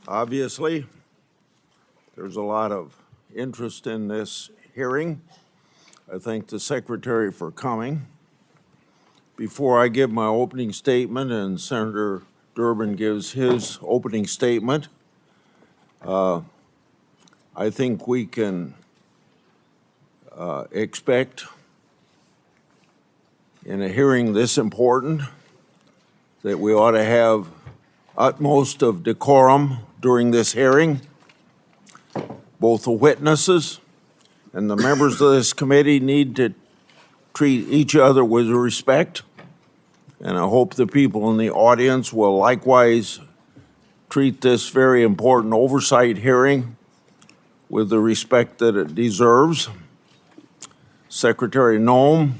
Obviously, there's a lot of interest in this hearing. I thank the Secretary for coming. Before I give my opening statement and Senator Durbin gives his opening statement, I think we can expect in a hearing this important that we ought to have utmost of decorum during this hearing. Both the witnesses and the members of this committee need to treat each other with respect, and I hope the people in the audience will likewise treat this very important oversight hearing with the respect that it deserves. Secretary Noem,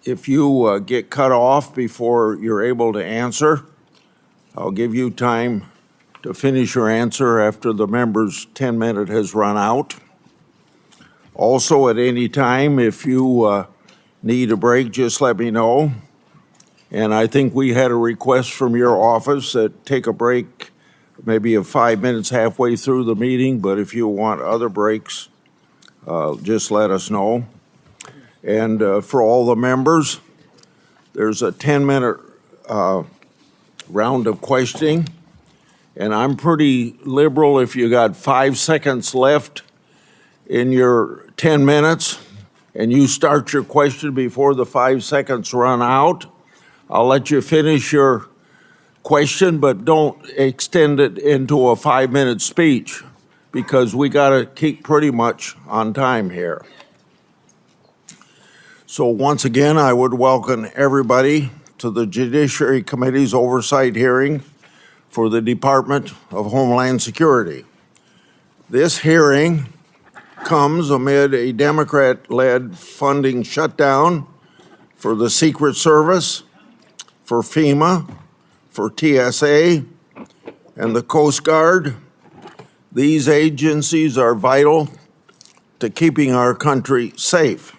if you get cut off before you're able to answer, I'll give you time to finish your answer after the member's 10-minute has run out. Also, at any time, if you need a break, just let me know. And I think we had a request from your office that take a break maybe of 5 minutes halfway through the meeting, but if you want other breaks, just let us know. And for all the members, there's a 10-minute round of questioning, and I'm pretty liberal. If you got 5 seconds left in your 10 minutes and you start your question before the 5 seconds run out, I'll let you finish your question, but don't extend it into a 5-minute speech because we got to keep pretty much on time here. So once again, I would welcome everybody to the Judiciary Committee's oversight hearing for the Department of Homeland Security. This hearing comes amid a Democrat-led funding shutdown for the Secret Service, for FEMA, for TSA, and the Coast Guard. These agencies are vital to keeping our country safe.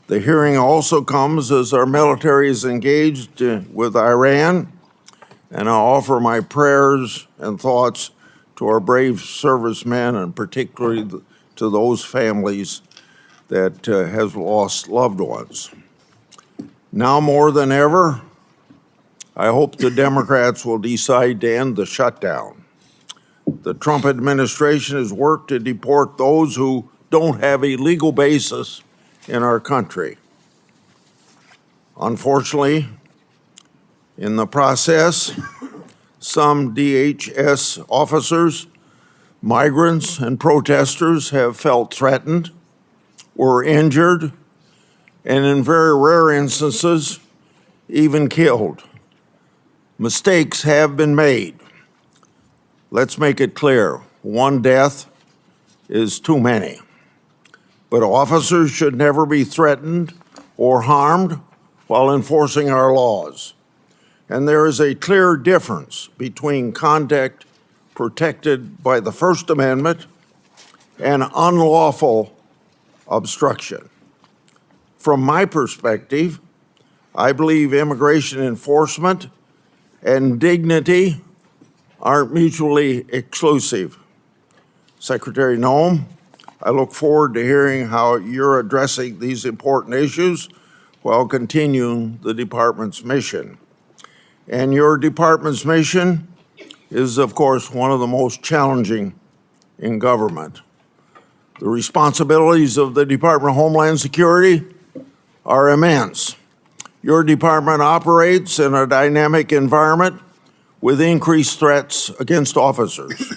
The hearing also comes as our military is engaged with Iran, and I offer my prayers and thoughts to our brave servicemen and particularly to those families that have lost loved ones. Now more than ever, I hope the Democrats will decide to end the shutdown. The Trump administration has worked to deport those who don't have a legal basis in our country. Unfortunately, in the process, some DHS officers, migrants, and protesters have felt threatened, were injured, and in very rare instances, even killed. Mistakes have been made. Let's make it clear, one death is too many. But officers should never be threatened or harmed while enforcing our laws. And there is a clear difference between conduct protected by the First Amendment and unlawful obstruction. From my perspective, I believe immigration enforcement and dignity aren't mutually exclusive. Secretary Noem, I look forward to hearing how you're addressing these important issues while continuing the department's mission. And your department's mission is, of course, one of the most challenging in government. The responsibilities of the Department of Homeland Security are immense. Your department operates in a dynamic environment with increased threats against officers.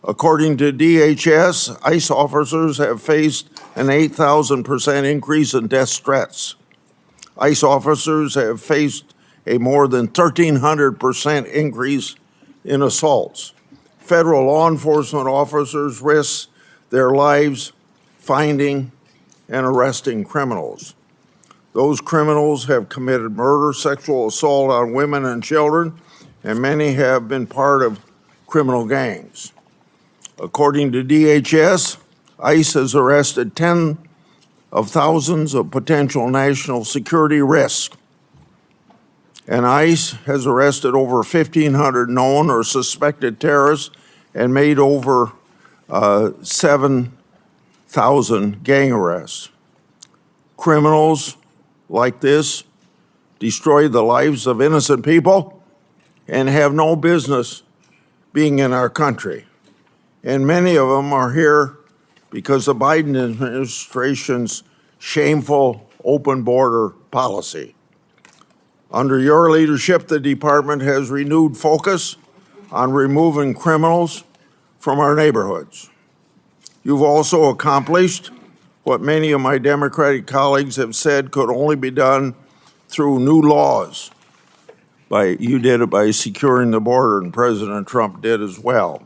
According to DHS, ICE officers have faced an 8,000% increase in death threats. ICE officers have faced a more than 1,300% increase in assaults. Federal law enforcement officers risk their lives finding and arresting criminals. Those criminals have committed murder, sexual assault on women and children, and many have been part of criminal gangs. According to DHS, ICE has arrested tens of thousands of potential national security risks And ICE has arrested over 1,500 known or suspected terrorists and made over 7,000 gang arrests. Criminals like this destroy the lives of innocent people and have no business being in our country. And many of them are here because the Biden administration's shameful open border policy. Under your leadership, the department has renewed focus on removing criminals from our neighborhoods. You've also accomplished what many of my Democratic colleagues have said could only be done through new laws. You did it by securing the border, and President Trump did as well.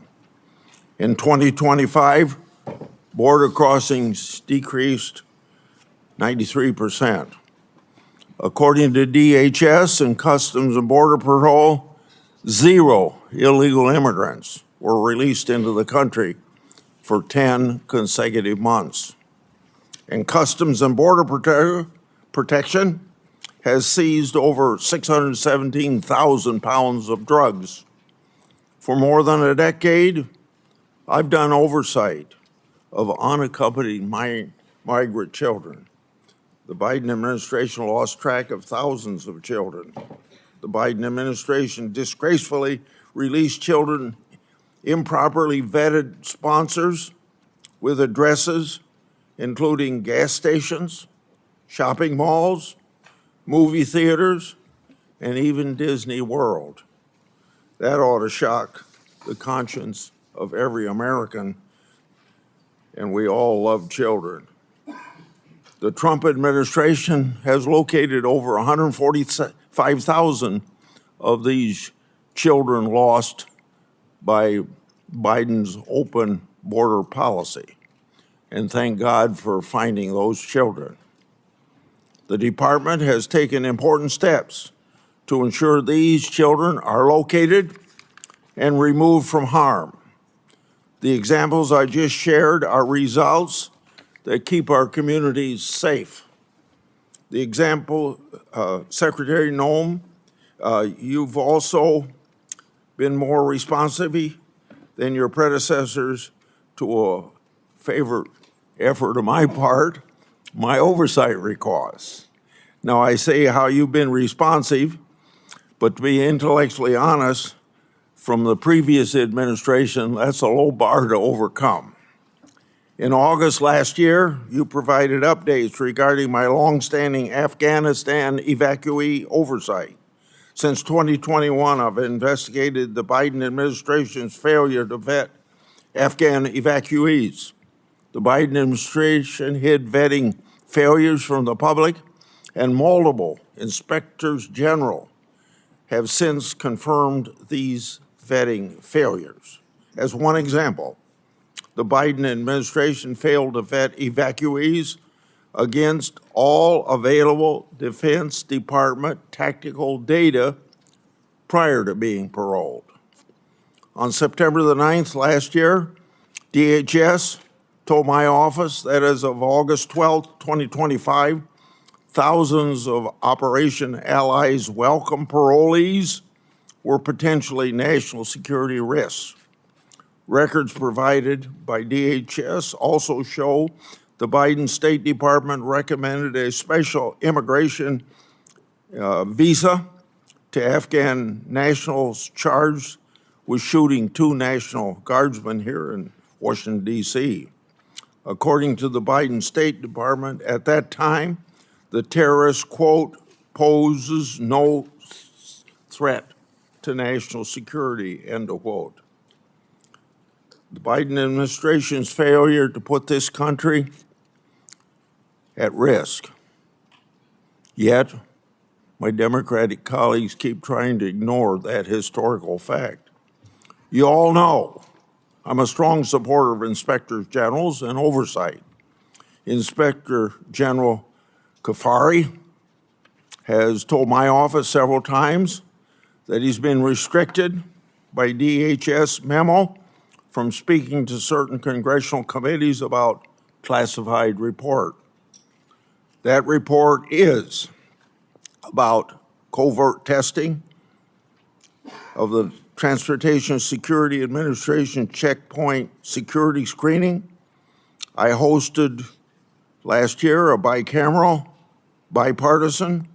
In 2025, border crossings decreased 93%. According to DHS and Customs and Border Patrol, 0 illegal immigrants were released into the country for 10 consecutive months. And Customs and Border Protection has seized over 617,000 pounds of drugs. For more than a decade, I've done oversight of unaccompanied migrant children. The Biden administration lost track of thousands of children. The Biden administration disgracefully released children improperly vetted sponsors with addresses including gas stations, shopping malls, movie theaters, and even Disney World. That ought to shock the conscience of every American, and we all love children. The Trump administration has located over 145,000 of these children lost by Biden's open border policy, and thank God for finding those children. The department has taken important steps to ensure these children are located and removed from harm. The examples I just shared are results that keep our communities safe. The example, Secretary Noem, you've also been more responsive than your predecessors to a favorite effort of my part, my oversight requests. Now, I say how you've been responsive, but to be intellectually honest, from the previous administration, that's a low bar to overcome. In August last year, you provided updates regarding my longstanding Afghanistan evacuee oversight. Since 2021, I've investigated the Biden administration's failure to vet Afghan evacuees. The Biden administration hid vetting failures from the public, and multiple inspectors general have since confirmed these vetting failures. As one example, the Biden administration failed to vet evacuees against all available Defense Department tactical data prior to being paroled. On September the 9th last year, DHS told my office that as of August 12th, 2025, thousands of Operation Allies welcome parolees were potentially national security risks. Records provided by DHS also show the Biden State Department recommended a special immigration visa to Afghan nationals charged with shooting 2 National Guardsmen here in Washington, D.C. According to the Biden State Department, at that time, the terrorist, quote, poses no threat to national security, end of quote. The Biden administration's failure to put this country at risk. Yet, my Democratic colleagues keep trying to ignore that historical fact. You all know I'm a strong supporter of inspectors generals and oversight. Inspector General Kafari has told my office several times that he's been restricted by DHS memo from speaking to certain congressional committees about classified report. That report is about covert testing of the Transportation Security Administration checkpoint security screening. I hosted last year a bicameral, bipartisan,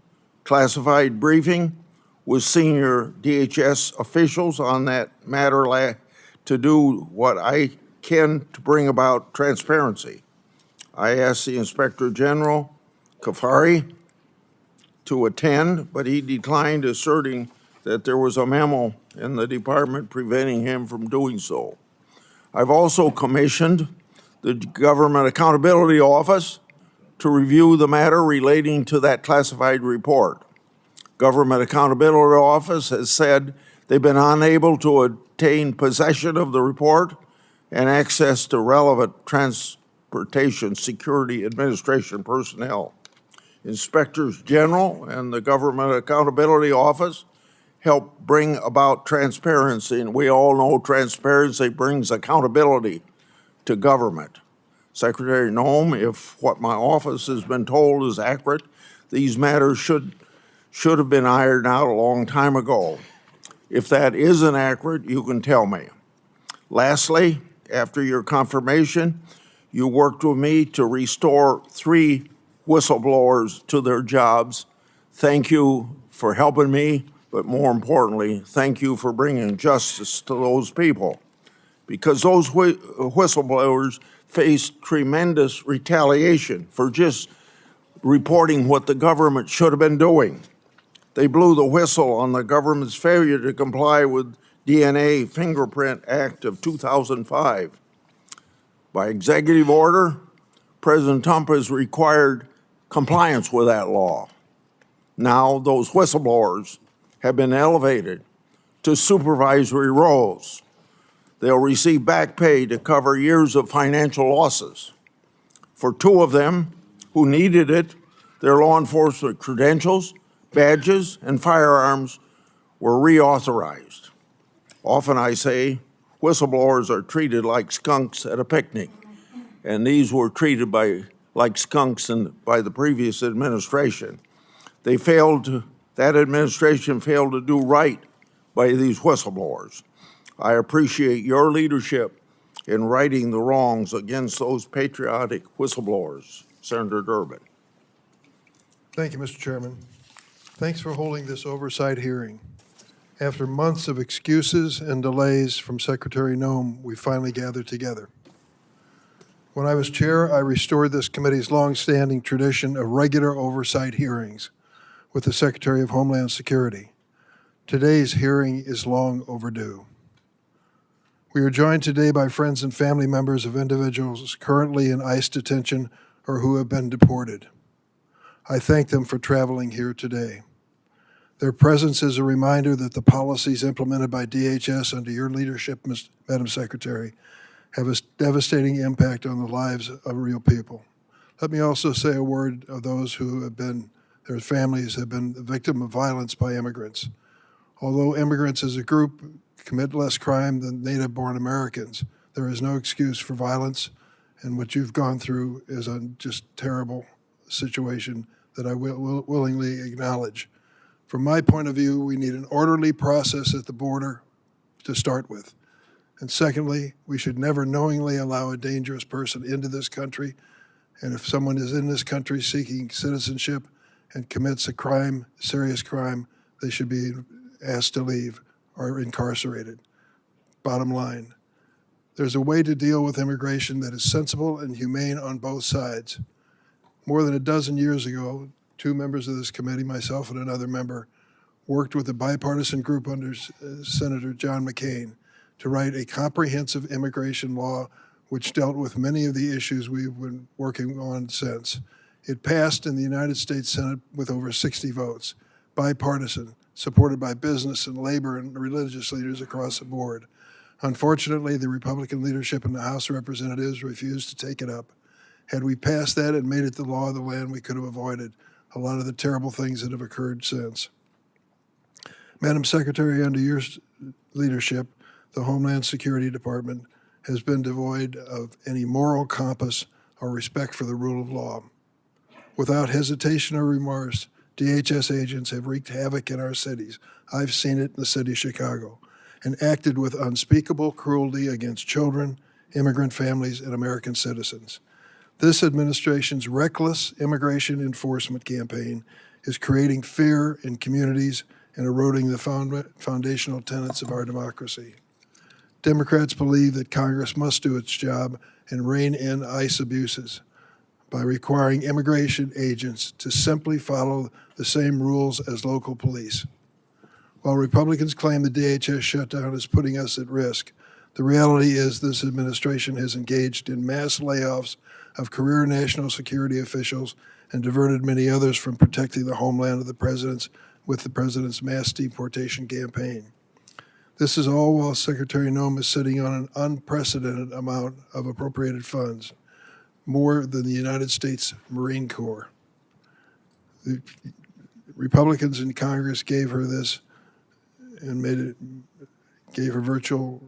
classified briefing with senior DHS officials on that matter to do what I can to bring about transparency. I asked the Inspector General, Kafari, to attend, but he declined, asserting that there was a memo in the department preventing him from doing so. I've also commissioned the Government Accountability Office to review the matter relating to that classified report. Government Accountability Office has said they've been unable to obtain possession of the report and access to relevant Transportation Security Administration personnel. Inspectors General and the Government Accountability Office help bring about transparency, and we all know transparency brings accountability to government. Secretary Noem, if what my office has been told is accurate, these matters should have been ironed out a long time ago. If that isn't accurate, you can tell me. Lastly, after your confirmation, you worked with me to restore 3 whistleblowers to their jobs. Thank you for helping me, but more importantly, thank you for bringing justice to those people, because those whistleblowers faced tremendous retaliation for just reporting what the government should have been doing. They blew the whistle on the government's failure to comply with DNA Fingerprint Act of 2005. By executive order, President Trump has required compliance with that law. Now those whistleblowers have been elevated to supervisory roles. They'll receive back pay to cover years of financial losses. For 2 of them who needed it, their law enforcement credentials, badges, and firearms were reauthorized. Often I say whistleblowers are treated like skunks at a picnic, and these were treated like skunks by the previous administration. That administration failed to do right by these whistleblowers. I appreciate your leadership in righting the wrongs against those patriotic whistleblowers. Senator Durbin. Thank you, Mr. Chairman. Thanks for holding this oversight hearing. After months of excuses and delays from Secretary Noem, we finally gathered together. When I was chair, I restored this committee's longstanding tradition of regular oversight hearings with the Secretary of Homeland Security. Today's hearing is long overdue. We are joined today by friends and family members of individuals currently in ICE detention or who have been deported. I thank them for traveling here today. Their presence is a reminder that the policies implemented by DHS under your leadership, Madam Secretary, have a devastating impact on the lives of real people. Let me also say a word of those who have been, their families have been the victim of violence by immigrants. Although immigrants as a group commit less crime than native-born Americans, there is no excuse for violence, and what you've gone through is a just terrible situation that I will willingly acknowledge. From my point of view, we need an orderly process at the border to start with. And secondly, we should never knowingly allow a dangerous person into this country. And if someone is in this country seeking citizenship and commits a crime, serious crime, they should be asked to leave or incarcerated. Bottom line, there's a way to deal with immigration that is sensible and humane on both sides. More than a dozen years ago, 2 members of this committee, myself and another member, worked with a bipartisan group under Senator John McCain to write a comprehensive immigration law which dealt with many of the issues we've been working on since. It passed in the United States Senate with over 60 votes, bipartisan, supported by business and labor and religious leaders across the board. Unfortunately, the Republican leadership in the House of Representatives refused to take it up. Had we passed that and made it the law of the land, we could have avoided a lot of the terrible things that have occurred since. Madam Secretary, under your leadership, the Homeland Security Department has been devoid of any moral compass or respect for the rule of law. Without hesitation or remorse, DHS agents have wreaked havoc in our cities. I've seen it in the city of Chicago, and acted with unspeakable cruelty against children, immigrant families, and American citizens. This administration's reckless immigration enforcement campaign is creating fear in communities and eroding the foundational tenets of our democracy. Democrats believe that Congress must do its job and rein in ICE abuses by requiring immigration agents to simply follow the same rules as local police. While Republicans claim the DHS shutdown is putting us at risk, the reality is this administration has engaged in mass layoffs of career national security officials and diverted many others from protecting the homeland of the president's with the president's mass deportation campaign. This is all while Secretary Noem is sitting on an unprecedented amount of appropriated funds, more than the United States Marine Corps. The Republicans in Congress gave her this and gave her virtual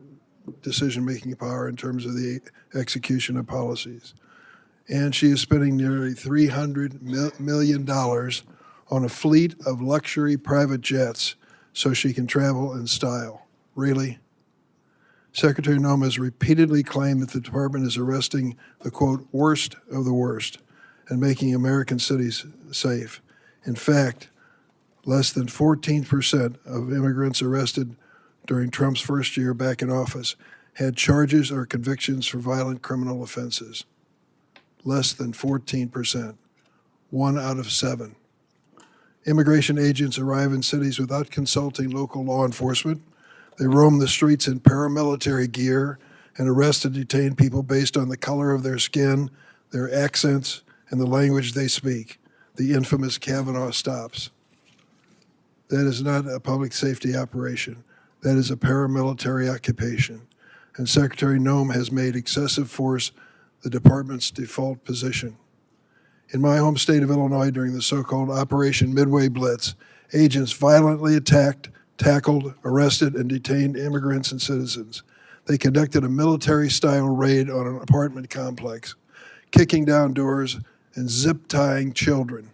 decision-making power in terms of the execution of policies. And she is spending nearly $300 million on a fleet of luxury private jets so she can travel in style. Really? Secretary Noem has repeatedly claimed that the department is arresting the, quote, worst of the worst and making American cities safe. In fact, less than 14% of immigrants arrested during Trump's first year back in office had charges or convictions for violent criminal offenses. Less than 14%, 1 out of 7. Immigration agents arrive in cities without consulting local law enforcement. They roam the streets in paramilitary gear and arrest and detain people based on the color of their skin, their accents, and the language they speak, the infamous Kavanaugh stops. That is not a public safety operation. That is a paramilitary occupation. And Secretary Noem has made excessive force the department's default position. In my home state of Illinois, during the so-called Operation Midway Blitz, agents violently attacked, tackled, arrested, and detained immigrants and citizens. They conducted a military-style raid on an apartment complex, kicking down doors and zip-tying children.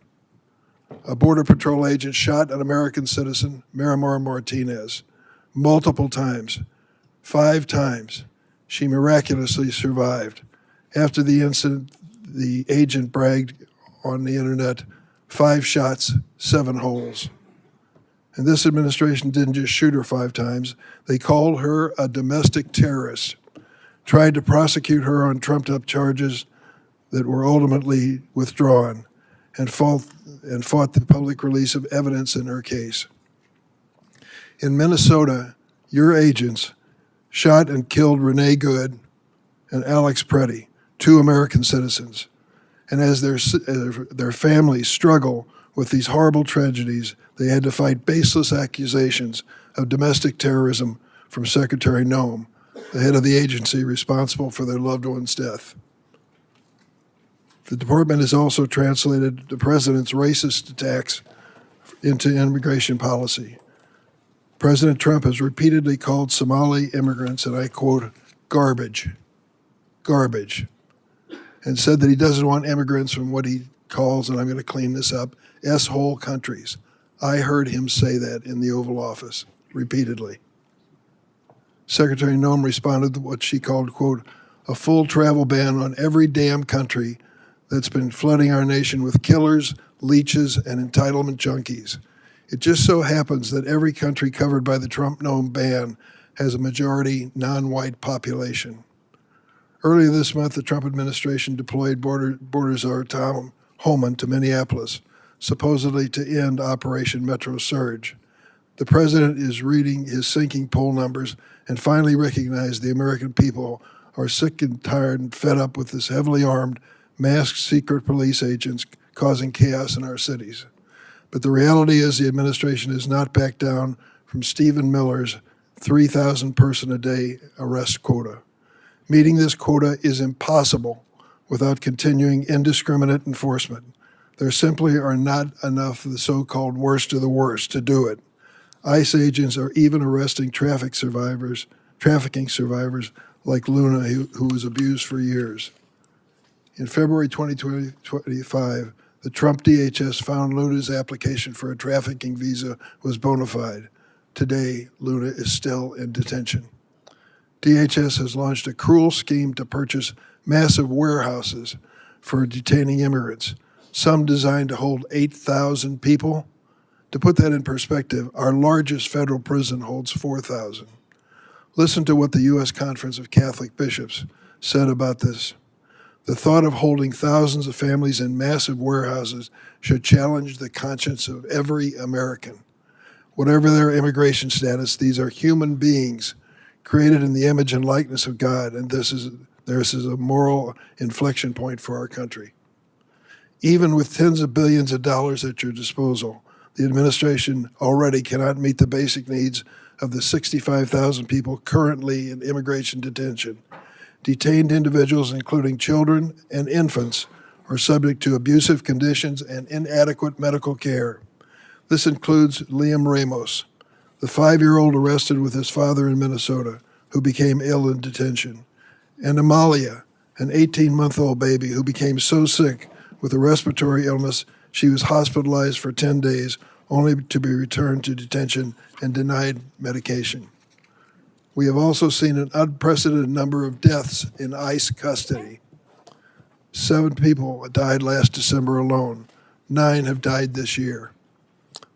A Border Patrol agent shot an American citizen, Miramar Martinez, multiple times, 5 times. She miraculously survived. After the incident, the agent bragged on the internet, 5 shots, 7 holes. And this administration didn't just shoot her 5 times. They called her a domestic terrorist, tried to prosecute her on trumped-up charges that were ultimately withdrawn, and fought the public release of evidence in her case. In Minnesota, your agents shot and killed Renee Good and Alex Preddy, 2 American citizens. And as their families struggle with these horrible tragedies, they had to fight baseless accusations of domestic terrorism from Secretary Noem, the head of the agency responsible for their loved one's death. The department has also translated the president's racist attacks into immigration policy. President Trump has repeatedly called Somali immigrants, and I quote, garbage, and said that he doesn't want immigrants from what he calls, and I'm going to clean this up, S-hole countries. I heard him say that in the Oval Office repeatedly. Secretary Noem responded to what she called, quote, a full travel ban on every damn country that's been flooding our nation with killers, leeches, and entitlement junkies. It just so happens that every country covered by the Trump-Noem ban has a majority non-white population. Earlier this month, the Trump administration deployed Border Czar Tom Homan to Minneapolis, supposedly to end Operation Metro Surge. The president is reading his sinking poll numbers and finally recognized the American people are sick and tired and fed up with this heavily armed, masked secret police agents causing chaos in our cities. But the reality is the administration has not backed down from Stephen Miller's 3,000 person a day arrest quota. Meeting this quota is impossible without continuing indiscriminate enforcement. There simply are not enough of the so-called worst of the worst to do it. ICE agents are even arresting trafficking survivors like Luna, who was abused for years. In February 2025, The Trump DHS found Luna's application for a trafficking visa was bona fide. Today, Luna is still in detention. DHS has launched a cruel scheme to purchase massive warehouses for detaining immigrants, some designed to hold 8,000 people. To put that in perspective, our largest federal prison holds 4,000. Listen to what the U.S. Conference of Catholic Bishops said about this. The thought of holding thousands of families in massive warehouses should challenge the conscience of every American. Whatever their immigration status, these are human beings created in the image and likeness of God, and this is a moral inflection point for our country. Even with tens of billions of dollars at your disposal, the administration already cannot meet the basic needs of the 65,000 people currently in immigration detention. Detained individuals, including children and infants, are subject to abusive conditions and inadequate medical care. This includes Liam Ramos, the 5-year-old arrested with his father in Minnesota, who became ill in detention, and Amalia, an 18-month-old baby who became so sick with a respiratory illness she was hospitalized for 10 days, only to be returned to detention and denied medication. We have also seen an unprecedented number of deaths in ICE custody. 7 people died last December alone. 9 have died this year.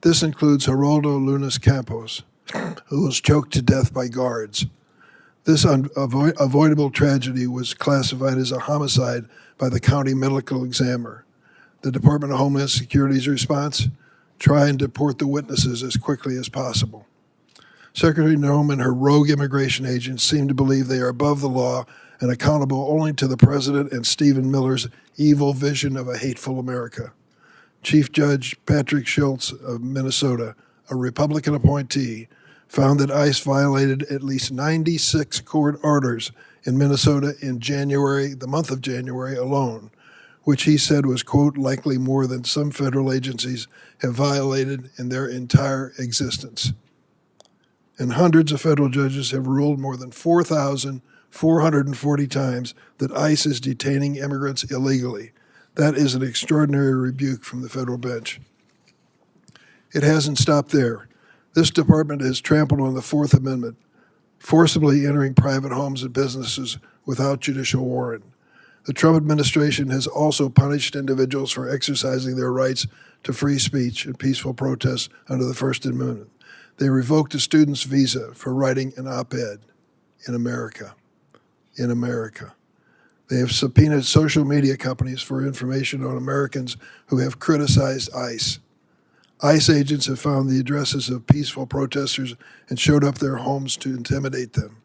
This includes Geraldo Lunas Campos, who was choked to death by guards. This avoidable tragedy was classified as a homicide by the county medical examiner. The Department of Homeland Security's response? Try and deport the witnesses as quickly as possible. Secretary Noem and her rogue immigration agents seem to believe they are above the law and accountable only to the president and Stephen Miller's evil vision of a hateful America. Chief Judge Patrick Schultz of Minnesota, a Republican appointee, found that ICE violated at least 96 court orders in Minnesota in January, the month of January alone, which he said was, quote, likely more than some federal agencies have violated in their entire existence. And hundreds of federal judges have ruled more than 4,440 times that ICE is detaining immigrants illegally. That is an extraordinary rebuke from the federal bench. It hasn't stopped there. This department has trampled on the Fourth Amendment, forcibly entering private homes and businesses without judicial warrant. The Trump administration has also punished individuals for exercising their rights to free speech and peaceful protest under the First Amendment. They revoked a student's visa for writing an op-ed in America. In America. They have subpoenaed social media companies for information on Americans who have criticized ICE. ICE agents have found the addresses of peaceful protesters and showed up their homes to intimidate them.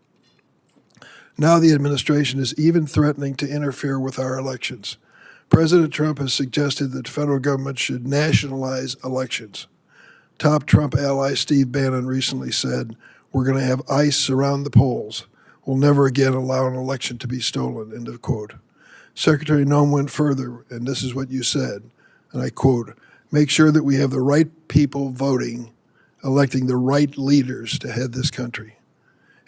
Now the administration is even threatening to interfere with our elections. President Trump has suggested that the federal government should nationalize elections. Top Trump ally Steve Bannon recently said, "We're going to have ICE surround the polls. We'll never again allow an election to be stolen," end of quote. Secretary Noem went further, and this is what you said, and I quote, "Make sure that we have the right people voting, electing the right leaders to head this country."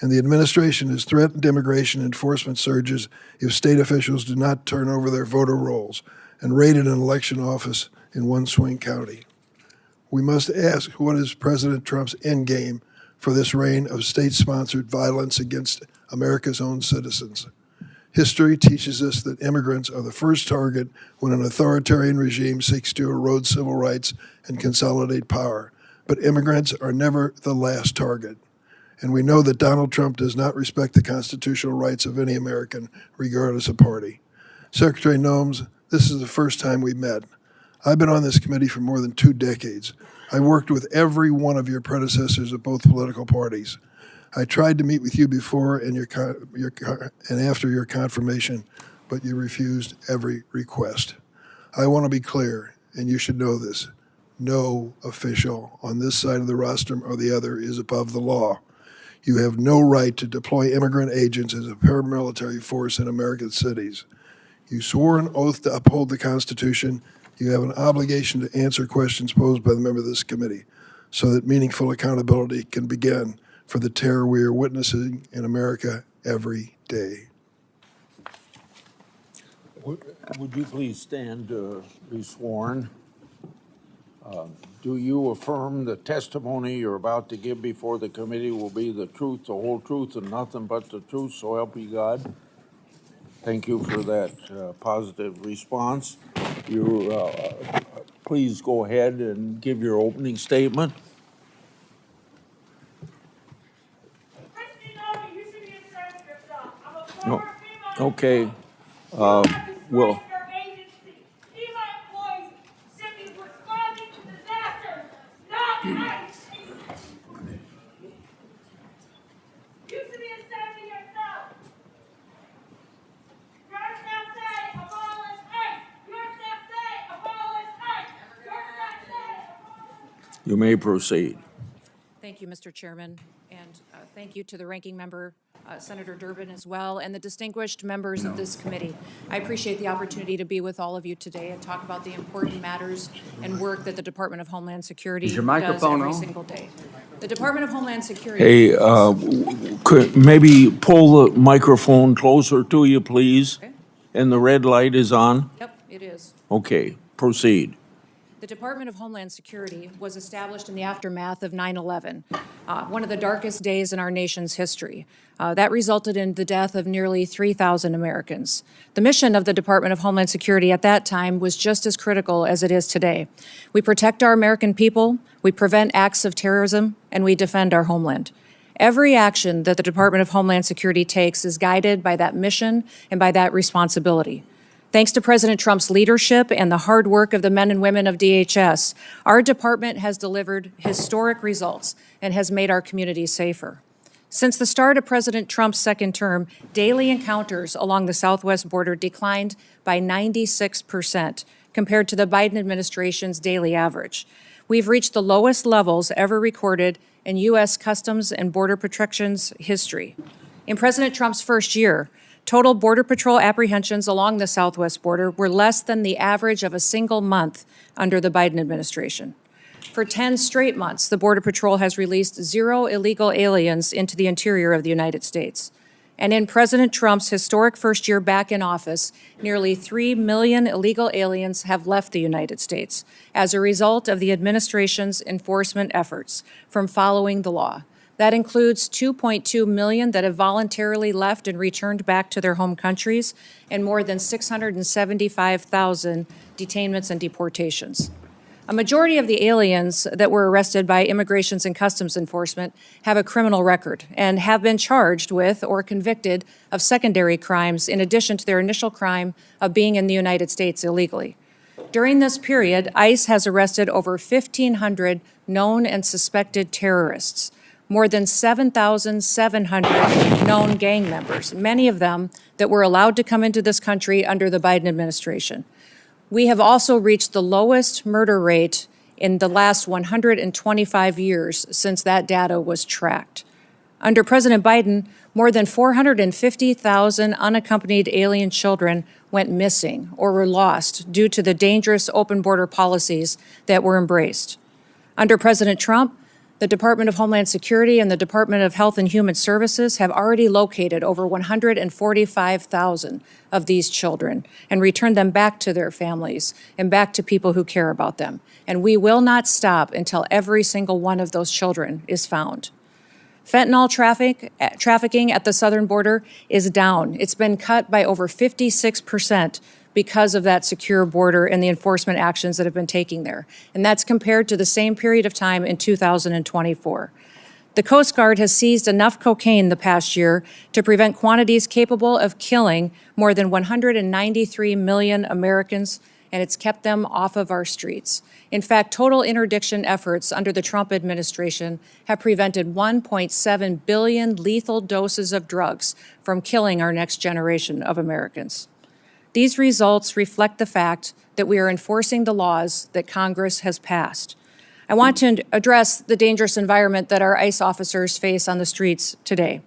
And the administration has threatened immigration enforcement surges if state officials do not turn over their voter rolls and raided an election office in one swing county. We must ask, what is President Trump's endgame for this reign of state-sponsored violence against America's own citizens? History teaches us that immigrants are the first target when an authoritarian regime seeks to erode civil rights and consolidate power. But immigrants are never the last target. And we know that Donald Trump does not respect the constitutional rights of any American, regardless of party. Secretary Noem, this is the first time we met. I've been on this committee for more than 2 decades. I worked with every one of your predecessors of both political parties. I tried to meet with you before and after your confirmation, but you refused every request. I want to be clear, and you should know this. No official on this side of the rostrum or the other is above the law. You have no right to deploy immigrant agents as a paramilitary force in American cities. You swore an oath to uphold the Constitution. You have an obligation to answer questions posed by the member of this committee so that meaningful accountability can begin for the terror we are witnessing in America every day. Would you please stand to be sworn? Do you affirm the testimony you're about to give before the committee will be the truth, the whole truth, and nothing but the truth, so help you God? Thank you for that positive response. Please go ahead and give your opening statement. Krishti Noem, you should be ashamed of yourself. I'm a No. former female. Okay. You have Well, disgraced your agency. FEMA employees should be responding to disasters, not ICE. You should be ashamed of yourself. Your staff say abolish ICE. Your staff say abolish ICE. Your staff say abolish. you may proceed. Thank you, Mr. Chairman, and thank you to the ranking member, Senator Durbin, as well, and the distinguished members of this committee. I appreciate the opportunity to be with all of you today and talk about the important matters and work that the Department of Homeland Security Is your does microphone every on? single day. The Department of Homeland Security. Hey, could maybe pull the microphone closer to you, please? Okay. And the red light is on? Yep, it is. Okay, proceed. The Department of Homeland Security was established in the aftermath of 9/11, one of the darkest days in our nation's history. That resulted in the death of nearly 3,000 Americans. The mission of the Department of Homeland Security at that time was just as critical as it is today. We protect our American people, we prevent acts of terrorism, and we defend our homeland. Every action that the Department of Homeland Security takes is guided by that mission and by that responsibility. Thanks to President Trump's leadership and the hard work of the men and women of DHS, our department has delivered historic results and has made our communities safer. Since the start of President Trump's second term, daily encounters along the southwest border declined by 96% compared to the Biden administration's daily average. We've reached the lowest levels ever recorded in U.S. Customs and Border Protection's history. In President Trump's first year, total Border Patrol apprehensions along the southwest border were less than the average of a single month under the Biden administration. For 10 straight months, the Border Patrol has released 0 illegal aliens into the interior of the United States. And in President Trump's historic first year back in office, nearly 3 million illegal aliens have left the United States as a result of the administration's enforcement efforts from following the law. That includes 2.2 million that have voluntarily left and returned back to their home countries, and more than 675,000 detainments and deportations. A majority of the aliens that were arrested by Immigration and Customs Enforcement have a criminal record and have been charged with or convicted of secondary crimes in addition to their initial crime of being in the United States illegally. During this period, ICE has arrested over 1,500 known and suspected terrorists, more than 7,700 known gang members, many of them that were allowed to come into this country under the Biden administration. We have also reached the lowest murder rate in the last 125 years since that data was tracked. Under President Biden, more than 450,000 unaccompanied alien children went missing or were lost due to the dangerous open border policies that were embraced. Under President Trump, the Department of Homeland Security and the Department of Health and Human Services have already located over 145,000 of these children and returned them back to their families and back to people who care about them. And we will not stop until every single one of those children is found. Fentanyl trafficking at the southern border is down. It's been cut by over 56% because of that secure border and the enforcement actions that have been taken there. And that's compared to the same period of time in 2024. The Coast Guard has seized enough cocaine the past year to prevent quantities capable of killing more than 193 million Americans, and it's kept them off of our streets. In fact, total interdiction efforts under the Trump administration have prevented 1.7 billion lethal doses of drugs from killing our next generation of Americans. These results reflect the fact that we are enforcing the laws that Congress has passed. I want to address the dangerous environment that our ICE officers face on the streets today.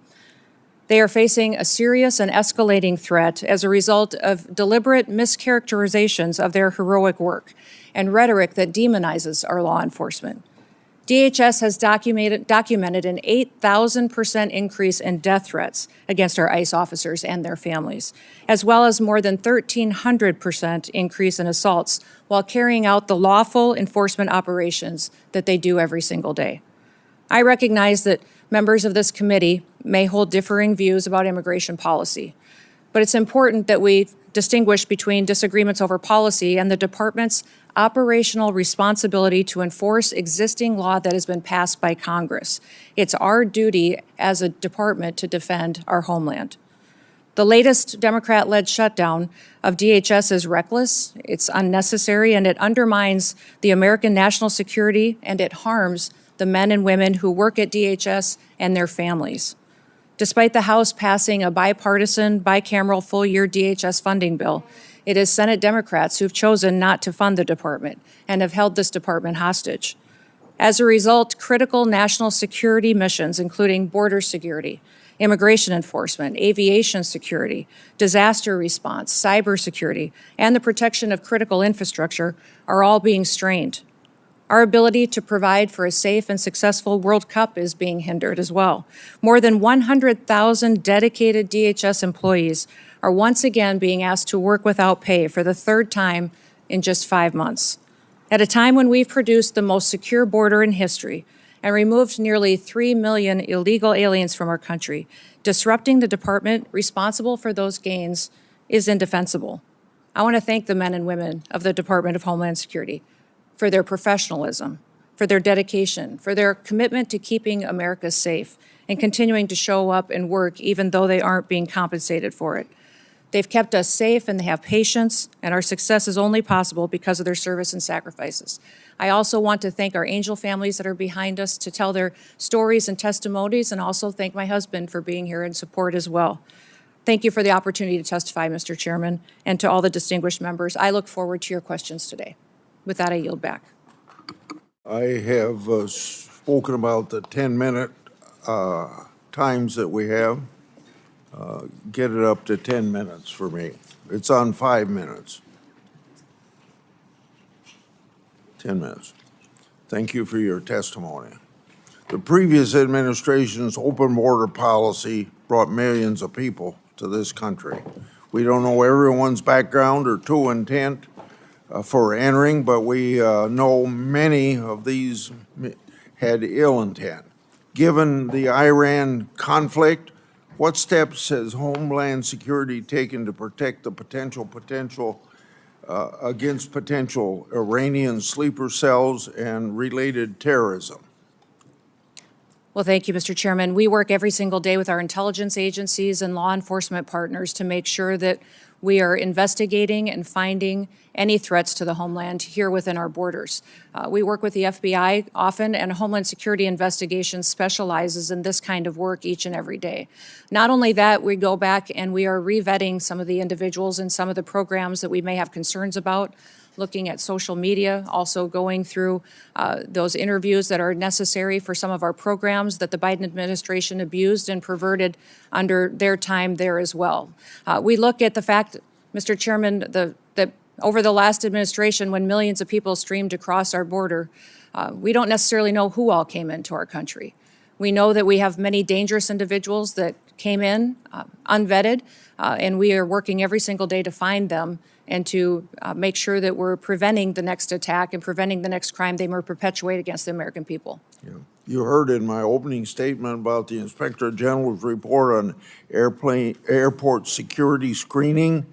They are facing a serious and escalating threat as a result of deliberate mischaracterizations of their heroic work and rhetoric that demonizes our law enforcement. DHS has documented an 8,000% increase in death threats against our ICE officers and their families, as well as more than 1,300% increase in assaults while carrying out the lawful enforcement operations that they do every single day. I recognize that members of this committee may hold differing views about immigration policy, but it's important that we distinguish between disagreements over policy and the department's operational responsibility to enforce existing law that has been passed by Congress. It's our duty as a department to defend our homeland. The latest Democrat-led shutdown of DHS is reckless, it's unnecessary, and it undermines the American national security, and it harms the men and women who work at DHS and their families. Despite the House passing a bipartisan, bicameral full-year DHS funding bill, it is Senate Democrats who've chosen not to fund the department and have held this department hostage. As a result, critical national security missions, including border security, immigration enforcement, aviation security, disaster response, cybersecurity, and the protection of critical infrastructure, are all being strained. Our ability to provide for a safe and successful World Cup is being hindered as well. More than 100,000 dedicated DHS employees are once again being asked to work without pay for the third time in just 5 months. At a time when we've produced the most secure border in history and removed nearly 3 million illegal aliens from our country, disrupting the department responsible for those gains is indefensible. I want to thank the men and women of the Department of Homeland Security for their professionalism, for their dedication, for their commitment to keeping America safe and continuing to show up and work even though they aren't being compensated for it. They've kept us safe and they have patience, and our success is only possible because of their service and sacrifices. I also want to thank our angel families that are behind us to tell their stories and testimonies, and also thank my husband for being here in support as well. Thank you for the opportunity to testify, Mr. Chairman, and to all the distinguished members. I look forward to your questions today. With that, I yield back. I have spoken about the 10-minute times that we have. Get it up to 10 minutes for me. It's on 5 minutes. 10 minutes. Thank you for your testimony. The previous administration's open border policy brought millions of people to this country. We don't know everyone's background or true intent for entering, but we know many of these had ill intent. Given the Iran conflict, what steps has Homeland Security taken to protect the potential against potential Iranian sleeper cells and related terrorism? Well, thank you, Mr. Chairman. We work every single day with our intelligence agencies and law enforcement partners to make sure that we are investigating and finding any threats to the homeland here within our borders. We work with the FBI often, and Homeland Security Investigations specializes in this kind of work each and every day. Not only that, we go back and we are revetting some of the individuals and some of the programs that we may have concerns about, looking at social media, also going through those interviews that are necessary for some of our programs that the Biden administration abused and perverted under their time there as well. We look at the fact, Mr. Chairman, that over the last administration, when millions of people streamed across our border, we don't necessarily know who all came into our country. We know that we have many dangerous individuals that came in unvetted, and we are working every single day to find them and to make sure that we're preventing the next attack and preventing the next crime they may perpetuate against the American people. Yeah. You heard in my opening statement about the Inspector General's report on airport security screening.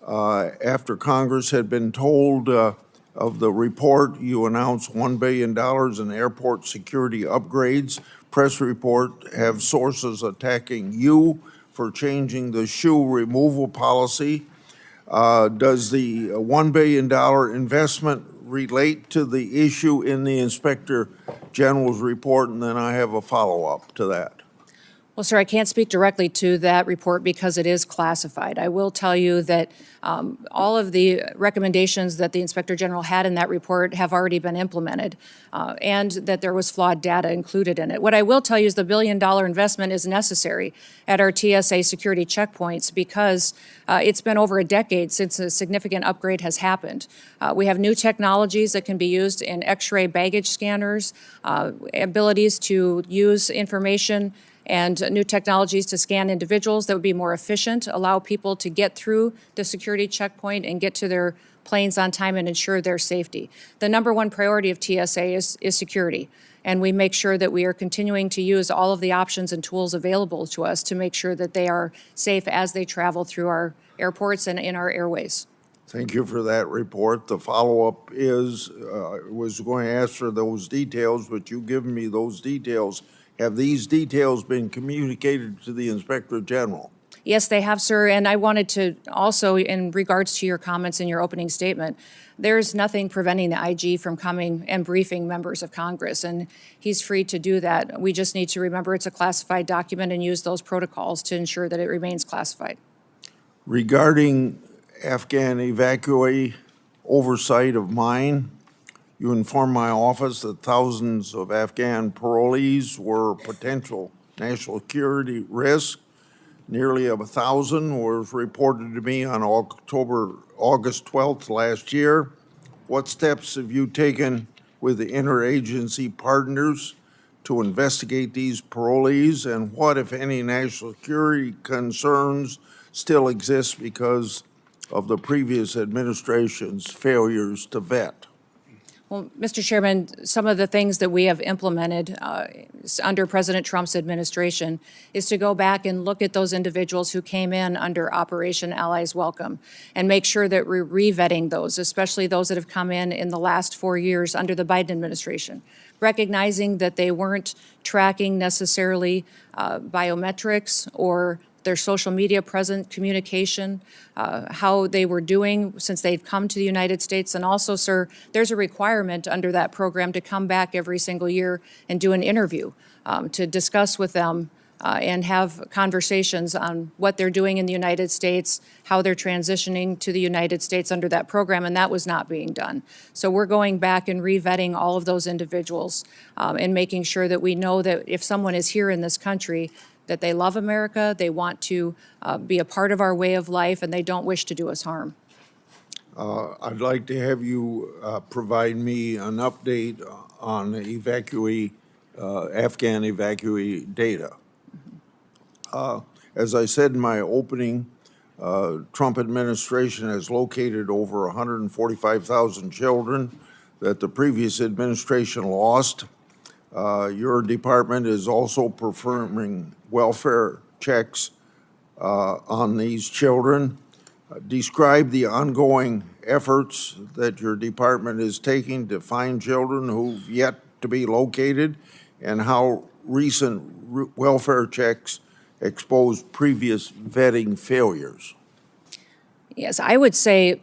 After Congress had been told of the report, you announced $1 billion in airport security upgrades. Press report have sources attacking you for changing the shoe removal policy. Does the $1 billion investment relate to the issue in the Inspector General's report? And then I have a follow-up to that. Well, sir, I can't speak directly to that report because it is classified. I will tell you that all of the recommendations that the Inspector General had in that report have already been implemented, and that there was flawed data included in it. What I will tell you is the billion-dollar investment is necessary at our TSA security checkpoints because it's been over a decade since a significant upgrade has happened. We have new technologies that can be used in X-ray baggage scanners, abilities to use information and new technologies to scan individuals that would be more efficient, allow people to get through the security checkpoint and get to their planes on time and ensure their safety. The number one priority of TSA is security, and we make sure that we are continuing to use all of the options and tools available to us to make sure that they are safe as they travel through our airports and in our airways. Thank you for that report. The follow-up is, was going to ask for those details, but you've given me those details. Have these details been communicated to the Inspector General? Yes, they have, sir, and I wanted to also, in regards to your comments in your opening statement, there's nothing preventing the IG from coming and briefing members of Congress, and he's free to do that. We just need to remember it's a classified document and use those protocols to ensure that it remains classified. Regarding Afghan evacuee oversight of mine, you informed my office that thousands of Afghan parolees were potential national security risk. Nearly 1,000 was reported to me on August 12th last year. What steps have you taken with the interagency partners to investigate these parolees, and what, if any, national security concerns still exist because of the previous administration's failures to vet? Well, Mr. Chairman, some of the things that we have implemented under President Trump's administration is to go back and look at those individuals who came in under Operation Allies Welcome and make sure that we're re-vetting those, especially those that have come in the last 4 years under the Biden administration, recognizing that they weren't tracking necessarily biometrics or their social media present communication, how they were doing since they've come to the United States. And also, sir, there's a requirement under that program to come back every single year and do an interview to discuss with them and have conversations on what they're doing in the United States, how they're transitioning to the United States under that program, and that was not being done. So we're going back and re-vetting all of those individuals and making sure that we know that if someone is here in this country, that they love America, they want to be a part of our way of life, and they don't wish to do us harm. I'd like to have you provide me an update on evacuee, Afghan evacuee data. As I said in my opening, Trump administration has located over 145,000 children that the previous administration lost. Your department is also performing welfare checks on these children. Describe the ongoing efforts that your department is taking to find children who've yet to be located, and how recent welfare checks exposed previous vetting failures. Yes, I would say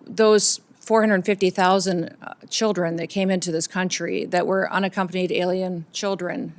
those 450,000 children that came into this country that were unaccompanied alien children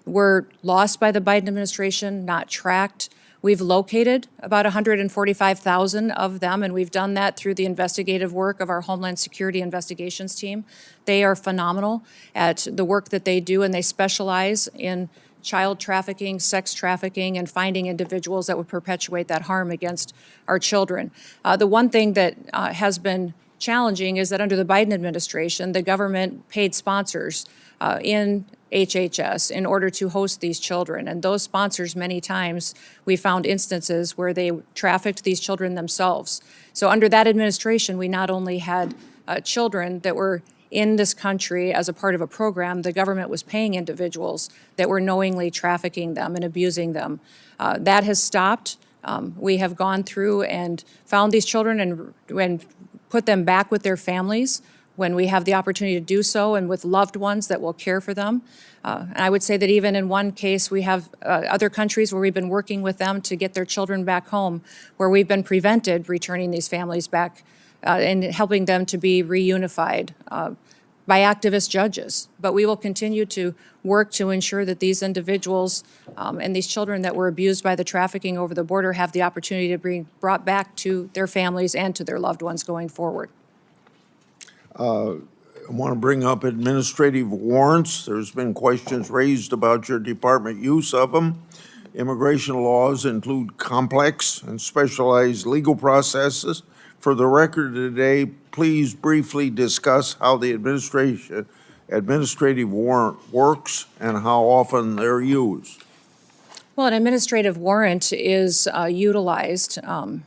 were lost by the Biden administration, not tracked. We've located about 145,000 of them, and we've done that through the investigative work of our Homeland Security investigations team. They are phenomenal at the work that they do, and they specialize in child trafficking, sex trafficking, and finding individuals that would perpetuate that harm against our children. The one thing that has been challenging is that under the Biden administration, the government paid sponsors in HHS in order to host these children. And those sponsors, many times, we found instances where they trafficked these children themselves. So under that administration, we not only had children that were in this country as a part of a program, the government was paying individuals that were knowingly trafficking them and abusing them. That has stopped. We have gone through and found these children and put them back with their families when we have the opportunity to do so, and with loved ones that will care for them. And I would say that even in one case, we have other countries where we've been working with them to get their children back home, where we've been prevented returning these families back and helping them to be reunified by activist judges. But we will continue to work to ensure that these individuals and these children that were abused by the trafficking over the border have the opportunity to be brought back to their families and to their loved ones going forward. I want to bring up administrative warrants. There's been questions raised about your department use of them. Immigration laws include complex and specialized legal processes. For the record today, please briefly discuss how the administrative warrant works and how often they're used. Well, an administrative warrant is utilized on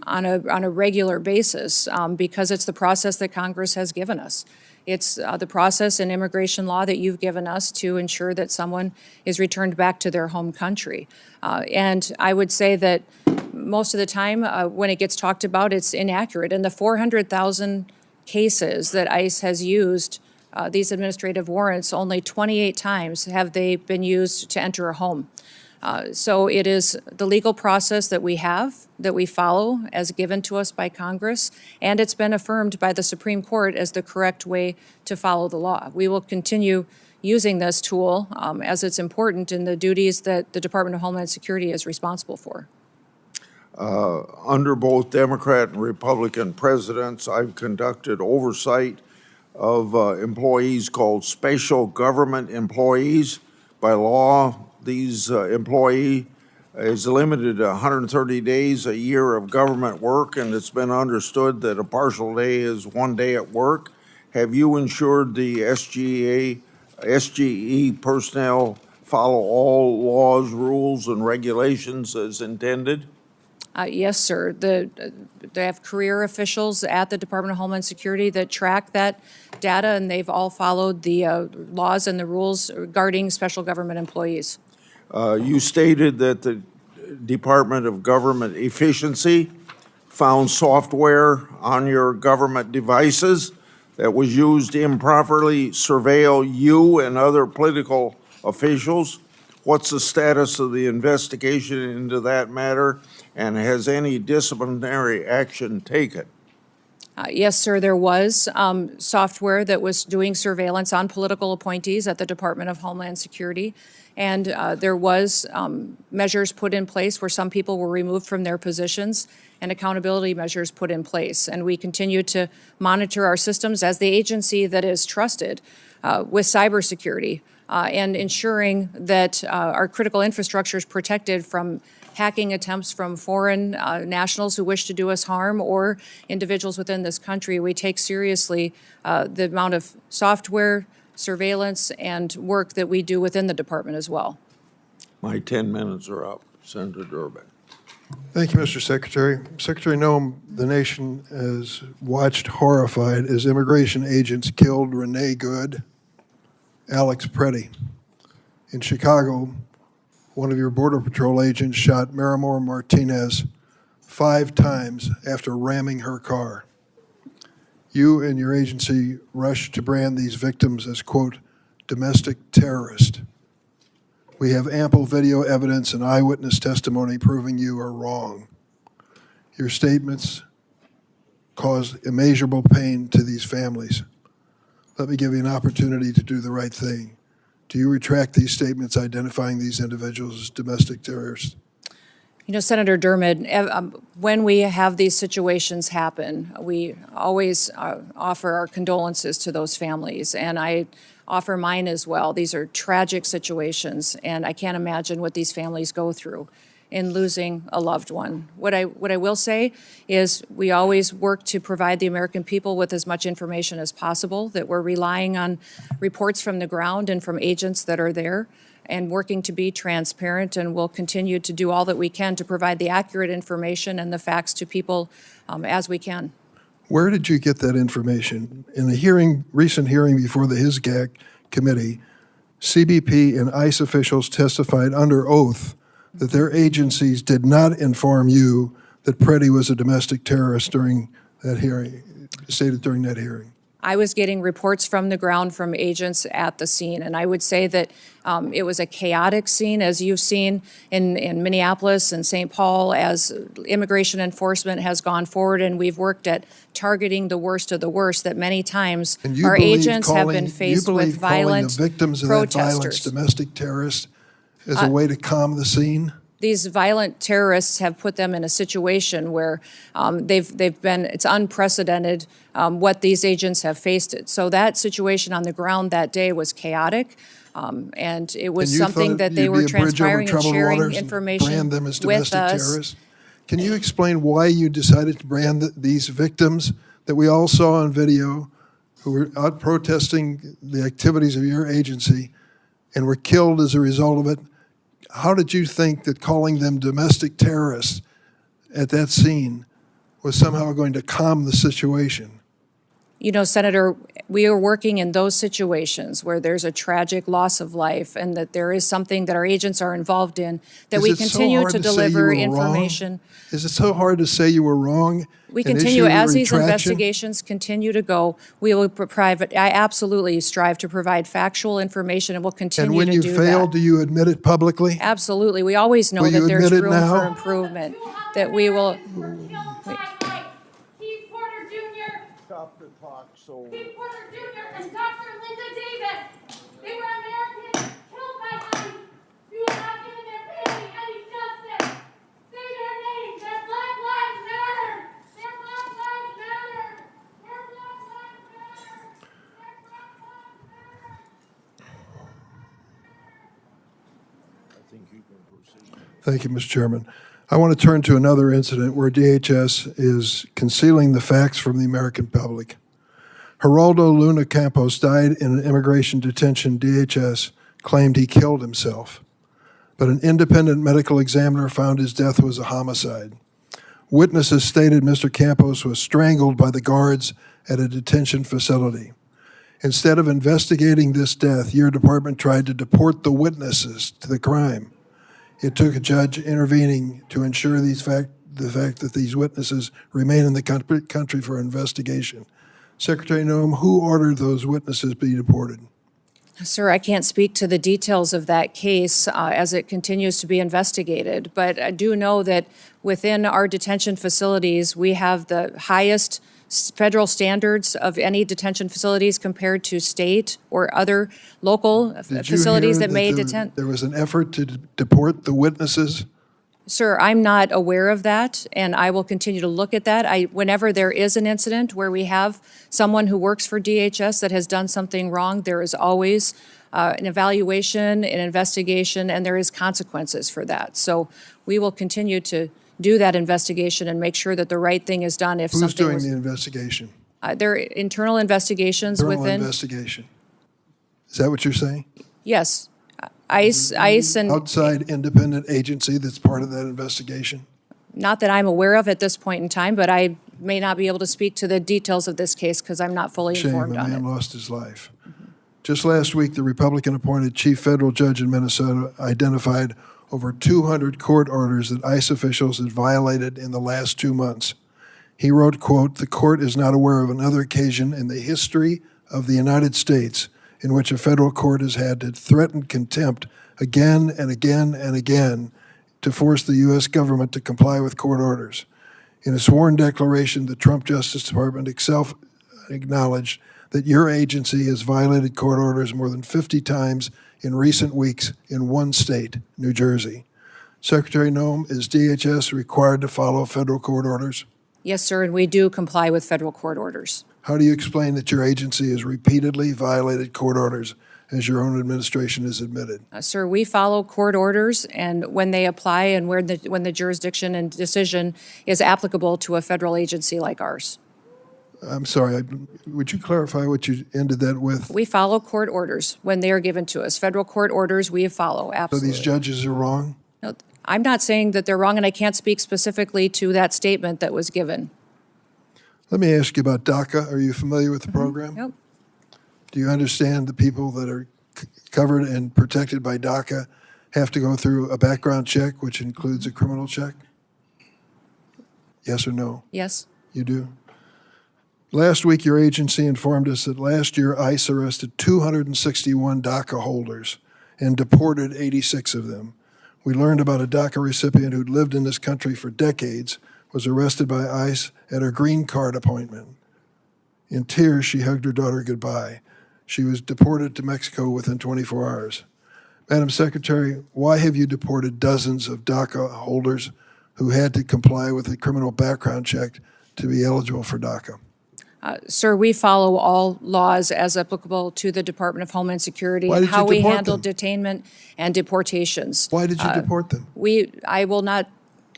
a regular basis because it's the process that Congress has given us. It's the process in immigration law that you've given us to ensure that someone is returned back to their home country. And I would say that most of the time when it gets talked about, it's inaccurate. In the 400,000 cases that ICE has used these administrative warrants, only 28 times have they been used to enter a home. So it is the legal process that we have, that we follow as given to us by Congress, and it's been affirmed by the Supreme Court as the correct way to follow the law. We will continue using this tool as it's important in the duties that the Department of Homeland Security is responsible for. Under both Democrat and Republican presidents, I've conducted oversight of employees called special government employees. By law, these employee is limited to 130 days a year of government work, and it's been understood that a partial day is 1 day at work. Have you ensured the SGE personnel follow all laws, rules, and regulations as intended? Yes, sir. They have career officials at the Department of Homeland Security that track that data, and they've all followed the laws and the rules regarding special government employees. You stated that the Department of Government Efficiency found software on your government devices that was used to improperly surveil you and other political officials. What's the status of the investigation into that matter, and has any disciplinary action taken? Yes, sir, there was software that was doing surveillance on political appointees at the Department of Homeland Security, and there was measures put in place where some people were removed from their positions and accountability measures put in place. And we continue to monitor our systems as the agency that is trusted with cybersecurity and ensuring that our critical infrastructure is protected from hacking attempts from foreign nationals who wish to do us harm or individuals within this country. We take seriously the amount of software, surveillance, and work that we do within the department as well. My 10 minutes are up. Senator Durbin. Thank you, Mr. Secretary. Secretary Noem, the nation has watched horrified as immigration agents killed Renee Good, Alex Preddy. In Chicago, one of your Border Patrol agents shot Miramor Martinez 5 times after ramming her car. You and your agency rushed to brand these victims as, quote, domestic terrorist. We have ample video evidence and eyewitness testimony proving you are wrong. Your statements caused immeasurable pain to these families. Let me give you an opportunity to do the right thing. Do you retract these statements identifying these individuals as domestic terrorists? You know, Senator Dermott, when we have these situations happen, we always offer our condolences to those families, and I offer mine as well. These are tragic situations, and I can't imagine what these families go through in losing a loved one. What I will say is we always work to provide the American people with as much information as possible, that we're relying on reports from the ground and from agents that are there, and working to be transparent, and we'll continue to do all that we can to provide the accurate information and the facts to people as we can. Where did you get that information? In a recent hearing before the HISGAC committee, CBP and ICE officials testified under oath that their agencies did not inform you that Preddy was a domestic terrorist during that hearing, stated during that hearing. I was getting reports from the ground from agents at the scene, and I would say that it was a chaotic scene, as you've seen in Minneapolis and St. Paul, as immigration enforcement has gone forward, and we've worked at targeting the worst of the worst, that many times And you our believe agents have been calling- faced you with believe calling violent the victims of that violence protesters. domestic terrorists as a way to calm the scene? These violent terrorists have put them in a situation where they've been, it's unprecedented what these agents have faced. So that situation on the ground that day was chaotic. And it was And you something thought that they you'd were be a bridge over transpiring and troubled sharing waters and information brand them as with domestic us. terrorists? Can you explain why you decided to brand these victims that we all saw on video who were out protesting the activities of your agency and were killed as a result of it? How did you think that calling them domestic terrorists at that scene was somehow going to calm the situation? You know, Senator, we are working in those situations where there's a tragic loss of life and that there is something that our agents are involved in, that Is we it so continue hard to say you deliver were information. wrong? Is it so hard to say you were wrong? We and continue, issue a as these retraction? investigations continue to go, we will provide, I absolutely strive to provide factual information, and we'll And continue when to you do fail, that. do you admit it publicly? Absolutely. We always know Will you that there's admit it room for now? improvement, You have that we will, Americans who were killed by ICE. Keith Porter Jr., Stop the talk, so. Keith Porter Jr. and Dr. Linda Davis. They were Americans killed by ICE. You have not given their family any justice. Say their names. Their Black Lives Matter. Their Black Lives Matter. Their Black Lives Matter. Their Black Lives Matter. I think you can proceed. Thank you, Mr. Chairman. I want to turn to another incident where DHS is concealing the facts from the American public. Geraldo Luna Campos died in an immigration detention. DHS claimed he killed himself, but an independent medical examiner found his death was a homicide. Witnesses stated Mr. Campos was strangled by the guards at a detention facility. Instead of investigating this death, your department tried to deport the witnesses to the crime. It took a judge intervening to ensure the fact that these witnesses remain in the country for investigation. Secretary Noem, who ordered those witnesses be deported? Sir, I can't speak to the details of that case as it continues to be investigated, but I do know that within our detention facilities, we have the highest federal standards of any detention facilities compared to state or other local Did you facilities hear that may there- detain. There was an effort to deport the witnesses? Sir, I'm not aware of that, and I will continue to look at that. Whenever there is an incident where we have someone who works for DHS that has done something wrong, there is always an evaluation, an investigation, and there is consequences for that. So we will continue to do that investigation and make sure that the right thing is done if Who's something doing was. the investigation? There are internal investigations Internal within. investigation. Is that what you're saying? Yes. ICE and. Outside independent agency that's part of that investigation? Not that I'm aware of at this point in time, but I may not be able to speak to the details of this case because I'm not fully Shame, a informed on man it. lost his life. Just last week, the Republican-appointed chief federal judge in Minnesota identified over 200 court orders that ICE officials had violated in the last 2 months. He wrote, quote, "The court is not aware of another occasion in the history of the United States in which a federal court has had to threaten contempt again and again and again to force the U.S. government to comply with court orders." In a sworn declaration, the Trump Justice Department itself acknowledged that your agency has violated court orders more than 50 times in recent weeks in one state, New Jersey. Secretary Noem, is DHS required to follow federal court orders? Yes, sir, and we do comply with federal court orders. How do you explain that your agency has repeatedly violated court orders, as your own administration has admitted? Sir, we follow court orders, and when they apply and when the jurisdiction and decision is applicable to a federal agency like ours. I'm sorry, would you clarify what you ended that with? We follow court orders when they are given to us. Federal court orders, we follow, So absolutely. these judges are wrong? No, I'm not saying that they're wrong, and I can't speak specifically to that statement that was given. Let me ask you about DACA. Are you familiar with the program? Yep. Do you understand the people that are covered and protected by DACA have to go through a background check, which includes a criminal check? Yes or no? Yes. You do? Last week, your agency informed us that last year ICE arrested 261 DACA holders and deported 86 of them. We learned about a DACA recipient who'd lived in this country for decades, was arrested by ICE at her green card appointment. In tears, she hugged her daughter goodbye. She was deported to Mexico within 24 hours. Madam Secretary, why have you deported dozens of DACA holders who had to comply with a criminal background check to be eligible for DACA? Sir, we follow all laws as applicable to the Department of Homeland Security Why and did you how we deport handle them? detainment and deportations. Why did you deport them?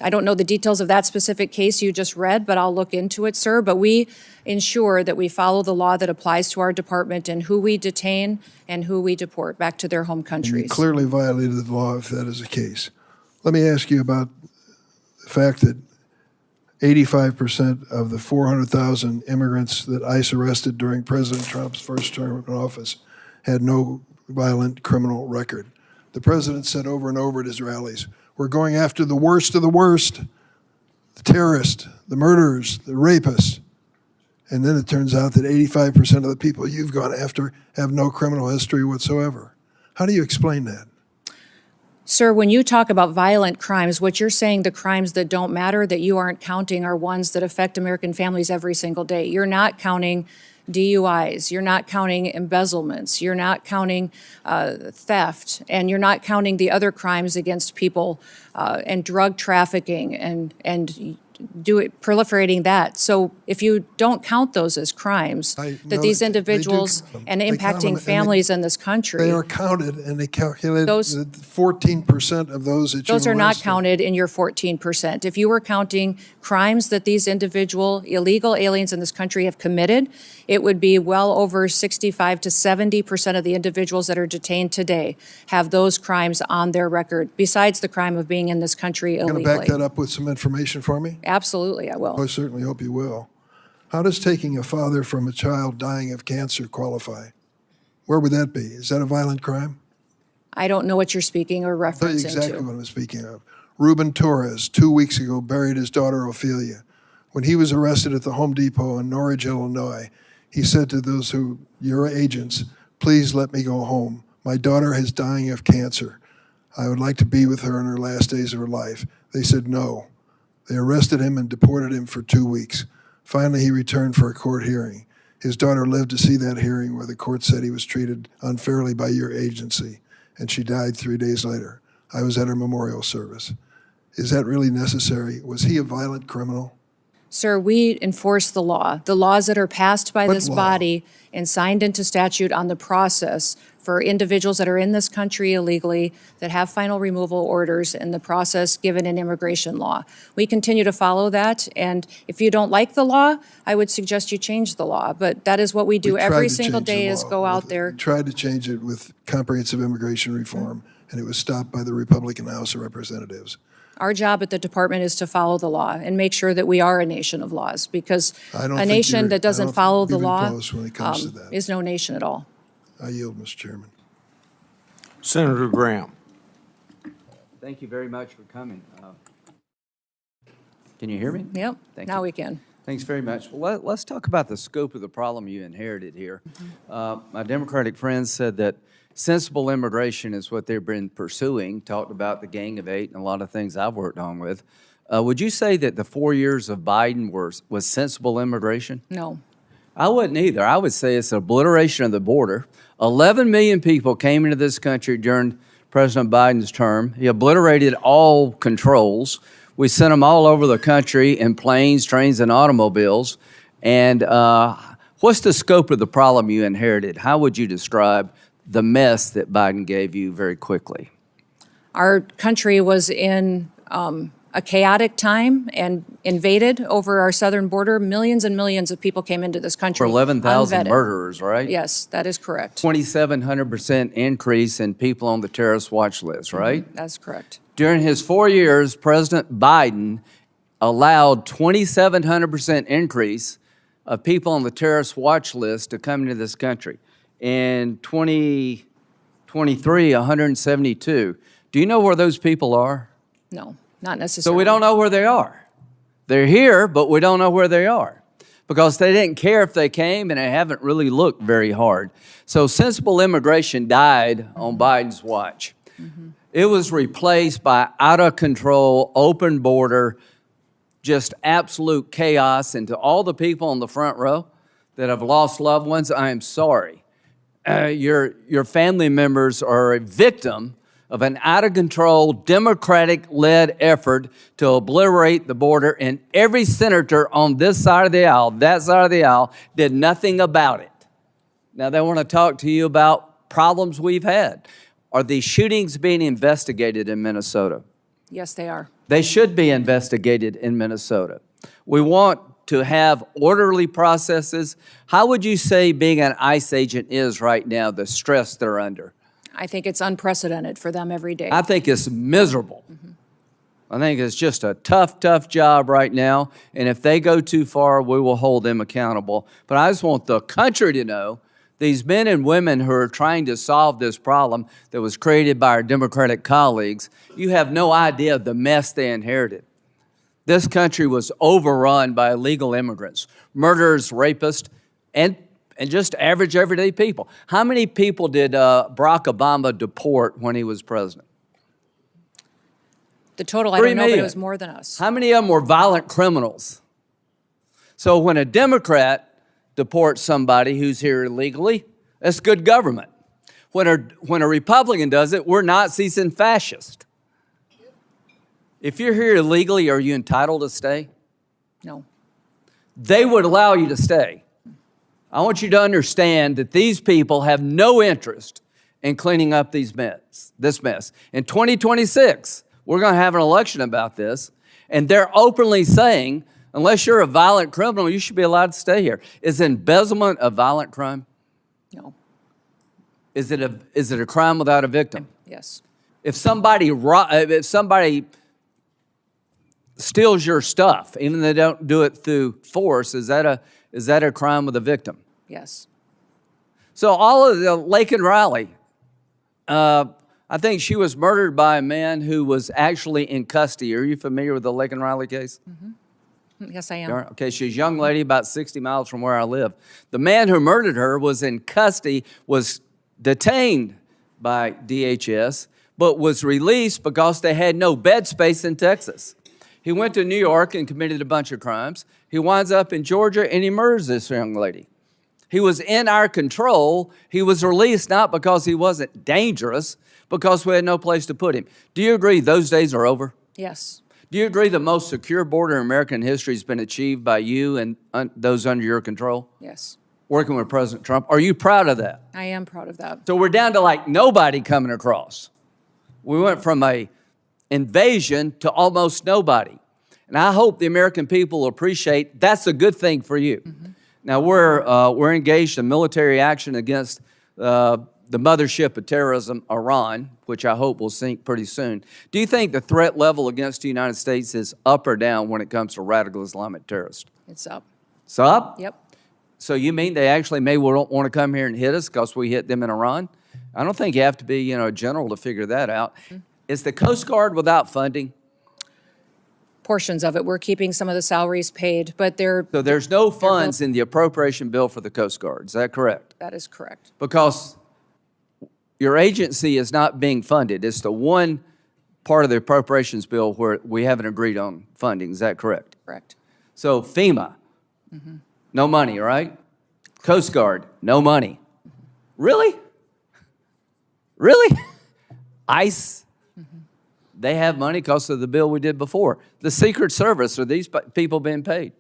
I don't know the details of that specific case you just read, but I'll look into it, sir. But we ensure that we follow the law that applies to our department and who we detain and who we deport back to their home You countries. clearly violated the law if that is the case. Let me ask you about the fact that 85% of the 400,000 immigrants that ICE arrested during President Trump's first term in office had no violent criminal record. The president said over and over at his rallies, we're going after the worst of the worst, the terrorists, the murderers, the rapists. And then it turns out that 85% of the people you've gone after have no criminal history whatsoever. How do you explain that? Sir, when you talk about violent crimes, what you're saying, the crimes that don't matter, that you aren't counting, are ones that affect American families every single day. You're not counting DUIs, you're not counting embezzlements, you're not counting theft, and you're not counting the other crimes against people and drug trafficking and proliferating that. So if you don't count those as crimes, I that know these they do individuals count them. and They count them, impacting and families in this country, They are counted, and they calculate Those- that 14% of those that those you are not arrested- counted in your 14%. If you were counting crimes that these individual illegal aliens in this country have committed, it would be well over 65 to 70% of the individuals that are detained today have those crimes on their record, besides the crime of being in this country Going to illegally. back that up with some information for me? Absolutely, I will. I certainly hope you will. How does taking a father from a child dying of cancer qualify? Where would that be? Is that a violent crime? I don't know what you're speaking or I'll tell you referencing exactly to. what I'm speaking of. Ruben Torres, 2 weeks ago, buried his daughter Ophelia. When he was arrested at the Home Depot in Norridge, Illinois, he said to those who, your agents, please let me go home. My daughter is dying of cancer. I would like to be with her in her last days of her life. They said no. They arrested him and deported him for 2 weeks. Finally, he returned for a court hearing. His daughter lived to see that hearing where the court said he was treated unfairly by your agency, and she died 3 days later. I was at her memorial service. Is that really necessary? Was he a violent criminal? Sir, we enforce the law. The laws that are passed by What this law? body and signed into statute on the process for individuals that are in this country illegally, that have final removal orders, and the process given in immigration law. We continue to follow that, and if you don't like the law, I would suggest you change the law. But that is what we do We tried every to single change the day, is law go out with- there. We tried to change it with comprehensive immigration reform, and it was stopped by the Republican House of Representatives. Our job at the department is to follow the law and make sure that we are a nation of laws, because I don't a think nation you're- that I doesn't don't think follow the you're even law close when it comes to that. is no nation at all. I yield, Mr. Chairman. Senator Graham. Thank you very much for coming. Can you hear me? Yep, Thank now you. we can. Thanks very much. Well, let's talk about the scope of the problem you inherited here. My Democratic friends said that sensible immigration is what they've been pursuing, talked about the Gang of Eight and a lot of things I've worked on with. Would you say that the 4 years of Biden was sensible immigration? No. I wouldn't either. I would say it's obliteration of the border. 11 million people came into this country during President Biden's term. He obliterated all controls. We sent them all over the country in planes, trains, and automobiles. And what's the scope of the problem you inherited? How would you describe the mess that Biden gave you very quickly? Our country was in a chaotic time and invaded over our southern border. Millions and millions of people came into this country. For 11,000 unvetted. murderers, right? Yes, that is correct. 2,700% increase in people on the terrorist watch list, right? That's correct. During his 4 years, President Biden allowed 2,700% increase of people on the terrorist watch list to come into this country. In 2023, 172. Do you know where those people are? No, not So necessarily. we don't know where they are. They're here, but we don't know where they are. because they didn't care if they came, and they haven't really looked very hard. So sensible immigration died on Biden's watch. It was replaced by out-of-control, open border, just absolute chaos. And to all the people on the front row that have lost loved ones, I am sorry. Your family members are a victim of an out-of-control, Democratic-led effort to obliterate the border, and every senator on this side of the aisle, that side of the aisle, did nothing about it. Now, they want to talk to you about problems we've had. Are these shootings being investigated in Minnesota? Yes, they are. They should be investigated in Minnesota. We want to have orderly processes. How would you say being an ICE agent is right now, the stress they're under? I think it's unprecedented for them every day. I think it's miserable. I think it's just a tough, tough job right now. And if they go too far, we will hold them accountable. But I just want the country to know these men and women who are trying to solve this problem that was created by our Democratic colleagues, you have no idea the mess they inherited. This country was overrun by illegal immigrants, murderers, rapists, and just average, everyday people. How many people did Barack Obama deport when he was president? The total, I 3 don't know, but million. it was more than us. How many of them were violent criminals? So when a Democrat deports somebody who's here illegally, that's good government. When a Republican does it, we're Nazis and fascists. If you're here illegally, are you entitled to stay? No. They would allow you to stay. I want you to understand that these people have no interest in cleaning up this mess. In 2026, we're going to have an election about this, and they're openly saying, unless you're a violent criminal, you should be allowed to stay here. Is embezzlement a violent crime? No. Is it a crime without a victim? Yes. If somebody steals your stuff, even if they don't do it through force, is that a crime with a victim? Yes. So all of the Laken Riley, I think she was murdered by a man who was actually in custody. Are you familiar with the Laken Riley case? Yes, I am. Okay, she's a young lady about 60 miles from where I live. The man who murdered her was in custody, was detained by DHS, but was released because they had no bed space in Texas. He went to New York and committed a bunch of crimes. He winds up in Georgia and he murders this young lady. He was in our control. He was released not because he wasn't dangerous, because we had no place to put him. Do you agree those days are over? Yes. Do you agree the most secure border in American history has been achieved by you and those under your control? Yes. Working with President Trump. Are you proud of that? I am proud of that. So we're down to like nobody coming across. We went from a invasion to almost nobody. And I hope the American people appreciate that's a good thing for you. Now we're engaged in military action against the mothership of terrorism, Iran, which I hope will sink pretty soon. Do you think the threat level against the United States is up or down when it comes to radical Islamic terrorists? It's up. It's up? Yep. So you mean they actually may want to come here and hit us because we hit them in Iran? I don't think you have to be, a general to figure that out. Is the Coast Guard without funding? Portions of it. We're keeping some of the salaries paid, but So there's no funds in the appropriation bill for the Coast Guard. Is that correct? that is correct. Because your agency is not being funded. It's the one part of the appropriations bill where we haven't agreed on funding. Is that correct? Correct. So FEMA, no money, right? Coast Guard, no money. Really? Really? ICE, they have money because of the bill we did before. The Secret Service, are these people being paid?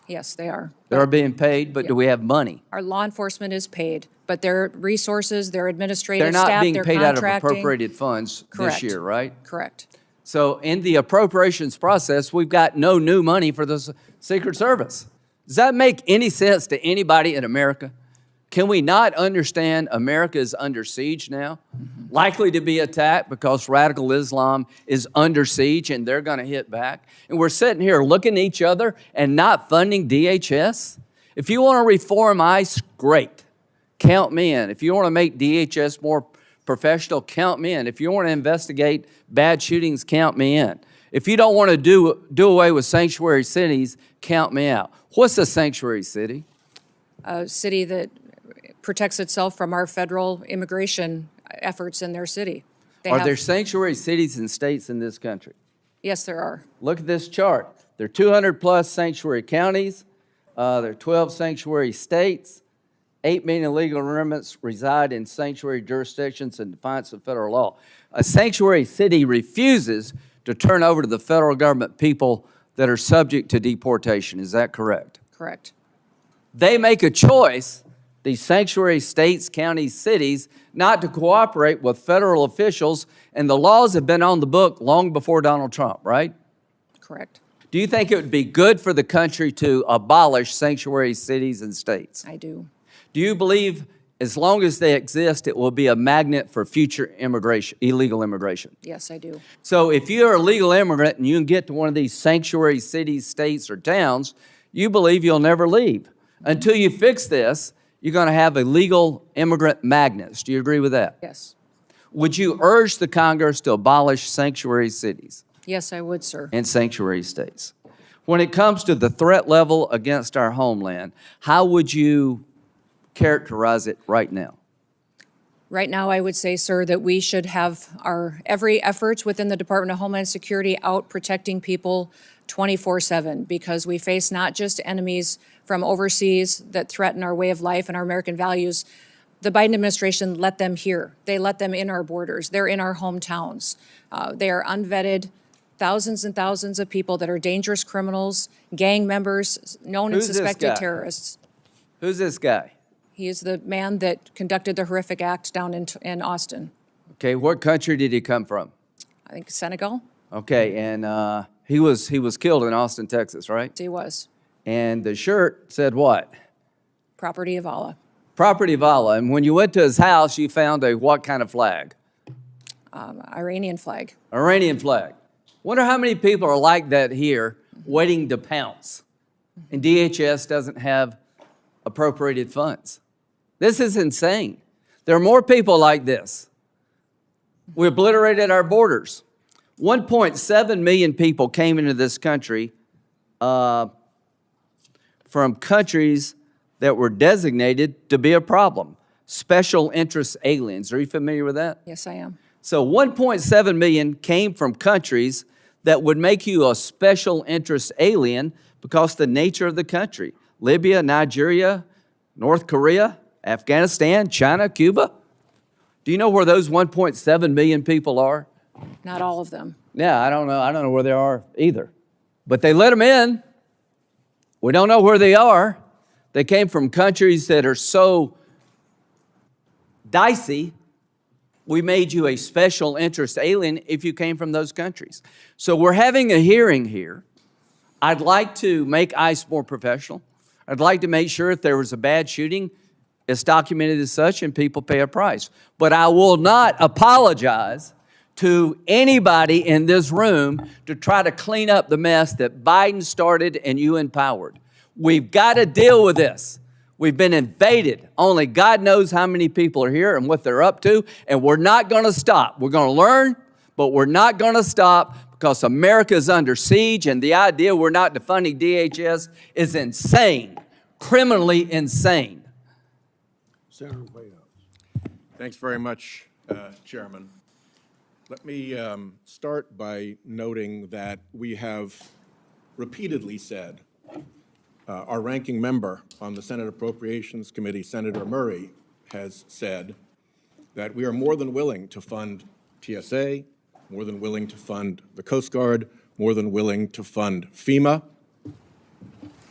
Yes, they are. They're being paid, but do we have money? Our law enforcement is paid, but their resources, their administrative They're not staff, being their paid out of contracting. appropriated funds Correct. this year, right? Correct. So in the appropriations process, we've got no new money for the Secret Service. Does that make any sense to anybody in America? Can we not understand America is under siege now? Likely to be attacked because radical Islam is under siege and they're going to hit back. And we're sitting here looking at each other and not funding DHS? If you want to reform ICE, great. Count me in. If you want to make DHS more professional, count me in. If you want to investigate bad shootings, count me in. If you don't want to do away with sanctuary cities, count me out. What's a sanctuary city? A city that protects itself from our federal immigration efforts in their city. Are there sanctuary cities and states in this country? Yes, there are. Look at this chart. There are 200 plus sanctuary counties. There are 12 sanctuary states. 8 million illegal immigrants reside in sanctuary jurisdictions in defiance of federal law. A sanctuary city refuses to turn over to the federal government people that are subject to deportation. Is that correct? Correct. They make a choice, these sanctuary states, counties, cities, not to cooperate with federal officials, and the laws have been on the book long before Donald Trump, right? Correct. Do you think it would be good for the country to abolish sanctuary cities and states? I do. Do you believe as long as they exist, it will be a magnet for future immigration, illegal immigration? Yes, I do. So if you're a legal immigrant and you can get to one of these sanctuary cities, states, or towns, you believe you'll never leave. Until you fix this, you're going to have illegal immigrant magnets. Do you agree with that? Yes. Would you urge the Congress to abolish sanctuary cities Yes, I would, sir. and sanctuary states? When it comes to the threat level against our homeland, how would you characterize it right now? Right now, I would say, sir, that we should have our every effort within the Department of Homeland Security out protecting people 24/7, because we face not just enemies from overseas that threaten our way of life and our American values. The Biden administration let them here. They let them in our borders. They're in our hometowns. They are unvetted, thousands and thousands of people that are dangerous criminals, gang members, known and Who's this suspected guy? terrorists. Who's this guy? He is the man that conducted the horrific act down in Austin. Okay, what country did he come from? I think Senegal. Okay, and he was killed in Austin, Texas, right? He was. And the shirt said what? Property of Allah. Property of Allah. And when you went to his house, you found a what kind of flag? Iranian flag. Iranian flag. Wonder how many people are like that here, waiting to pounce. And DHS doesn't have appropriated funds. This is insane. There are more people like this. We obliterated our borders. 1.7 million people came into this country from countries that were designated to be a problem. Special interest aliens. Are you familiar with that? Yes, I am. So 1.7 million came from countries that would make you a special interest alien because of the nature of the country. Libya, Nigeria, North Korea, Afghanistan, China, Cuba. Do you know where those 1.7 million people are? Not all of them. Yeah, I don't know. I don't know where they are either. But they let them in. We don't know where they are. They came from countries that are so dicey. We made you a special interest alien if you came from those countries. So we're having a hearing here. I'd like to make ICE more professional. I'd like to make sure if there was a bad shooting, it's documented as such and people pay a price. But I will not apologize to anybody in this room to try to clean up the mess that Biden started and you empowered. We've got to deal with this. We've been invaded. Only God knows how many people are here and what they're up to, and we're not going to stop. We're going to learn, but we're not going to stop because America is under siege, and the idea we're not defunding DHS is insane, criminally insane. Senator Whitehouse. Thanks very much, Chairman. Let me start by noting that we have repeatedly said, our ranking member on the Senate Appropriations Committee, Senator Murray, has said that we are more than willing to fund TSA, more than willing to fund the Coast Guard, more than willing to fund FEMA,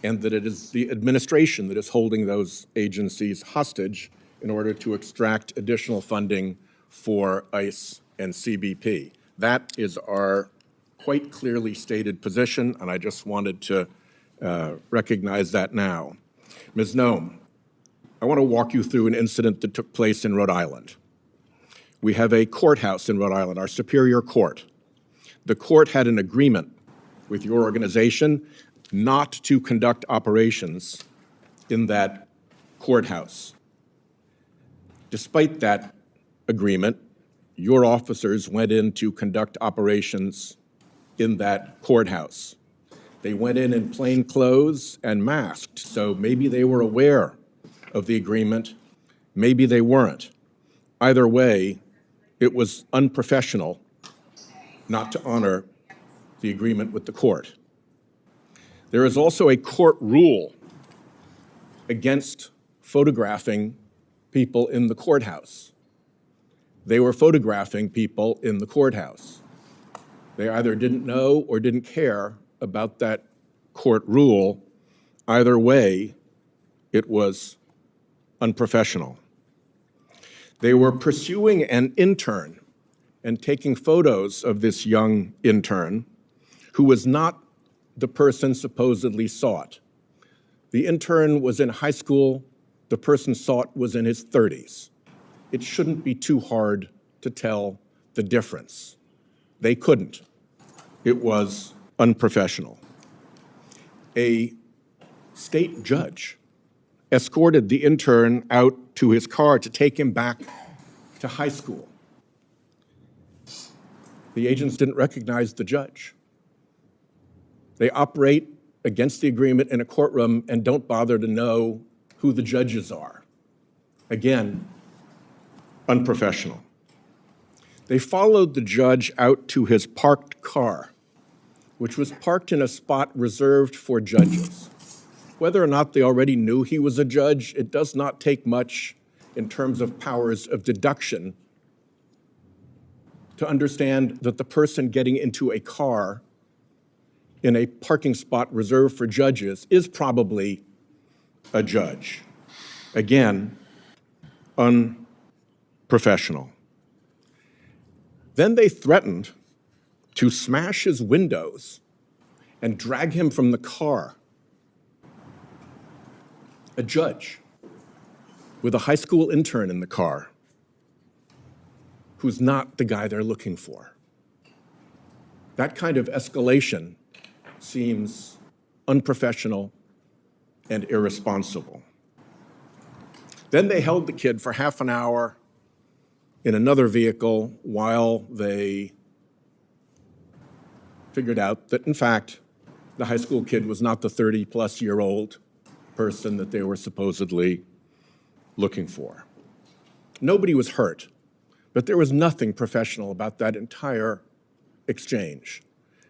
and that it is the administration that is holding those agencies hostage in order to extract additional funding for ICE and CBP. That is our quite clearly stated position, and I just wanted to recognize that now. Ms. Noem, I want to walk you through an incident that took place in Rhode Island. We have a courthouse in Rhode Island, our Superior Court. The court had an agreement with your organization not to conduct operations in that courthouse. Despite that agreement, your officers went in to conduct operations in that courthouse. They went in plain clothes and masked, so maybe they were aware of the agreement, maybe they weren't. Either way, it was unprofessional not to honor the agreement with the court. There is also a court rule against photographing people in the courthouse. They were photographing people in the courthouse. They either didn't know or didn't care about that court rule. Either way, it was unprofessional. They were pursuing an intern and taking photos of this young intern who was not the person supposedly sought. The intern was in high school. The person sought was in his 30s. It shouldn't be too hard to tell the difference. They couldn't. It was unprofessional. A state judge escorted the intern out to his car to take him back to high school. The agents didn't recognize the judge. They operate against the agreement in a courtroom and don't bother to know who the judges are. Again, unprofessional. They followed the judge out to his parked car, which was parked in a spot reserved for judges. Whether or not they already knew he was a judge, it does not take much in terms of powers of deduction to understand that the person getting into a car in a parking spot reserved for judges is probably a judge. Again, unprofessional. Then they threatened to smash his windows and drag him from the car. A judge with a high school intern in the car who's not the guy they're looking for. That kind of escalation seems unprofessional and irresponsible. Then they held the kid for half an hour in another vehicle while they figured out that, in fact, the high school kid was not the 30-plus-year-old person that they were supposedly looking for. Nobody was hurt, but there was nothing professional about that entire exchange.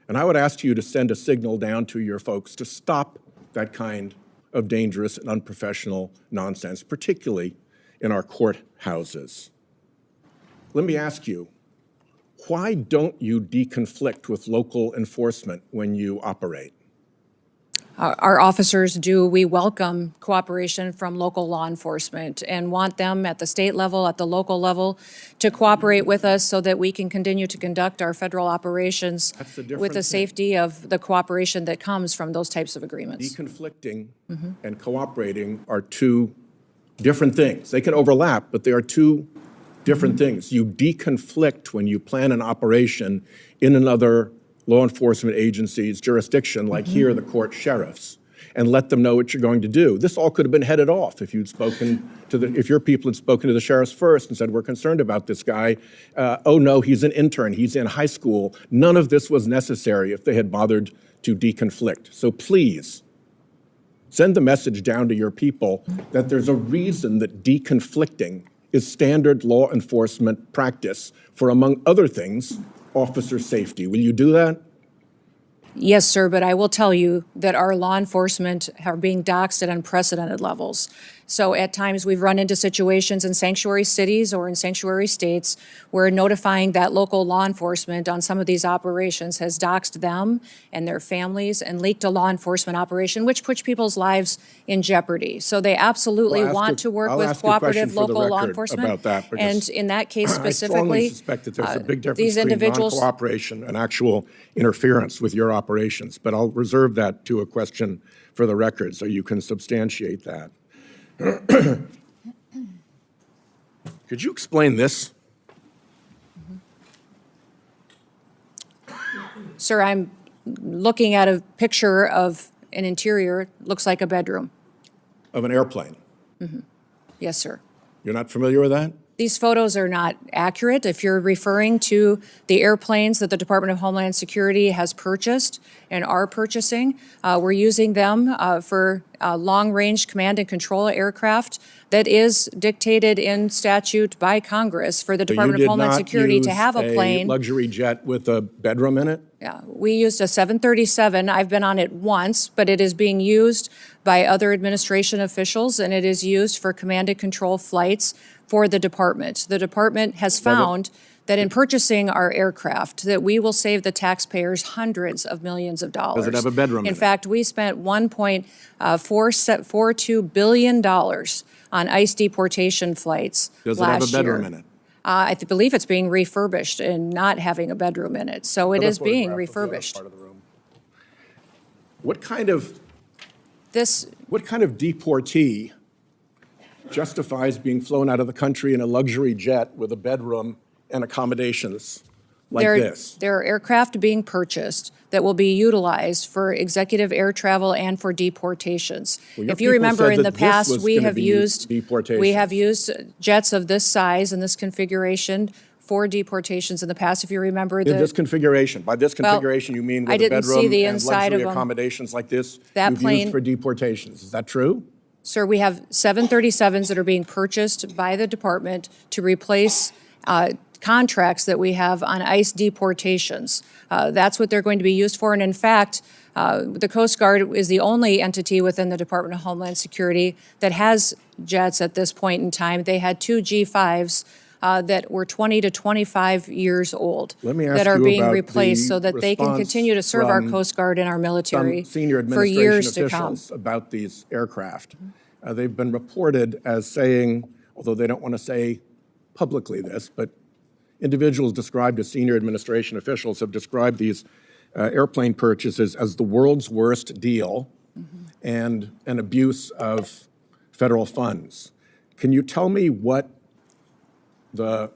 And I would ask you to send a signal down to your folks to stop that kind of dangerous and unprofessional nonsense, particularly in our courthouses. Let me ask you, why don't you deconflict with local enforcement when you operate? Our officers do. We welcome cooperation from local law enforcement and want them at the state level, at the local level, to cooperate with us so that we can continue to conduct our federal operations That's a different with the thing. safety of the cooperation that comes from those types of agreements. Deconflicting and cooperating are two different things. They can overlap, but they are two different things. You deconflict when you plan an operation in another law enforcement agency's jurisdiction, like here, the court sheriffs, and let them know what you're going to do. This all could have been headed off if you'd spoken to if your people had spoken to the sheriffs first and said, we're concerned about this guy. Oh no, he's an intern, he's in high school. None of this was necessary if they had bothered to deconflict. So please, send the message down to your people that there's a reason that deconflicting is standard law enforcement practice for, among other things, officer safety. Will you do that? Yes, sir, but I will tell you that our law enforcement are being doxxed at unprecedented levels. So at times we've run into situations in sanctuary cities or in sanctuary states where notifying that local law enforcement on some of these operations has doxxed them and their families and leaked a law enforcement operation, which puts people's lives in jeopardy. So they absolutely want to work with cooperative local law enforcement. About that, and in that case I strongly specifically, suspect that there's a big difference these between individuals, non-cooperation and actual interference with your operations. But I'll reserve that to a question for the record so you can substantiate that. Could you explain this? sir, I'm looking at a picture of an interior, looks like a bedroom. Of an airplane? Yes, sir. You're not familiar with that? These photos are not accurate. If you're referring to the airplanes that the Department of Homeland Security has purchased and are purchasing, we're using them for long-range command and control aircraft that is dictated in statute by Congress for the Department of Homeland Security to have a plane. Luxury jet with a bedroom in it? Yeah, we used a 737. I've been on it once, but it is being used by other administration officials, and it is used for command and control flights for the department. The department has found that in purchasing our aircraft, that we will save the taxpayers hundreds of millions of dollars. Does it have a bedroom in it? In fact, we spent $1.42 billion on ICE deportation flights last year. Does it have a bedroom in it? I believe it's being refurbished and not having a bedroom in it, so it is being Photograph of the other refurbished. part of the room. What kind of This, deportee justifies being flown out of the country in a luxury jet with a bedroom and accommodations like this? there are aircraft being purchased that will be utilized for executive air travel and for deportations. Well, your If you people remember said in the that this past, was we gonna have be used deportations. jets of this size and this configuration for deportations in the past. If you remember In this configuration, by this configuration, you mean I with a didn't see bedroom the and inside luxury of 'em. accommodations like this That you've plane- used for deportations. Is that true? Sir, we have 737s that are being purchased by the department to replace contracts that we have on ICE deportations. That's what they're going to be used for. And in fact, the Coast Guard is the only entity within the Department of Homeland Security that has jets at this point in time. They had two G5s that were 20 to 25 years old Let me ask that are you being about replaced the so that they can response continue to serve our from Coast Guard and our military Some senior for administration years to come. officials about these aircraft. They've been reported as saying, although they don't want to say publicly this, but individuals described as senior administration officials have described these airplane purchases as the world's worst deal and an abuse of federal funds. Can you tell me what the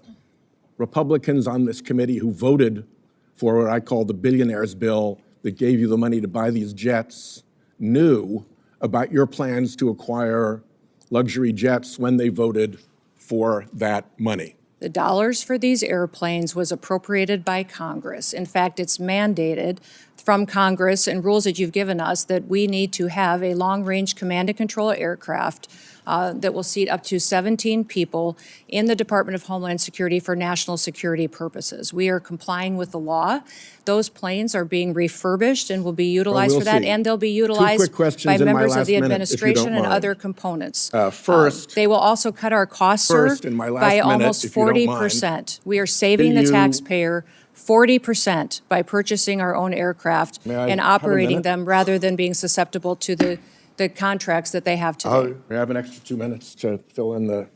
Republicans on this committee who voted for what I call the billionaires bill that gave you the money to buy these jets knew about your plans to acquire luxury jets when they voted for that money? The dollars for these airplanes was appropriated by Congress. In fact, it's mandated from Congress and rules that you've given us that we need to have a long-range command and control aircraft that will seat up to 17 people in the Department of Homeland Security for national security purposes. We are complying with the law. Those planes are being refurbished and will be utilized we'll for that, see. and they'll be Two quick utilized questions by in my members of last the minute, if you don't administration and mind. other components. First- they will also cut our costs, sir, First, in my last by minute, almost if you don't mind, 40%. We are saving the you- taxpayer 40% by purchasing our own aircraft May I and have a operating minute? them rather than being susceptible to the contracts that they have today. We have an extra 2 minutes to fill in the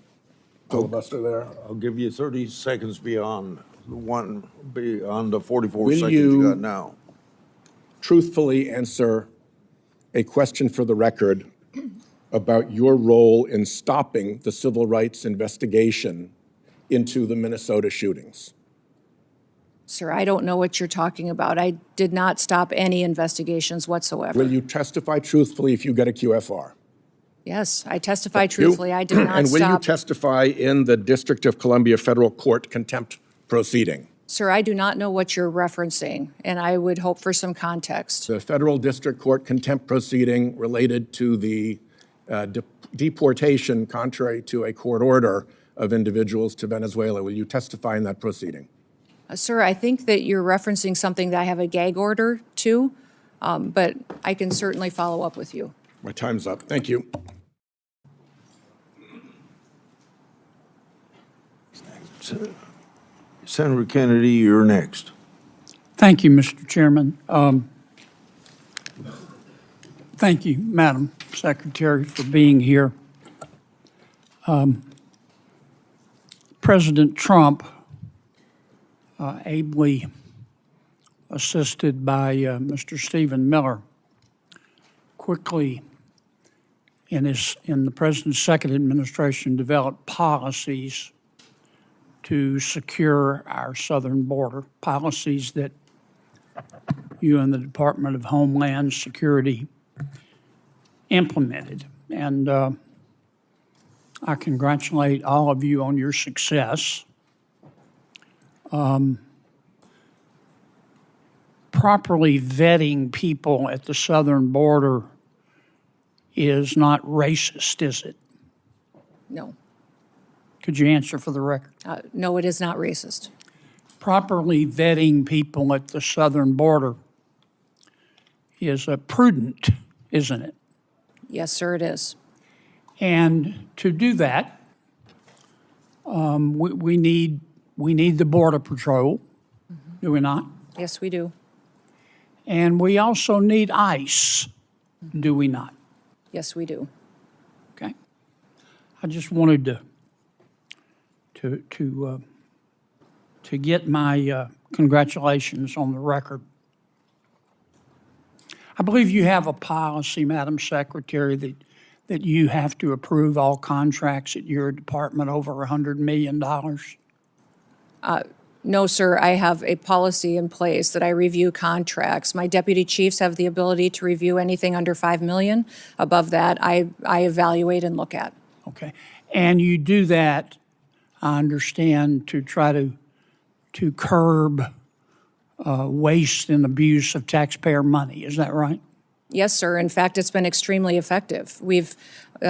filibuster there. I'll give you 30 seconds beyond the 44 Will seconds you- you got now. Truthfully answer a question for the record about your role in stopping the civil rights investigation into the Minnesota shootings. Sir, I don't know what you're talking about. I did not stop any investigations whatsoever. Will you testify truthfully if you get a QFR? Yes, I testify truthfully. I did not And will you stop. testify in the District of Columbia Federal Court contempt proceeding? Sir, I do not know what you're referencing, and I would hope for some context. The Federal District Court contempt proceeding related to the deportation, contrary to a court order, of individuals to Venezuela. Will you testify in that proceeding? Sir, I think that you're referencing something that I have a gag order to, but I can certainly follow up with you. My time's up. Thank you. Senator Kennedy, you're next. Thank you, Mr. Chairman. Thank you, Madam Secretary, for being here. President Trump, ably assisted by Mr. Stephen Miller, quickly in the President's second administration developed policies to secure our southern border, policies that you and the Department of Homeland Security implemented. And I congratulate all of you on your success. Properly vetting people at the southern border is not racist, is it? No. Could you answer for the record? No, it is not racist. Properly vetting people at the southern border is prudent, isn't it? Yes, sir, it is. And to do that, we need the Border Patrol, do we not? Yes, we do. And we also need ICE, do we not? Yes, we do. Okay. I just wanted to get my congratulations on the record. I believe you have a policy, Madam Secretary, that you have to approve all contracts at your department over $100 million. No, sir, I have a policy in place that I review contracts. My deputy chiefs have the ability to review anything under $5 million. Above that, I evaluate and look at. Okay. And you do that, I understand, to try to curb waste and abuse of taxpayer money. Is that right? Yes, sir. In fact, it's been extremely effective. We've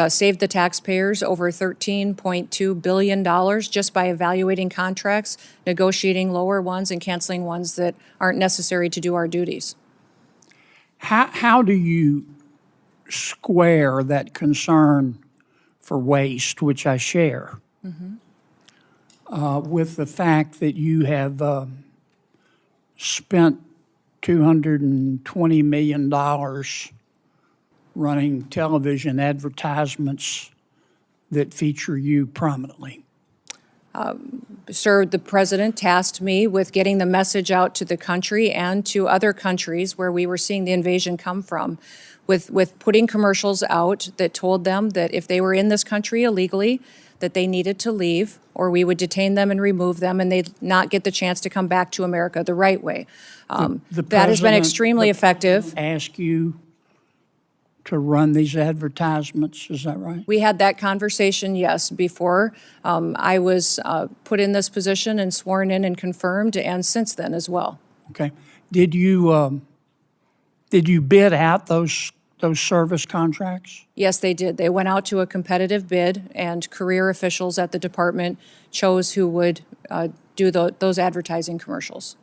saved the taxpayers over $13.2 billion just by evaluating contracts, negotiating lower ones, and canceling ones that aren't necessary to do our duties. How do you square that concern for waste, which I share, with the fact that you have spent $220 million running television advertisements that feature you prominently? Sir, the president tasked me with getting the message out to the country and to other countries where we were seeing the invasion come from, with putting commercials out that told them that if they were in this country illegally, that they needed to leave, or we would detain them and remove them, and they'd not get the chance to come back to America the right way. That has been extremely effective. Ask you to run these advertisements, is that right? We had that conversation, yes, before I was put in this position and sworn in and confirmed, and since then as well. Okay. Did you bid out those service contracts? Yes, they did. They went out to a competitive bid, and career officials at the department chose who would do those advertising commercials.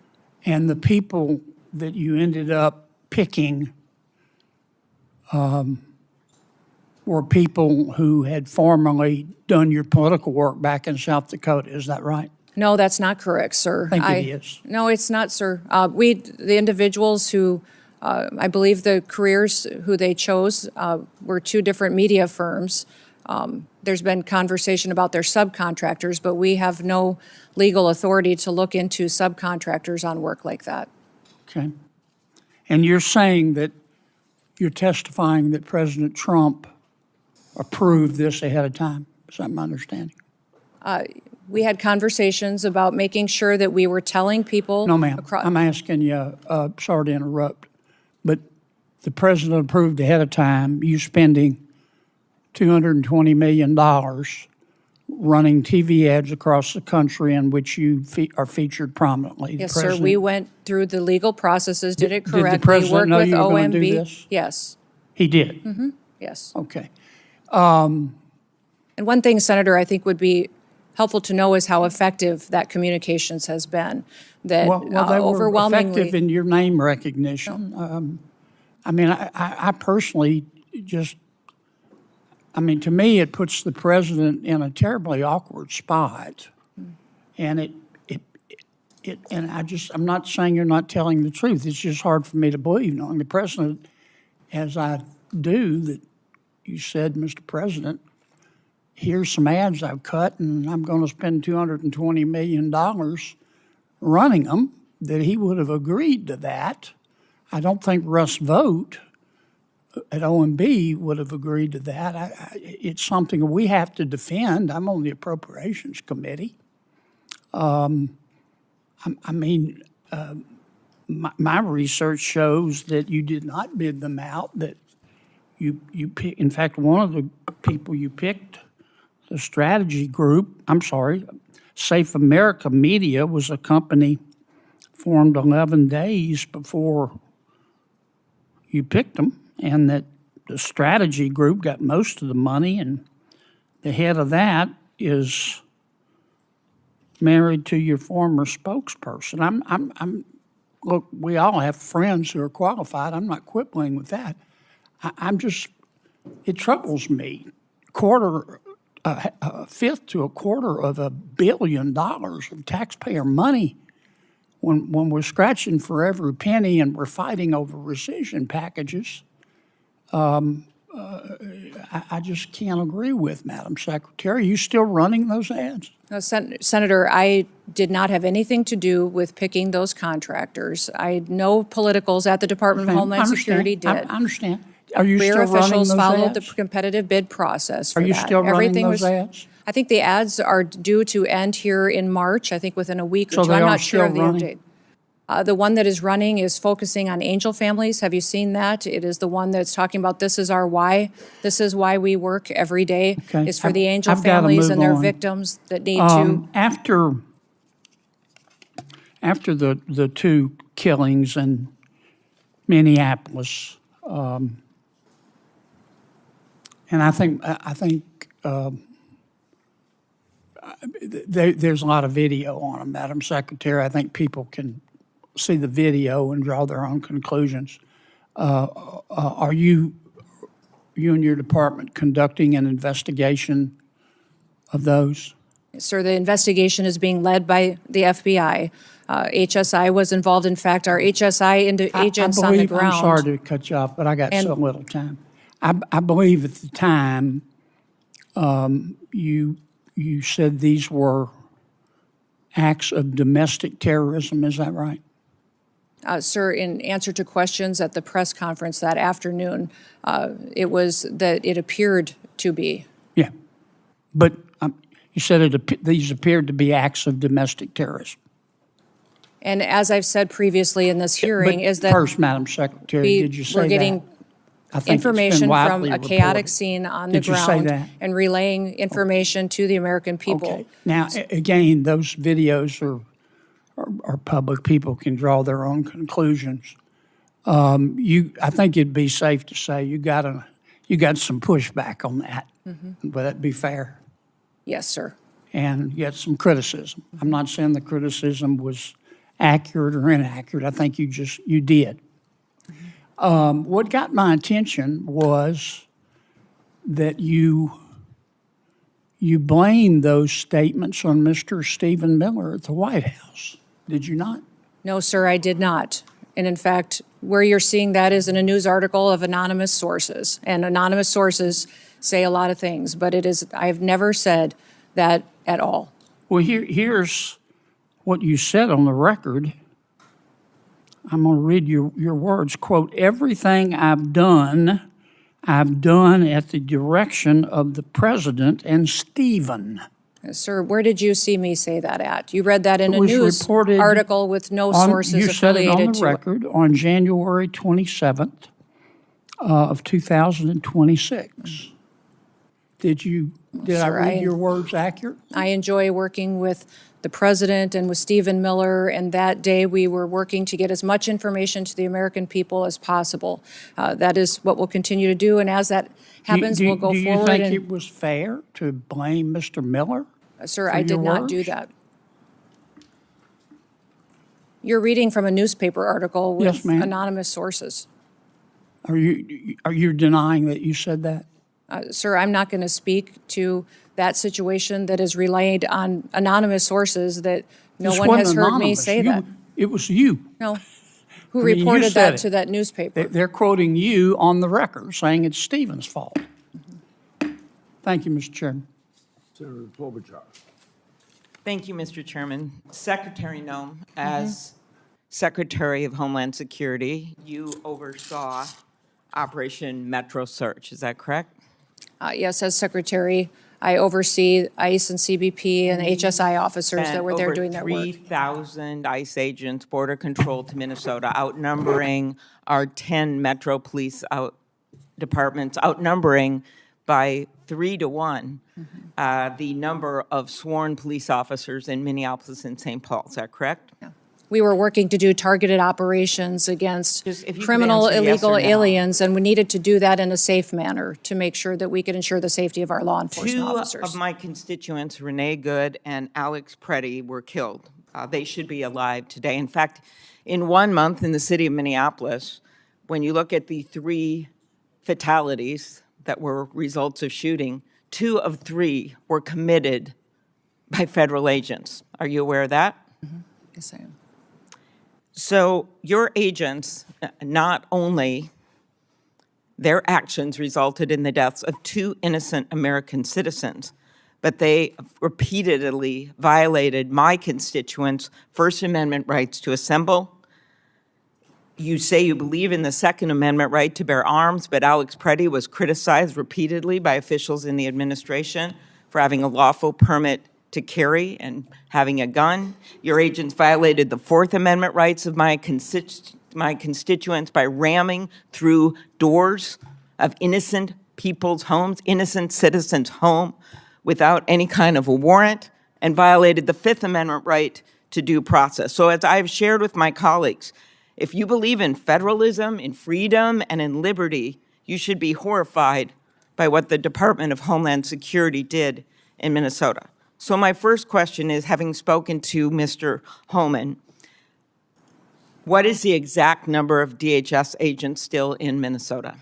And the people that you ended up picking were people who had formerly done your political work back in South Dakota, is that right? No, that's not correct, sir. I think it is. No, it's not, sir. The individuals who, I believe the careers who they chose were two different media firms. There's been conversation about their subcontractors, but we have no legal authority to look into subcontractors on work like that. Okay. And you're saying that you're testifying that President Trump approved this ahead of time? Is that my understanding? We had conversations about making sure that we were telling people. No, ma'am. I'm asking you, sorry to interrupt, but the president approved ahead of time you spending $220 million running TV ads across the country in which you are featured prominently. Yes, sir. We went through the legal processes, did it correctly. Did the president know you were going to do this? Yes. He did? Mm-hmm. Yes. Okay. And one thing, Senator, I think would be helpful to know is how effective that communications has been. That Well, they were overwhelmingly effective in your name recognition. I mean, I personally just, I mean, to me, it puts the president in a terribly awkward spot. And I'm not saying you're not telling the truth. It's just hard for me to believe, knowing the president, as I do, that you said, Mr. President, here's some ads I've cut, and I'm going to spend $220 million running them, that he would have agreed to that. I don't think Russ Vogt at OMB would have agreed to that. It's something we have to defend. I'm on the Appropriations Committee. My research shows that you did not bid them out, that you pick, in fact, one of the people you picked, The strategy group, Safe America Media was a company formed 11 days before you picked them, and that the strategy group got most of the money, and the head of that is married to your former spokesperson. Look, we all have friends who are qualified. I'm not quibbling with that. It troubles me. A fifth to a quarter of $1 billion of taxpayer money when we're scratching for every penny and we're fighting over rescission packages. I just can't agree with, Madam Secretary. Are you still running those ads? No, Senator, I did not have anything to do with picking those contractors. No politicals at the Department of Homeland Security did. I understand. Are you Career still running officials those followed ads? the competitive bid process for Are you that. still running Everything those ads? I think the ads are due to end here in March, I think within a week So or two. they I'm are not sure of the still update. The one that is running is focusing on angel families. Have you seen that? It is the one that's talking about this is our why. This is why we work every day. Okay. Is for the angel I've gotta families move and their on. victims that need to. After the two killings in Minneapolis, and I think there's a lot of video on them, Madam Secretary. I think people can see the video and draw their own conclusions. Are you and your department conducting an investigation of those? Sir, the investigation is being led by the FBI. HSI was involved. In fact, our HSI agents on the ground. I'm sorry to cut you off, but I got so little time. I believe at the time you said these were acts of domestic terrorism. Is that right? Sir, in answer to questions at the press conference that afternoon, it was that it appeared to be. Yeah, but you said these appeared to be acts of domestic terrorism. And as I've said previously in this hearing, is that first, Madam Secretary, did you say we're getting that? I think it's been information from widely a chaotic reported. scene on Did the you say ground that? and relaying information to the American people. Okay. Now, again, those videos are public. People can draw their own conclusions. I think it'd be safe to say you got some pushback on that. Mm-hmm. Would that be fair? Yes, sir. And you got some criticism. I'm not saying the criticism was accurate or inaccurate. I think you did. What got my attention was that you blamed those statements on Mr. Stephen Miller at the White House. Did you not? No, sir, I did not. And in fact, where you're seeing that is in a news article of anonymous sources. And anonymous sources say a lot of things, but I've never said that at all. Well, here's what you said on the record. I'm going to read your words. Quote, "Everything I've done at the direction of the president and Stephen." Sir, where did you see me say that at? You read that in a was news reported article with no sources you said it affiliated on the to it. record on January 27th of 2026. Did I Sir, read your words accurate? I enjoy working with the president and with Stephen Miller, and that day we were working to get as much information to the American people as possible. That is what we'll continue to do, and as that happens, we'll go do you forward. think it was fair to blame Mr. Miller? Sir, for I did your not do words? that. You're reading from a newspaper article with Yes, ma'am. anonymous sources. Are you denying that you said that? Sir, I'm not going to speak to that situation that is relayed on anonymous sources that no This one wasn't has heard me anonymous. say that. It was you. No. Who I mean, you reported said that it. to that newspaper? They're quoting you on the record, saying it's Stephen's fault. Thank you, Mr. Chairman. Senator Klobuchar. Thank you, Mr. Chairman. Secretary Noem, as Secretary of Homeland Security, you oversaw Operation Metro Search, is that correct? Yes, as secretary, I oversee ICE and CBP and HSI officers that were there doing their work. Over 3,000 ICE agents, border control to Minnesota, outnumbering our 10 Metro Police departments, outnumbering by 3-1 the number of sworn police officers in Minneapolis and St. Paul. Is that correct? We were working to do targeted operations against Just if you could criminal answer yes illegal or no. aliens, and we needed to do that in a safe manner to make sure that we could ensure the safety of our law enforcement Two officers. of my constituents, Renee Good and Alex Preddy, were killed. They should be alive today. In fact, in 1 month in the city of Minneapolis, when you look at the 3 fatalities that were results of shooting, 2 of 3 were committed by federal agents. Are you aware of that? Yes, I am. So your agents, not only their actions resulted in the deaths of 2 innocent American citizens, but they repeatedly violated my constituents' First Amendment rights to assemble. You say you believe in the Second Amendment right to bear arms, but Alex Preddy was criticized repeatedly by officials in the administration for having a lawful permit to carry and having a gun. Your agents violated the Fourth Amendment rights of my constituents by ramming through doors of innocent people's homes, innocent citizens' home, without any kind of a warrant, and violated the Fifth Amendment right to due process. So as I've shared with my colleagues, if you believe in federalism, in freedom, and in liberty, you should be horrified by what the Department of Homeland Security did in Minnesota. So my first question is, having spoken to Mr. Homan, what is the exact number of DHS agents still in Minnesota?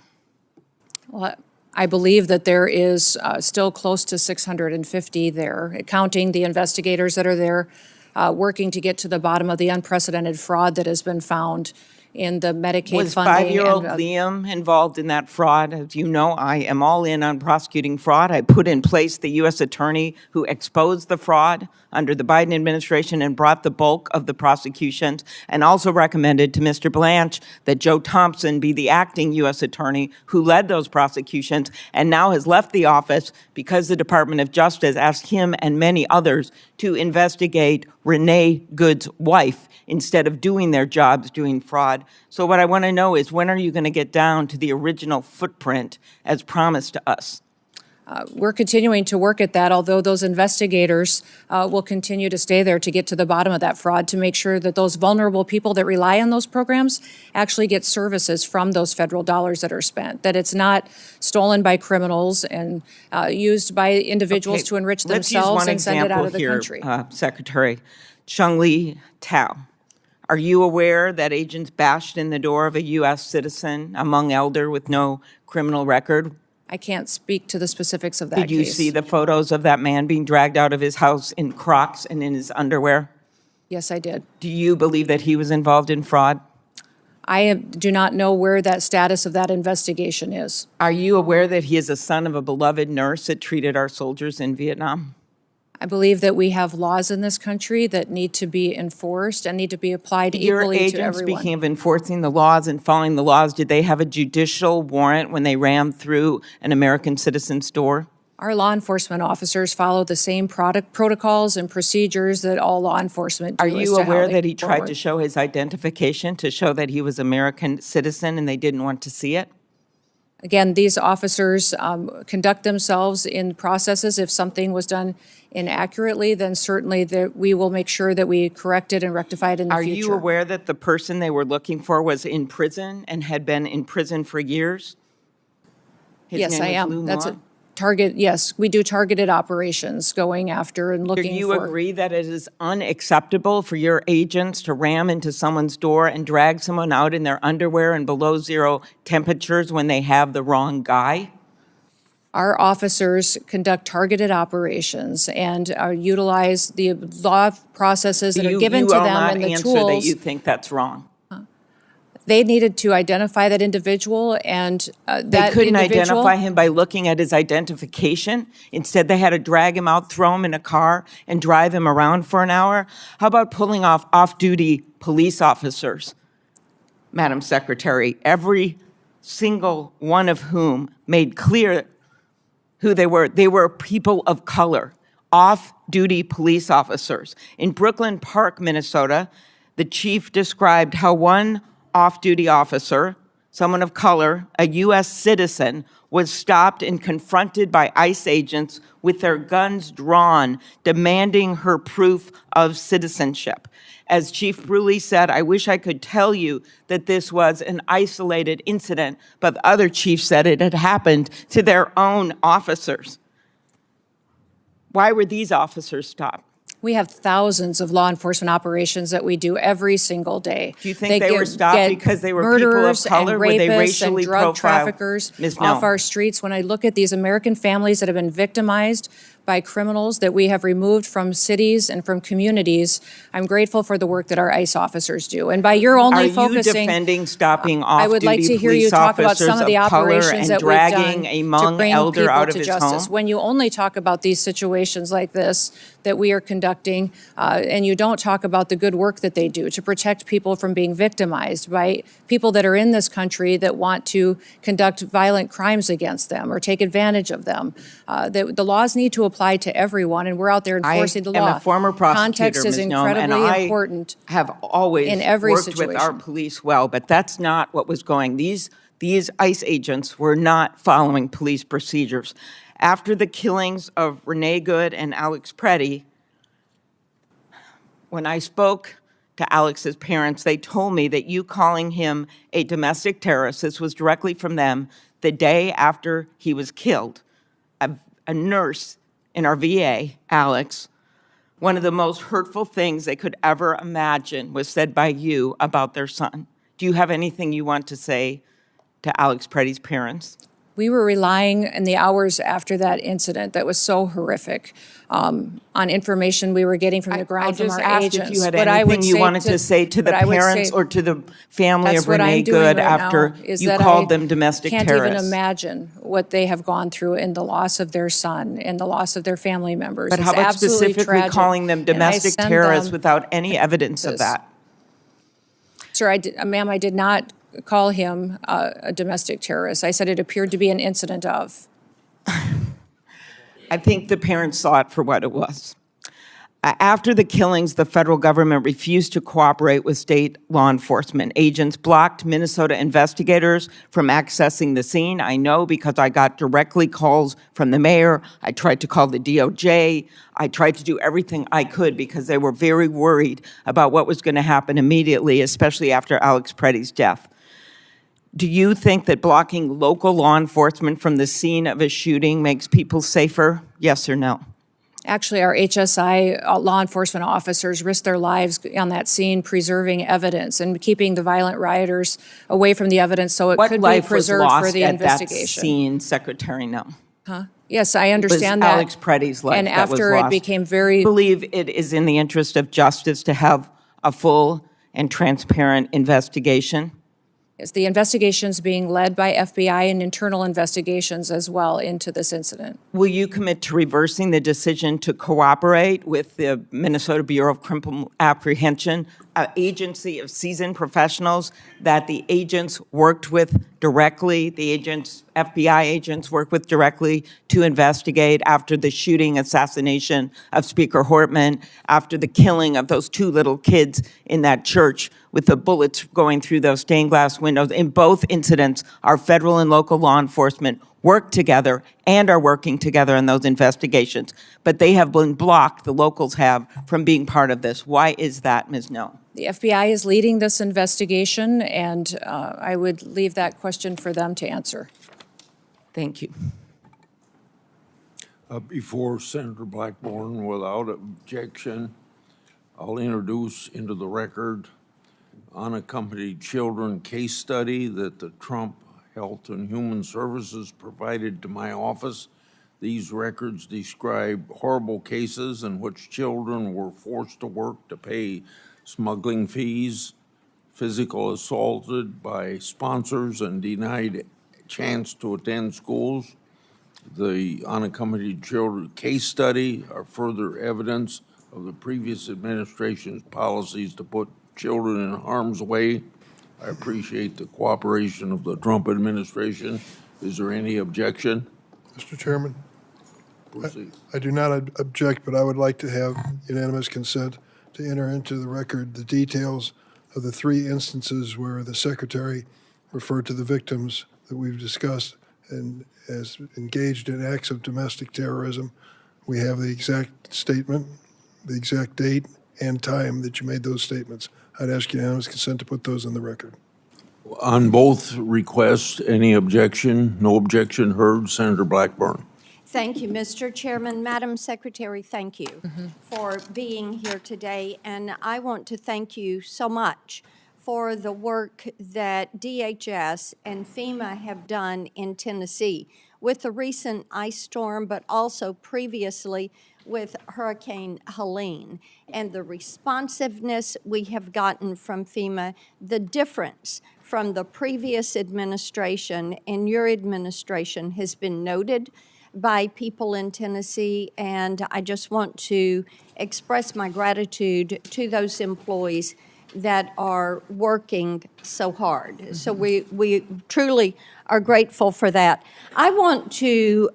Well, I believe that there is still close to 650 there, counting the investigators that are there, working to get to the bottom of the unprecedented fraud that has been found in the Medicaid Was funding. 5-year-old Liam involved in that fraud? As you know, I am all in on prosecuting fraud. I put in place the U.S. attorney who exposed the fraud under the Biden administration and brought the bulk of the prosecutions, and also recommended to Mr. Blanche that Joe Thompson be the acting U.S. attorney who led those prosecutions and now has left the office because the Department of Justice asked him and many others to investigate Renee Good's wife instead of doing their jobs doing fraud. So what I want to know is, when are you going to get down to the original footprint as promised to us? We're continuing to work at that, although those investigators will continue to stay there to get to the bottom of that fraud, to make sure that those vulnerable people that rely on those programs actually get services from those federal dollars that are spent, that it's not stolen by criminals and used by individuals to enrich themselves and send it out of the country. Secretary Chung-Li Tao, are you aware that agents bashed in the door of a U.S. citizen, a Hmong elder with no criminal record? I can't speak to the specifics of that Did you case. see the photos of that man being dragged out of his house in Crocs and in his underwear? Yes, I did. Do you believe that he was involved in fraud? I do not know where that status of that investigation is. Are you aware that he is a son of a beloved nurse that treated our soldiers in Vietnam? I believe that we have laws in this country that need to be enforced and need to be applied Your equally to agents, everyone. speaking of enforcing the laws and following the laws, did they have a judicial warrant when they rammed through an American citizen's door? Our law enforcement officers follow the same protocols and procedures that all law enforcement do. Are as you to how aware they that he move tried forward. to show his identification to show that he was American citizen and they didn't want to see it? Again, these officers conduct themselves in processes. If something was done inaccurately, then certainly we will make sure that we correct it and rectify it in the Are future. you aware that the person they were looking for was in prison and had been in prison for years? His Yes, name I was am. Lou That's a Ma? target. Yes, we do targeted operations going after and Do looking you for. agree that it is unacceptable for your agents to ram into someone's door and drag someone out in their underwear and below zero temperatures when they have the wrong guy? Our officers conduct targeted operations and utilize the law processes that are given to them and the You will not answer that tools. you think that's wrong. They needed to identify that individual, and They that couldn't individual. identify him by looking at his identification. Instead, they had to drag him out, throw him in a car, and drive him around for an hour. How about pulling off-duty police officers, Madam Secretary, every single one of whom made clear who they were? They were people of color, off-duty police officers. In Brooklyn Park, Minnesota, the chief described how one off-duty officer someone of color, a U.S. citizen, was stopped and confronted by ICE agents with their guns drawn, demanding her proof of citizenship. As Chief Bruley said, I wish I could tell you that this was an isolated incident, but the other chief said it had happened to their own officers. Why were these officers stopped? We have thousands of law enforcement operations that we do every single day. Do you think they were stopped get because they were people of murderers color? and Were they rapists racially and drug profiled? traffickers Ms. off Noem. our streets? When I look at these American families that have been victimized by criminals that we have removed from cities and from communities, I'm grateful for the work that our ICE officers do. And by your only Are you focusing, defending stopping I would like off-duty to hear you police talk about officers some of the of color operations and that we've done dragging a to Hmong bring elder people out of to his justice. home? When you only talk about these situations like this that we are conducting, and you don't talk about the good work that they do to protect people from being victimized by people that are in this country that want to conduct violent crimes against them or take advantage of them. The laws need to apply to everyone, and we're out there enforcing the law. I am a former prosecutor, Context is Ms. Noem, and incredibly important. I have always in every worked with our situation. police well, but that's not what was going. These ICE agents were not following police procedures. After the killings of Renee Good and Alex Preddy, when I spoke to Alex's parents, they told me that you calling him a domestic terrorist, this was directly from them, the day after he was killed. A nurse in our VA, Alex, one of the most hurtful things they could ever imagine was said by you about their son. Do you have anything you want to say to Alex Preddy's parents? We were relying in the hours after that incident that was so horrific on information we were getting from the ground from our I just agents. asked if you had But I would anything you wanted to say to the but I would parents say or to the family that's of what I'm Renee doing Good right after now, is you that called I them domestic can't terrorists. even imagine what they have gone through in the loss of their son and the loss of their family members. But It's how about absolutely specifically tragic. calling them And I domestic send terrorists them- without any evidence of this. that? Sir, ma'am, I did not call him a domestic terrorist. I said it appeared to be an incident of. I think the parents saw it for what it was. After the killings, the federal government refused to cooperate with state law enforcement. Agents blocked Minnesota investigators from accessing the scene. I know because I got directly calls from the mayor. I tried to call the DOJ. I tried to do everything I could because they were very worried about what was going to happen immediately, especially after Alex Preddy's death. Do you think that blocking local law enforcement from the scene of a shooting makes people safer? Yes or no? Actually, our HSI law enforcement officers risked their lives on that scene, preserving evidence and keeping the violent rioters away from the evidence so it What could be life was preserved for lost the at that investigation. scene, Secretary Noem? Yes, I understand that. Alex Preddy's life And that was after it lost. became very I believe it is in the interest of justice to have a full and transparent investigation. Is the investigations being led by FBI and internal investigations as well into this incident? Will you commit to reversing the decision to cooperate with the Minnesota Bureau of Criminal Apprehension, an agency of seasoned professionals that the agents worked with directly, FBI agents worked with directly to investigate after the shooting, assassination of Speaker Hortman, after the killing of those two little kids in that church with the bullets going through those stained glass windows? In both incidents, our federal and local law enforcement worked together and are working together in those investigations. But they have been blocked, the locals have, from being part of this. Why is that, Ms. Noem? The FBI is leading this investigation, and I would leave that question for them to answer. Thank you. Before Senator Blackburn, without objection, I'll introduce into the record unaccompanied children case study that the Trump Health and Human Services provided to my office. These records describe horrible cases in which children were forced to work to pay smuggling fees, physical assaulted by sponsors, and denied a chance to attend schools. The unaccompanied children case study are further evidence of the previous administration's policies to put children in harm's way. I appreciate the cooperation of the Trump administration. Is there any objection? Mr. Chairman, Proceed. I do not object, but I would like to have unanimous consent to enter into the record the details of the 3 instances where the Secretary refer to the victims that we've discussed and as engaged in acts of domestic terrorism. We have the exact statement, the exact date and time that you made those statements. I'd ask unanimous consent to put those in the record. On both requests, any objection? No objection heard. Senator Blackburn. Thank you, Mr. Chairman. Madam Secretary, thank you for being here today. And I want to thank you so much for the work that DHS and FEMA have done in Tennessee with the recent ice storm, but also previously with Hurricane Helene, and the responsiveness we have gotten from FEMA, the difference from the previous administration and your administration has been noted by people in Tennessee, and I just want to express my gratitude to those employees that are working so hard. So we truly are grateful for that. I want to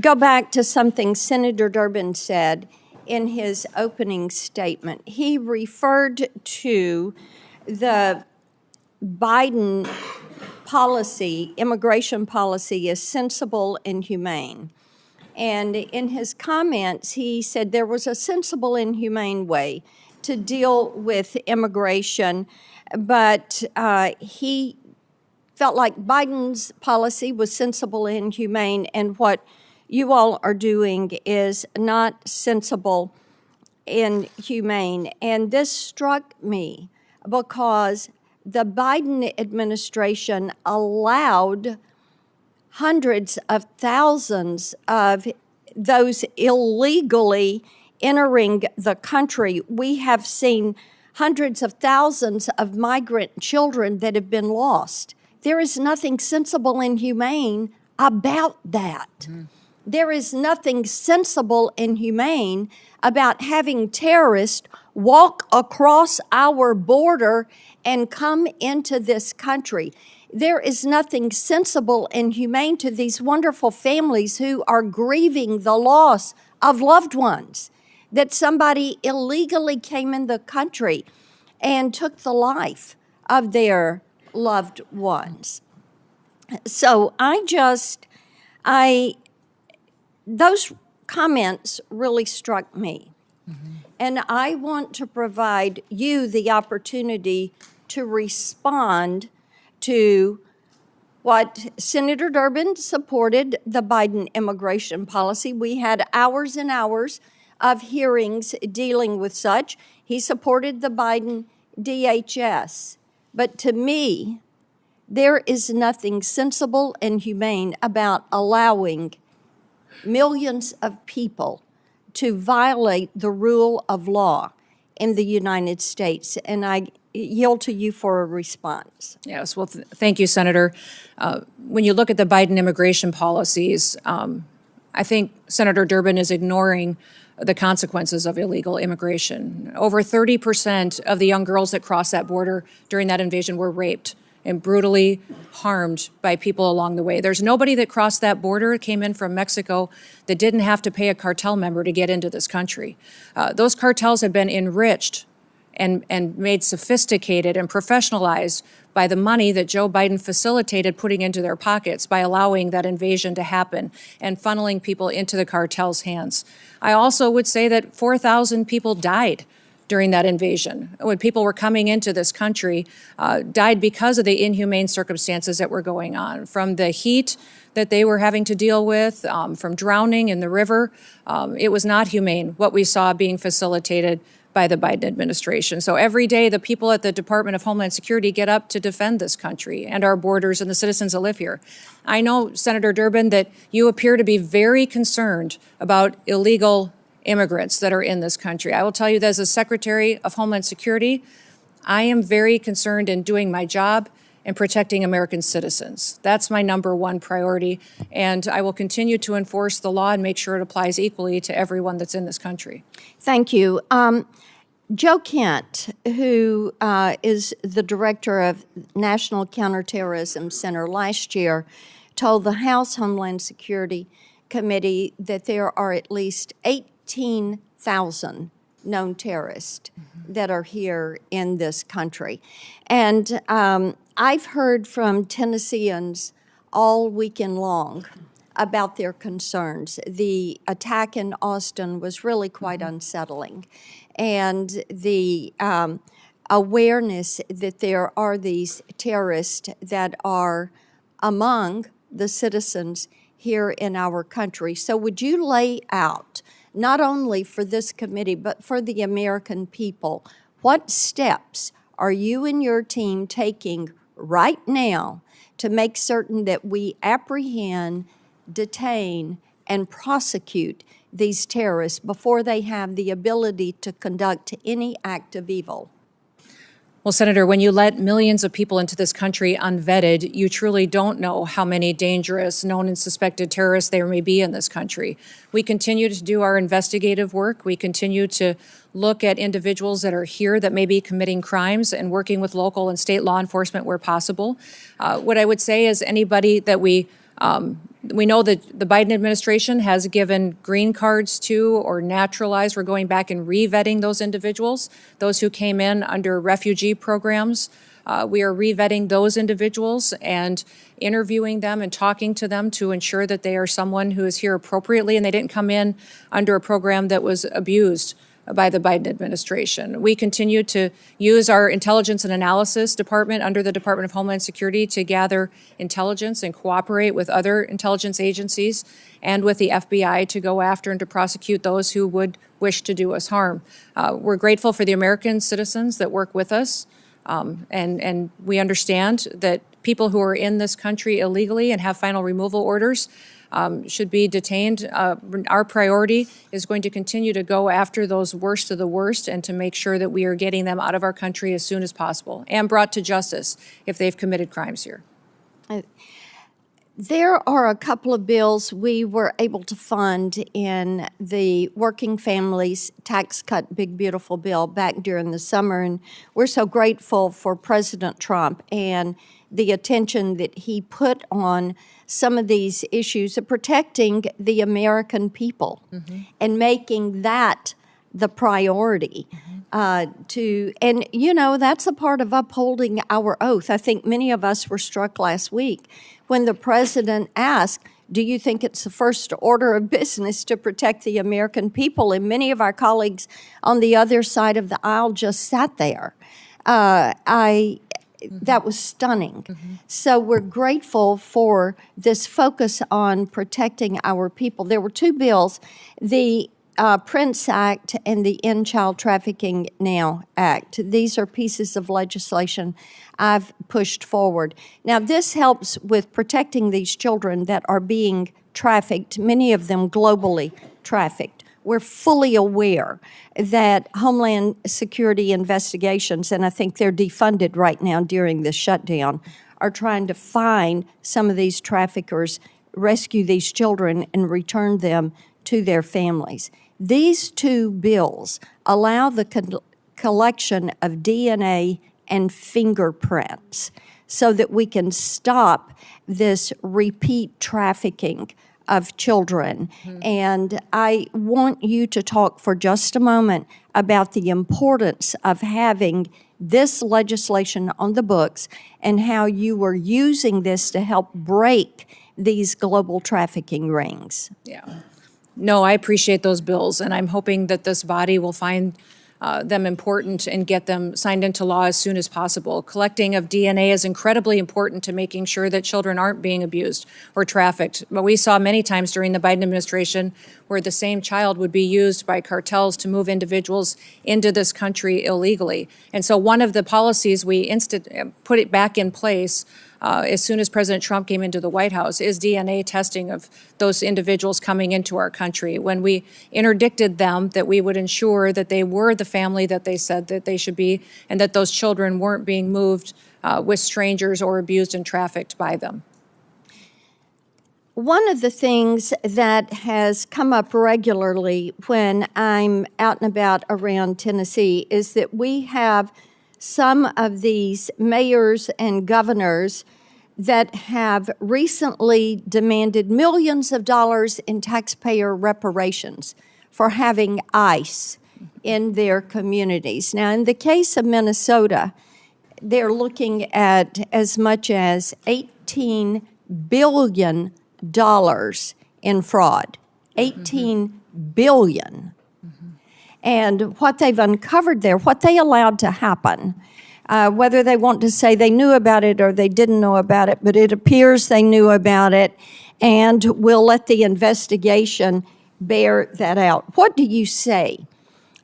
go back to something Senator Durbin said in his opening statement. He referred to the Biden policy, immigration policy, as sensible and humane. And in his comments, he said there was a sensible and humane way to deal with immigration, but he felt like Biden's policy was sensible and humane, and what you all are doing is not sensible and humane. And this struck me because the Biden administration allowed hundreds of thousands of those illegally entering the country. We have seen hundreds of thousands of migrant children that have been lost. There is nothing sensible and humane about that. There is nothing sensible and humane about having terrorists walk across our border and come into this country. There is nothing sensible and humane to these wonderful families who are grieving the loss of loved ones, that somebody illegally came in the country and took the life of their loved ones. So those comments really struck me. And I want to provide you the opportunity to respond to what Senator Durbin supported, the Biden immigration policy. We had hours and hours of hearings dealing with such. He supported the Biden DHS. But to me, there is nothing sensible and humane about allowing millions of people to violate the rule of law in the United States. And I yield to you for a response. Yes, well, thank you, Senator. When you look at the Biden immigration policies, I think Senator Durbin is ignoring the consequences of illegal immigration. Over 30% of the young girls that crossed that border during that invasion were raped and brutally harmed by people along the way. There's nobody that crossed that border, came in from Mexico, that didn't have to pay a cartel member to get into this country. Those cartels have been enriched and made sophisticated and professionalized by the money that Joe Biden facilitated putting into their pockets by allowing that invasion to happen and funneling people into the cartel's hands. I also would say that 4,000 people died during that invasion, when people were coming into this country, died because of the inhumane circumstances that were going on, from the heat that they were having to deal with, from drowning in the river. It was not humane what we saw being facilitated by the Biden administration. So every day, the people at the Department of Homeland Security get up to defend this country and our borders and the citizens that live here. I know, Senator Durbin, that you appear to be very concerned about illegal immigrants that are in this country. I will tell you that as a Secretary of Homeland Security, I am very concerned in doing my job and protecting American citizens. That's my number one priority, and I will continue to enforce the law and make sure it applies equally to everyone that's in this country. Thank you. Joe Kent, who is the director of National Counterterrorism Center, last year told the House Homeland Security Committee that there are at least 18,000 known terrorists that are here in this country. And I've heard from Tennesseans all weekend long about their concerns. The attack in Austin was really quite unsettling. And the awareness that there are these terrorists that are among the citizens here in our country. So would you lay out, not only for this committee, but for the American people, what steps are you and your team taking right now to make certain that we apprehend, detain, and prosecute these terrorists before they have the ability to conduct any act of evil? Well, Senator, when you let millions of people into this country unvetted, you truly don't know how many dangerous known and suspected terrorists there may be in this country. We continue to do our investigative work. We continue to look at individuals that are here that may be committing crimes and working with local and state law enforcement where possible. What I would say is anybody that we know that the Biden administration has given green cards to or naturalized. We're going back and re-vetting those individuals, those who came in under refugee programs. We are re-vetting those individuals and interviewing them and talking to them to ensure that they are someone who is here appropriately and they didn't come in under a program that was abused by the Biden administration. We continue to use our intelligence and analysis department under the Department of Homeland Security to gather intelligence and cooperate with other intelligence agencies and with the FBI to go after and to prosecute those who would wish to do us harm. We're grateful for the American citizens that work with us, and we understand that people who are in this country illegally and have final removal orders should be detained. Our priority is going to continue to go after those worst of the worst and to make sure that we are getting them out of our country as soon as possible and brought to justice if they've committed crimes here. There are a couple of bills we were able to fund in the Working Families Tax Cut Big Beautiful Bill back during the summer, and we're so grateful for President Trump and the attention that he put on some of these issues of protecting the American people and making that the priority. And you know, that's a part of upholding our oath. I think many of us were struck last week when the president asked, do you think it's the first order of business to protect the American people? And many of our colleagues on the other side of the aisle just sat there. That was stunning. So we're grateful for this focus on protecting our people. There were two bills, the Prince Act and the End Child Trafficking Now Act. These are pieces of legislation I've pushed forward. Now, this helps with protecting these children that are being trafficked, many of them globally trafficked. We're fully aware that Homeland Security investigations, and I think they're defunded right now during this shutdown, are trying to find some of these traffickers, rescue these children, and return them to their families. These two bills allow the collection of DNA and fingerprints so that we can stop this repeat trafficking of children. And I want you to talk for just a moment about the importance of having this legislation on the books and how you are using this to help break these global trafficking rings. Yeah. No, I appreciate those bills, and I'm hoping that this body will find them important and get them signed into law as soon as possible. Collecting of DNA is incredibly important to making sure that children aren't being abused or trafficked. But we saw many times during the Biden administration where the same child would be used by cartels to move individuals into this country illegally. And so one of the policies we put it back in place as soon as President Trump came into the White House is DNA testing of those individuals coming into our country. When we interdicted them, that we would ensure that they were the family that they said that they should be, and that those children weren't being moved with strangers or abused and trafficked by them. One of the things that has come up regularly when I'm out and about around Tennessee is that we have some of these mayors and governors that have recently demanded millions of dollars in taxpayer reparations for having ICE in their communities. Now, in the case of Minnesota, they're looking at as much as $18 billion in fraud. $18 billion. And what they've uncovered there, what they allowed to happen, whether they want to say they knew about it or they didn't know about it, but it appears they knew about it, and we'll let the investigation bear that out. What do you say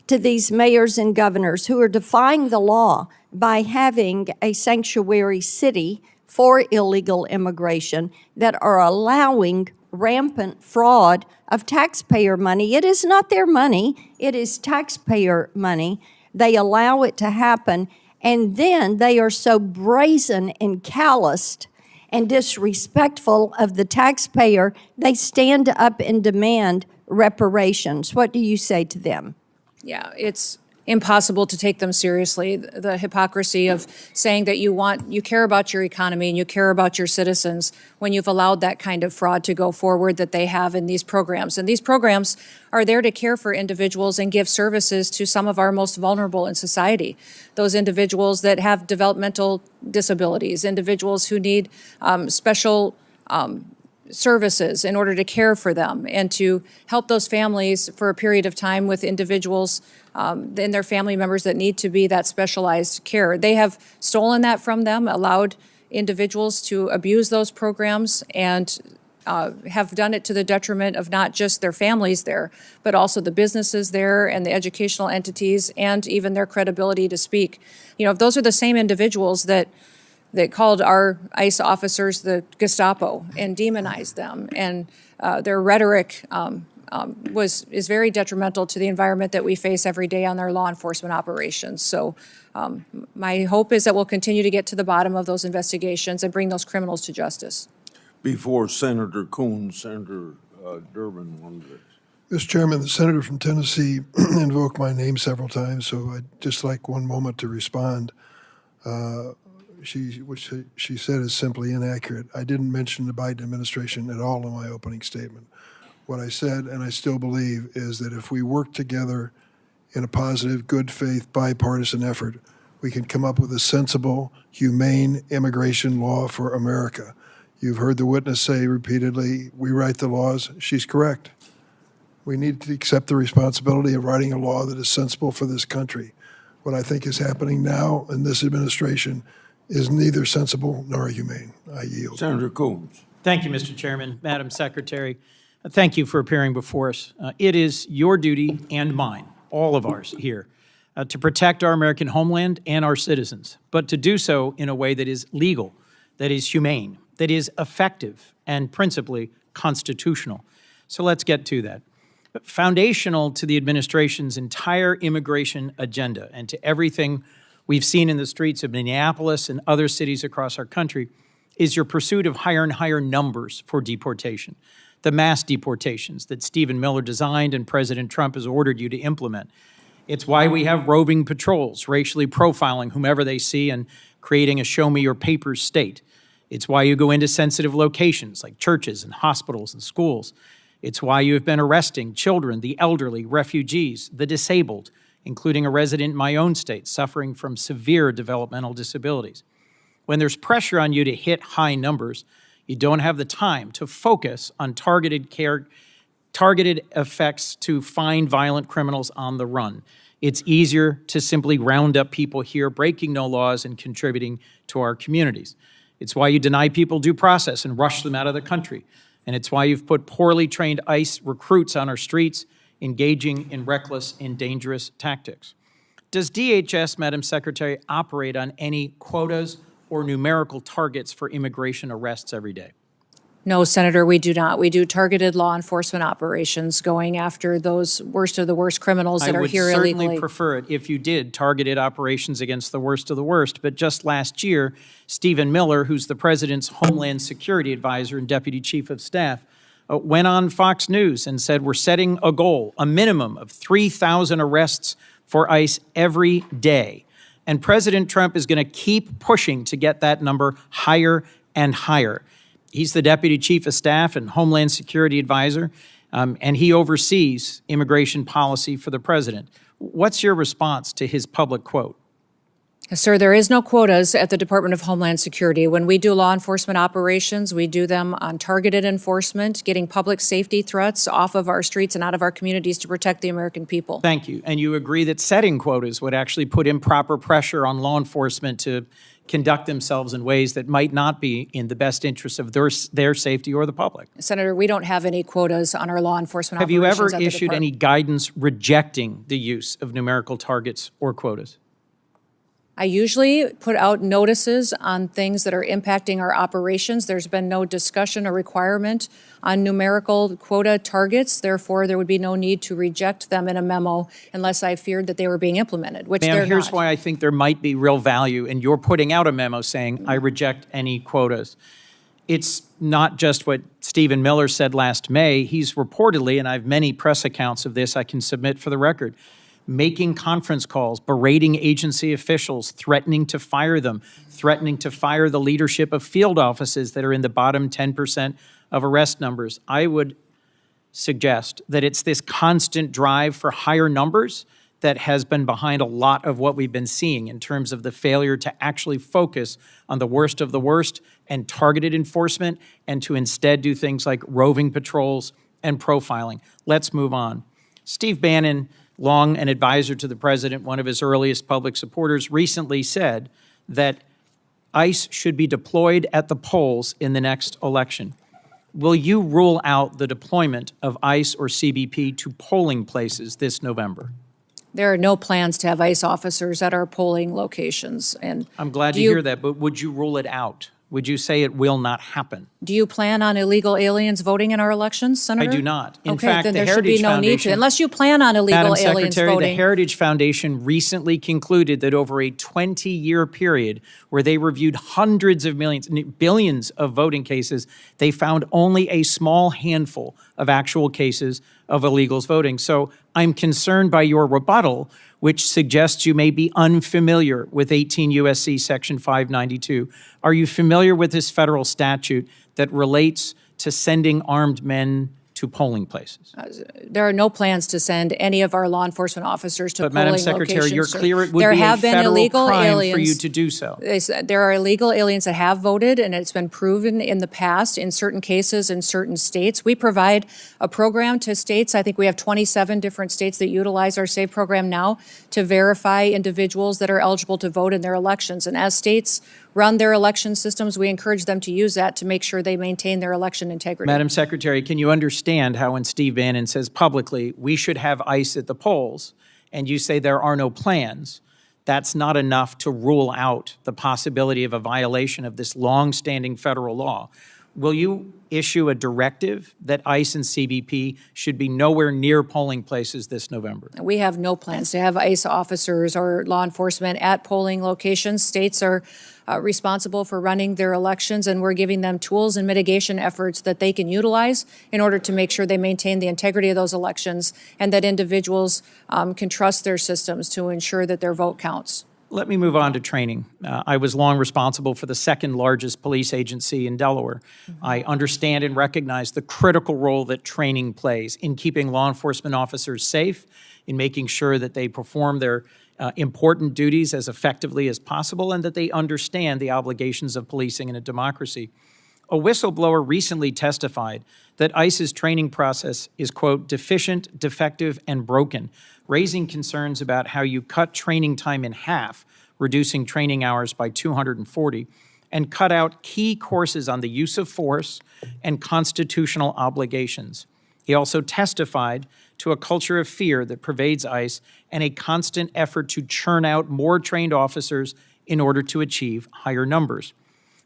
to these mayors and governors who are defying the law by having a sanctuary city for illegal immigration, that are allowing rampant fraud of taxpayer money? It is not their money, it is taxpayer money. They allow it to happen, and then they are so brazen and calloused and disrespectful of the taxpayer, they stand up and demand reparations. What do you say to them? Yeah, it's impossible to take them seriously. The hypocrisy of saying that you care about your economy and you care about your citizens when you've allowed that kind of fraud to go forward that they have in these programs. And these programs are there to care for individuals and give services to some of our most vulnerable in society. Those individuals that have developmental disabilities, individuals who need special services in order to care for them and to help those families for a period of time with individuals and their family members that need to be that specialized care. They have stolen that from them, allowed individuals to abuse those programs, and have done it to the detriment of not just their families there, but also the businesses there and the educational entities and even their credibility to speak. You know, those are the same individuals that called our ICE officers the Gestapo and demonized them, and their rhetoric is very detrimental to the environment that we face every day on our law enforcement operations. So my hope is that we'll continue to get to the bottom of those investigations and bring those criminals to justice. Before Senator Coons, Senator Durbin wanted to. Mr. Chairman, the senator from Tennessee invoked my name several times, so I'd just like one moment to respond. What she said is simply inaccurate. I didn't mention the Biden administration at all in my opening statement. What I said, and I still believe, is that if we work together in a positive, good faith, bipartisan effort, we can come up with a sensible, humane immigration law for America. You've heard the witness say repeatedly, we write the laws. She's correct. We need to accept the responsibility of writing a law that is sensible for this country. What I think is happening now in this administration is neither sensible nor humane. I yield. Senator Coons. Thank you, Mr. Chairman. Madam Secretary, thank you for appearing before us. It is your duty and mine, all of ours here, to protect our American homeland and our citizens, but to do so in a way that is legal, that is humane, that is effective, and principally constitutional. So let's get to that. Foundational to the administration's entire immigration agenda and to everything we've seen in the streets of Minneapolis and other cities across our country is your pursuit of higher and higher numbers for deportation, the mass deportations that Stephen Miller designed and President Trump has ordered you to implement. It's why we have roving patrols racially profiling whomever they see and creating a show-me-your-papers state. It's why you go into sensitive locations like churches and hospitals and schools. It's why you have been arresting children, the elderly, refugees, the disabled, including a resident in my own state suffering from severe developmental disabilities. When there's pressure on you to hit high numbers, you don't have the time to focus on targeted effects to find violent criminals on the run. It's easier to simply round up people here breaking no laws and contributing to our communities. It's why you deny people due process and rush them out of the country. And it's why you've put poorly trained ICE recruits on our streets engaging in reckless and dangerous tactics. Does DHS, Madam Secretary, operate on any quotas or numerical targets for immigration arrests every day? No, Senator, we do not. We do targeted law enforcement operations going after those worst of the worst criminals that are here illegally. I would certainly prefer it if you did targeted operations against the worst of the worst. But just last year, Stephen Miller, who's the President's Homeland Security Advisor and Deputy Chief of Staff, went on Fox News and said, we're setting a goal, a minimum of 3,000 arrests for ICE every day. And President Trump is going to keep pushing to get that number higher and higher. He's the Deputy Chief of Staff and Homeland Security Advisor, and he oversees immigration policy for the President. What's your response to his public quote? Sir, there is no quotas at the Department of Homeland Security. When we do law enforcement operations, we do them on targeted enforcement, getting public safety threats off of our streets and out of our communities to protect the American people. Thank you. And you agree that setting quotas would actually put improper pressure on law enforcement to conduct themselves in ways that might not be in the best interest of their safety or the public. Senator, we don't have any quotas on our law enforcement Have you operations ever at the issued any department. guidance rejecting the use of numerical targets or quotas? I usually put out notices on things that are impacting our operations. There's been no discussion or requirement on numerical quota targets. Therefore, there would be no need to reject them in a memo unless I feared that they were being implemented, which they're Ma'am, not. here's why I think there might be real value in your putting out a memo saying, I reject any quotas. It's not just what Stephen Miller said last May. He's reportedly, and I have many press accounts of this I can submit for the record, making conference calls, berating agency officials, threatening to fire them, threatening to fire the leadership of field offices that are in the bottom 10% of arrest numbers. I would suggest that it's this constant drive for higher numbers that has been behind a lot of what we've been seeing in terms of the failure to actually focus on the worst of the worst and targeted enforcement, and to instead do things like roving patrols and profiling. Let's move on. Steve Bannon, long an advisor to the president, one of his earliest public supporters, recently said that ICE should be deployed at the polls in the next election. Will you rule out the deployment of ICE or CBP to polling places this November? There are no plans to have ICE officers at our polling locations. And I'm glad to do you- hear that, but would you rule it out? Would you say it will not happen? Do you plan on illegal aliens voting in our elections, Senator? I do not. In Okay, fact, then the there should be Heritage no need to, Foundation- unless you plan on illegal Madam aliens Secretary, the voting. Heritage Foundation recently concluded that over a 20-year period where they reviewed hundreds of millions, billions of voting cases, they found only a small handful of actual cases of illegals voting. So I'm concerned by your rebuttal, which suggests you may be unfamiliar with 18 U.S.C. Section 592. Are you familiar with this federal statute that relates to sending armed men to polling places? There are no plans to send any of our law enforcement officers to But polling Madam locations. Secretary, you're sir. clear it would There be a have been federal illegal crime for aliens. you to do so. There are illegal aliens that have voted, and it's been proven in the past in certain cases in certain states. We provide a program to states. I think we have 27 different states that utilize our SAVE program now to verify individuals that are eligible to vote in their elections. And as states run their election systems, we encourage them to use that to make sure they maintain their election integrity. Madam Secretary, can you understand how when Steve Bannon says publicly, we should have ICE at the polls, and you say there are no plans, that's not enough to rule out the possibility of a violation of this long-standing federal law? Will you issue a directive that ICE and CBP should be nowhere near polling places this November? We have no plans to have ICE officers or law enforcement at polling locations. States are responsible for running their elections, and we're giving them tools and mitigation efforts that they can utilize in order to make sure they maintain the integrity of those elections and that individuals can trust their systems to ensure that their vote counts. Let me move on to training. I was long responsible for the second largest police agency in Delaware. I understand and recognize the critical role that training plays in keeping law enforcement officers safe, in making sure that they perform their important duties as effectively as possible, and that they understand the obligations of policing in a democracy. A whistleblower recently testified that ICE's training process is, quote, deficient, defective, and broken, raising concerns about how you cut training time in half, reducing training hours by 240, and cut out key courses on the use of force and constitutional obligations. He also testified to a culture of fear that pervades ICE and a constant effort to churn out more trained officers in order to achieve higher numbers.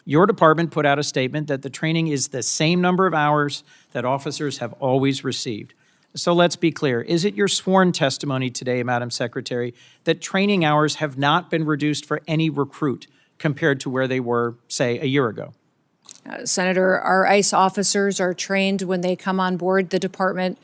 Your department put out a statement that the training is the same number of hours that officers have always received. So let's be clear. Is it your sworn testimony today, Madam Secretary, that training hours have not been reduced for any recruit compared to where they were, say, a year ago? Senator, our ICE officers are trained when they come on board the department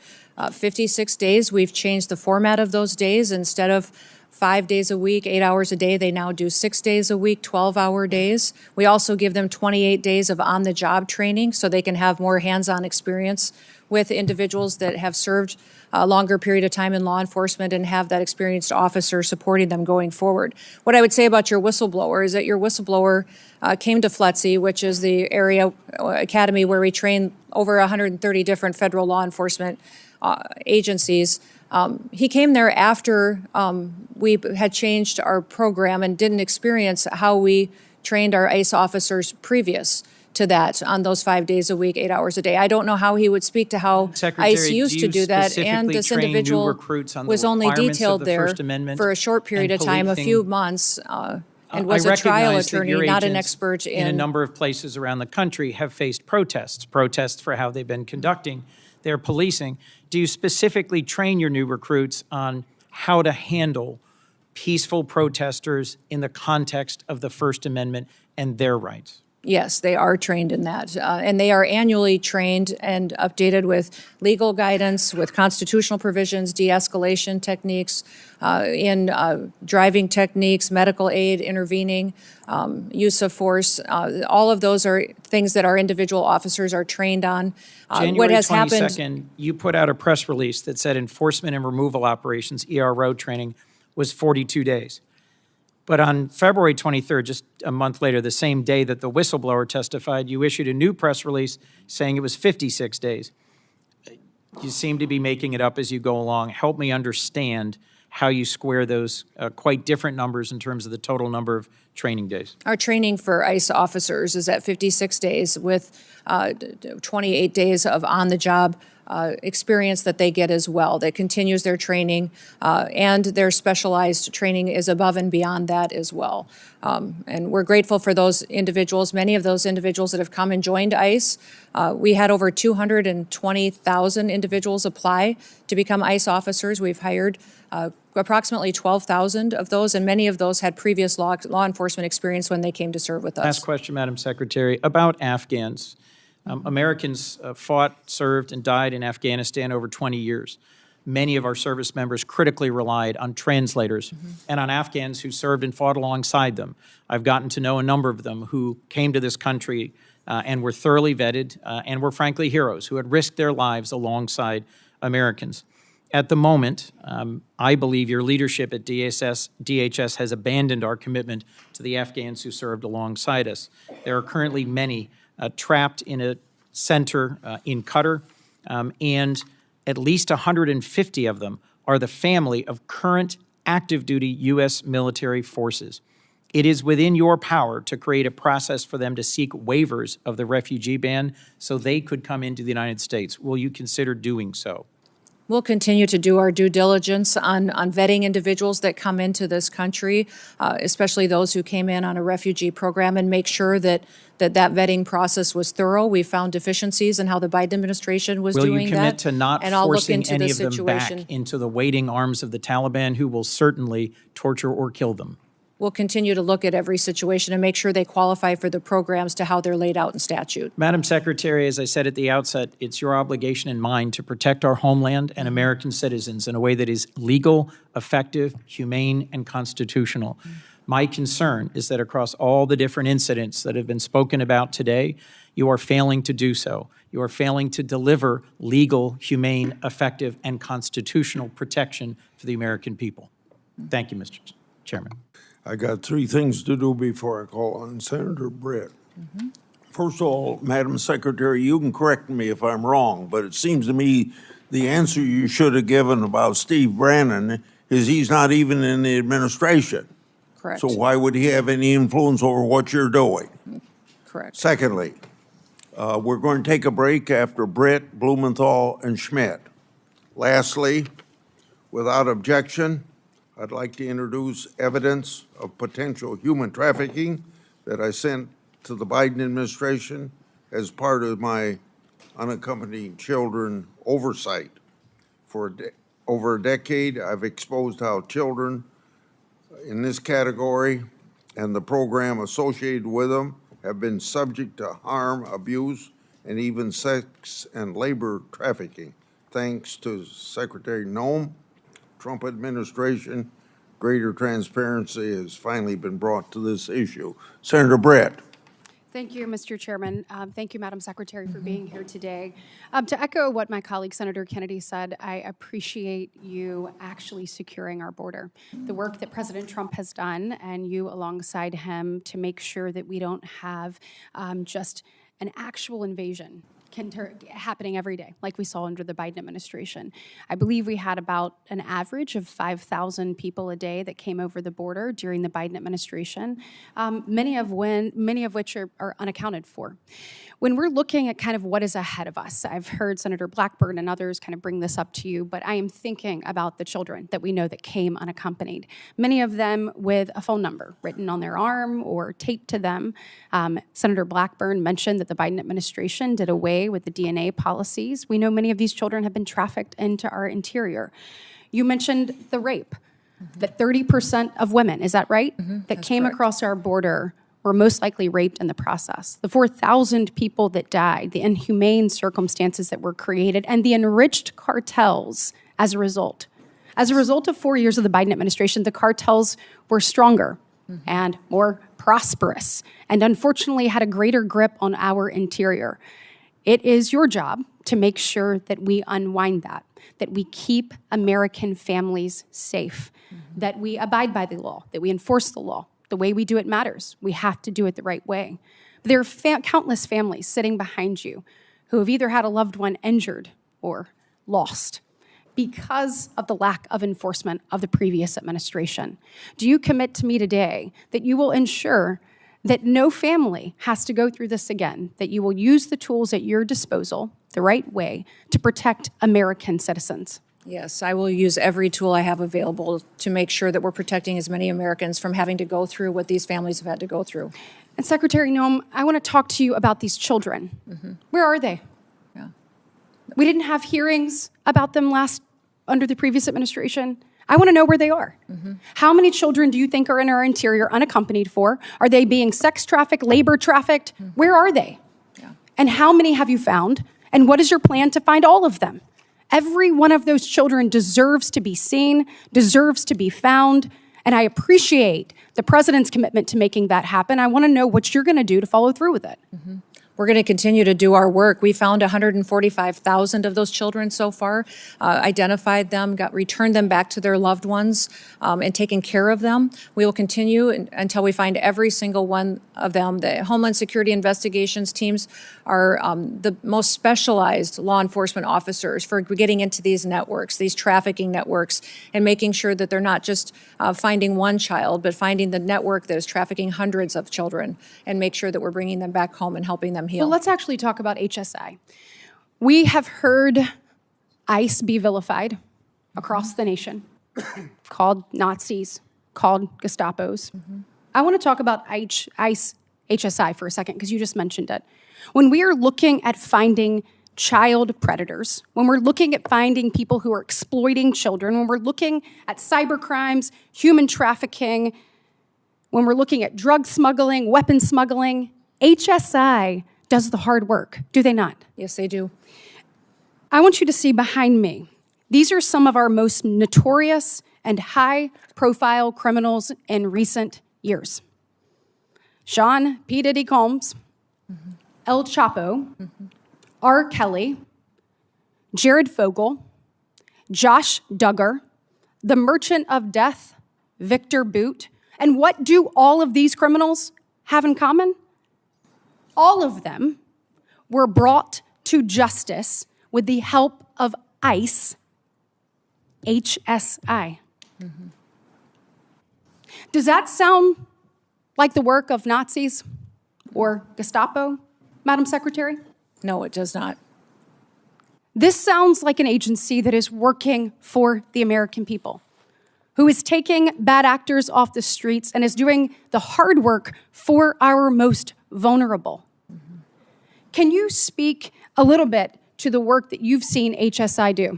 56 days. We've changed the format of those days. Instead of 5 days a week, 8 hours a day. They now do 6 days a week, 12-hour days. We also give them 28 days of on-the-job training so they can have more hands-on experience with individuals that have served a longer period of time in law enforcement and have that experienced officer supporting them going forward. What I would say about your whistleblower is that your whistleblower came to FLETC, which is the area academy where we train over 130 different federal law enforcement agencies. He came there after we had changed our program and didn't experience how we trained our ICE officers previous to that on those 5 days a week, 8 hours a day. I don't know how he would speak to how Secretary, ICE used to do that, and this individual was only detailed there for a short period of time, a few months, and was a trial attorney, not an expert in a in. number of places around the country have faced protests for how they've been conducting their policing. Do you specifically train your new recruits on how to handle peaceful protesters in the context of the First Amendment and their rights? Yes, they are trained in that. And they are annually trained and updated with legal guidance, with constitutional provisions, de-escalation techniques, in driving techniques, medical aid, intervening, use of force. All of those are things that our individual officers are trained on. What has happened? January 22nd, you put out a press release that said enforcement and removal operations, ERO training, was 42 days. But on February 23rd, just a month later, the same day that the whistleblower testified, you issued a new press release saying it was 56 days. You seem to be making it up as you go along. Help me understand how you square those quite different numbers in terms of the total number of training days. Our training for ICE officers is at 56 days with 28 days of on-the-job experience that they get as well. That continues their training, and their specialized training is above and beyond that as well. And we're grateful for those individuals, many of those individuals that have come and joined ICE. We had over 220,000 individuals apply to become ICE officers. We've hired approximately 12,000 of those, and many of those had previous law enforcement experience when they came to serve with us. Last question, Madam Secretary, about Afghans. Americans fought, served, and died in Afghanistan over 20 years. Many of our service members critically relied on translators and on Afghans who served and fought alongside them. I've gotten to know a number of them who came to this country and were thoroughly vetted and were frankly heroes who had risked their lives alongside Americans. At the moment, I believe your leadership at DHS has abandoned our commitment to the Afghans who served alongside us. There are currently many trapped in a center in Qatar, and at least 150 of them are the family of current active-duty U.S. military forces. It is within your power to create a process for them to seek waivers of the refugee ban so they could come into the United States. Will you consider doing so? We'll continue to do our due diligence on vetting individuals that come into this country, especially those who came in on a refugee program, and make sure that vetting process was thorough. We found deficiencies in how the Biden administration was doing that. Will you commit to not and I'll look forcing into any the of them situation. back into the waiting arms of the Taliban, who will certainly torture or kill them? We'll continue to look at every situation and make sure they qualify for the programs to how they're laid out in statute. Madam Secretary, as I said at the outset, it's your obligation and mine to protect our homeland and American citizens in a way that is legal, effective, humane, and constitutional. My concern is that across all the different incidents that have been spoken about today, you are failing to do so. You are failing to deliver legal, humane, effective, and constitutional protection for the American people. Thank you, Mr. Chairman. I got three things to do before I call on Senator Britt. First of all, Madam Secretary, you can correct me if I'm wrong, but it seems to me the answer you should have given about Steve Bannon is he's not even in the administration. Correct. So why would he have any influence over what you're doing? Correct. Secondly, we're going to take a break after Britt, Blumenthal, and Schmidt. Lastly, without objection, I'd like to introduce evidence of potential human trafficking that I sent to the Biden administration as part of my unaccompanied children oversight. For over a decade, I've exposed how children in this category and the program associated with them have been subject to harm, abuse, and even sex and labor trafficking, thanks to Secretary Noem, Trump administration, greater transparency has finally been brought to this issue. Senator Brett. Thank you, Mr. Chairman. Thank you, Madam Secretary, for being here today. To echo what my colleague Senator Kennedy said, I appreciate you actually securing our border. The work that President Trump has done, and you alongside him, to make sure that we don't have just an actual invasion happening every day, like we saw under the Biden administration. I believe we had about an average of 5,000 people a day that came over the border during the Biden administration, many of which are unaccounted for. When we're looking at kind of what is ahead of us, I've heard Senator Blackburn and others kind of bring this up to you, but I am thinking about the children that we know that came unaccompanied, many of them with a phone number written on their arm or taped to them. Senator Blackburn mentioned that the Biden administration did away with the DNA policies. We know many of these children have been trafficked into our interior. You mentioned the rape, that 30% of women, is that right, that came across our border were most likely raped in the process. The 4,000 people that died, the inhumane circumstances that were created, and the enriched cartels as a result. As a result of 4 years of the Biden administration, the cartels were stronger and more prosperous, and unfortunately had a greater grip on our interior. It is your job to make sure that we unwind that we keep American families safe, that we abide by the law, that we enforce the law. The way we do it matters. We have to do it the right way. But there are countless families sitting behind you who have either had a loved one injured or lost because of the lack of enforcement of the previous administration. Do you commit to me today that you will ensure that no family has to go through this again, that you will use the tools at your disposal the right way to protect American citizens? Yes, I will use every tool I have available to make sure that we're protecting as many Americans from having to go through what these families have had to go through. And Secretary Noem, I want to talk to you about these children. Where are they? Yeah. We didn't have hearings about them under the previous administration. I want to know where they are. How many children do you think are in our interior unaccompanied for? Are they being sex trafficked, labor trafficked? Where are they? Yeah. And how many have you found? And what is your plan to find all of them? Every one of those children deserves to be seen, deserves to be found, and I appreciate the president's commitment to making that happen. I want to know what you're going to do to follow through with it. We're going to continue to do our work. We found 145,000 of those children so far, identified them, returned them back to their loved ones, and taken care of them. We will continue until we find every single one of them. The Homeland Security investigations teams are the most specialized law enforcement officers for getting into these networks, these trafficking networks, and making sure that they're not just finding one child, but finding the network that is trafficking hundreds of children, and make sure that we're bringing them back home and helping them heal. Well, let's actually talk about HSI. We have heard ICE be vilified across the nation, called Nazis, called Gestapos. I want to talk about ICE HSI for a second, because you just mentioned it. When we are looking at finding child predators, when we're looking at finding people who are exploiting children, when we're looking at cyber crimes, human trafficking, when we're looking at drug smuggling, weapon smuggling, HSI does the hard work, do they not? Yes, they do. I want you to see behind me. These are some of our most notorious and high-profile criminals in recent years. Sean P. Diddy Combs, El Chapo, R. Kelly, Jared Fogle, Josh Duggar, the Merchant of Death, Victor Boot. And what do all of these criminals have in common? All of them were brought to justice with the help of ICE, HSI. Does that sound like the work of Nazis or Gestapo, Madam Secretary? No, it does not. This sounds like an agency that is working for the American people, who is taking bad actors off the streets and is doing the hard work for our most vulnerable. Can you speak a little bit to the work that you've seen HSI do?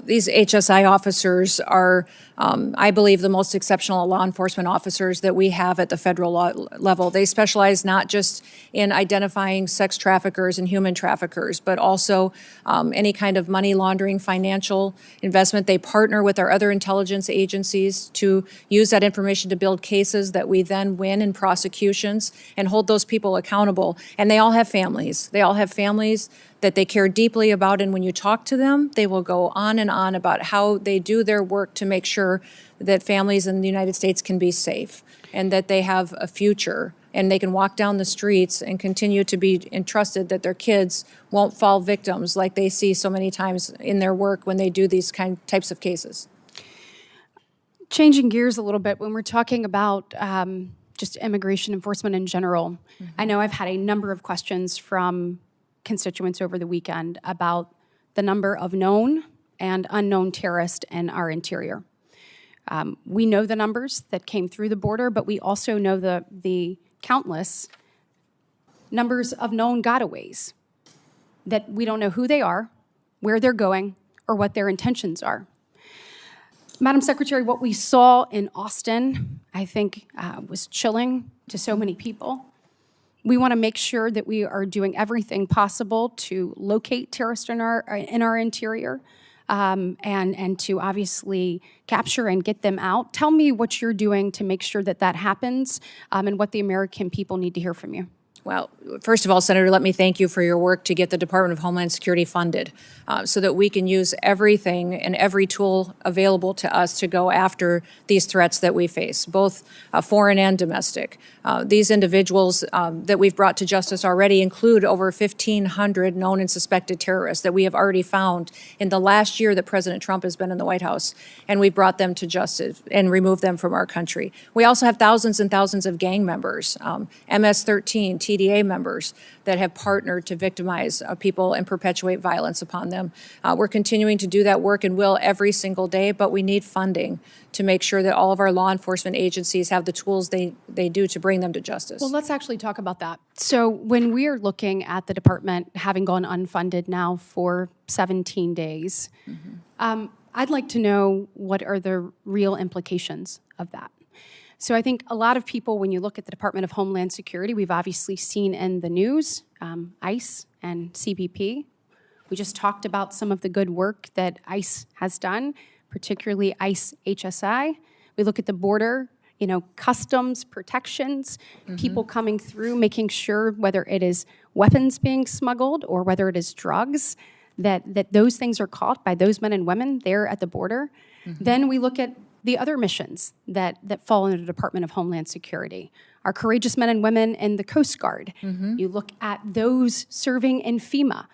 These HSI officers are, I believe, the most exceptional law enforcement officers that we have at the federal level. They specialize not just in identifying sex traffickers and human traffickers, but also any kind of money laundering, financial investment. They partner with our other intelligence agencies to use that information to build cases that we then win in prosecutions and hold those people accountable. And they all have families. They all have families that they care deeply about, and when you talk to them, they will go on and on about how they do their work to make sure that families in the United States can be safe and that they have a future and they can walk down the streets and continue to be entrusted that their kids won't fall victims like they see so many times in their work when they do these types of cases. Changing gears a little bit, when we're talking about just immigration enforcement in general, I know I've had a number of questions from constituents over the weekend about the number of known and unknown terrorists in our interior. We know the numbers that came through the border, but we also know the countless numbers of known gotaways that we don't know who they are, where they're going, or what their intentions are. Madam Secretary, what we saw in Austin, I think, was chilling to so many people. We want to make sure that we are doing everything possible to locate terrorists in our interior and to obviously capture and get them out. Tell me what you're doing to make sure that that happens and what the American people need to hear from you. Well, first of all, Senator, let me thank you for your work to get the Department of Homeland Security funded so that we can use everything and every tool available to us to go after these threats that we face, both foreign and domestic. These individuals that we've brought to justice already include over 1,500 known and suspected terrorists that we have already found in the last year that President Trump has been in the White House, and we brought them to justice and removed them from our country. We also have thousands and thousands of gang members, MS-13, TDA members that have partnered to victimize people and perpetuate violence upon them. We're continuing to do that work and will every single day, but we need funding to make sure that all of our law enforcement agencies have the tools they do to bring them to justice. Well, let's actually talk about that. So when we are looking at the department having gone unfunded now for 17 days, I'd like to know what are the real implications of that. So I think a lot of people, when you look at the Department of Homeland Security, we've obviously seen in the news, ICE and CBP. We just talked about some of the good work that ICE has done, particularly ICE HSI. We look at the border, customs protections, people coming through, making sure whether it is weapons being smuggled or whether it is drugs, that those things are caught by those men and women there at the border. Then we look at the other missions that fall into the Department of Homeland Security, our courageous men and women in the Coast Guard. You look at those serving in FEMA.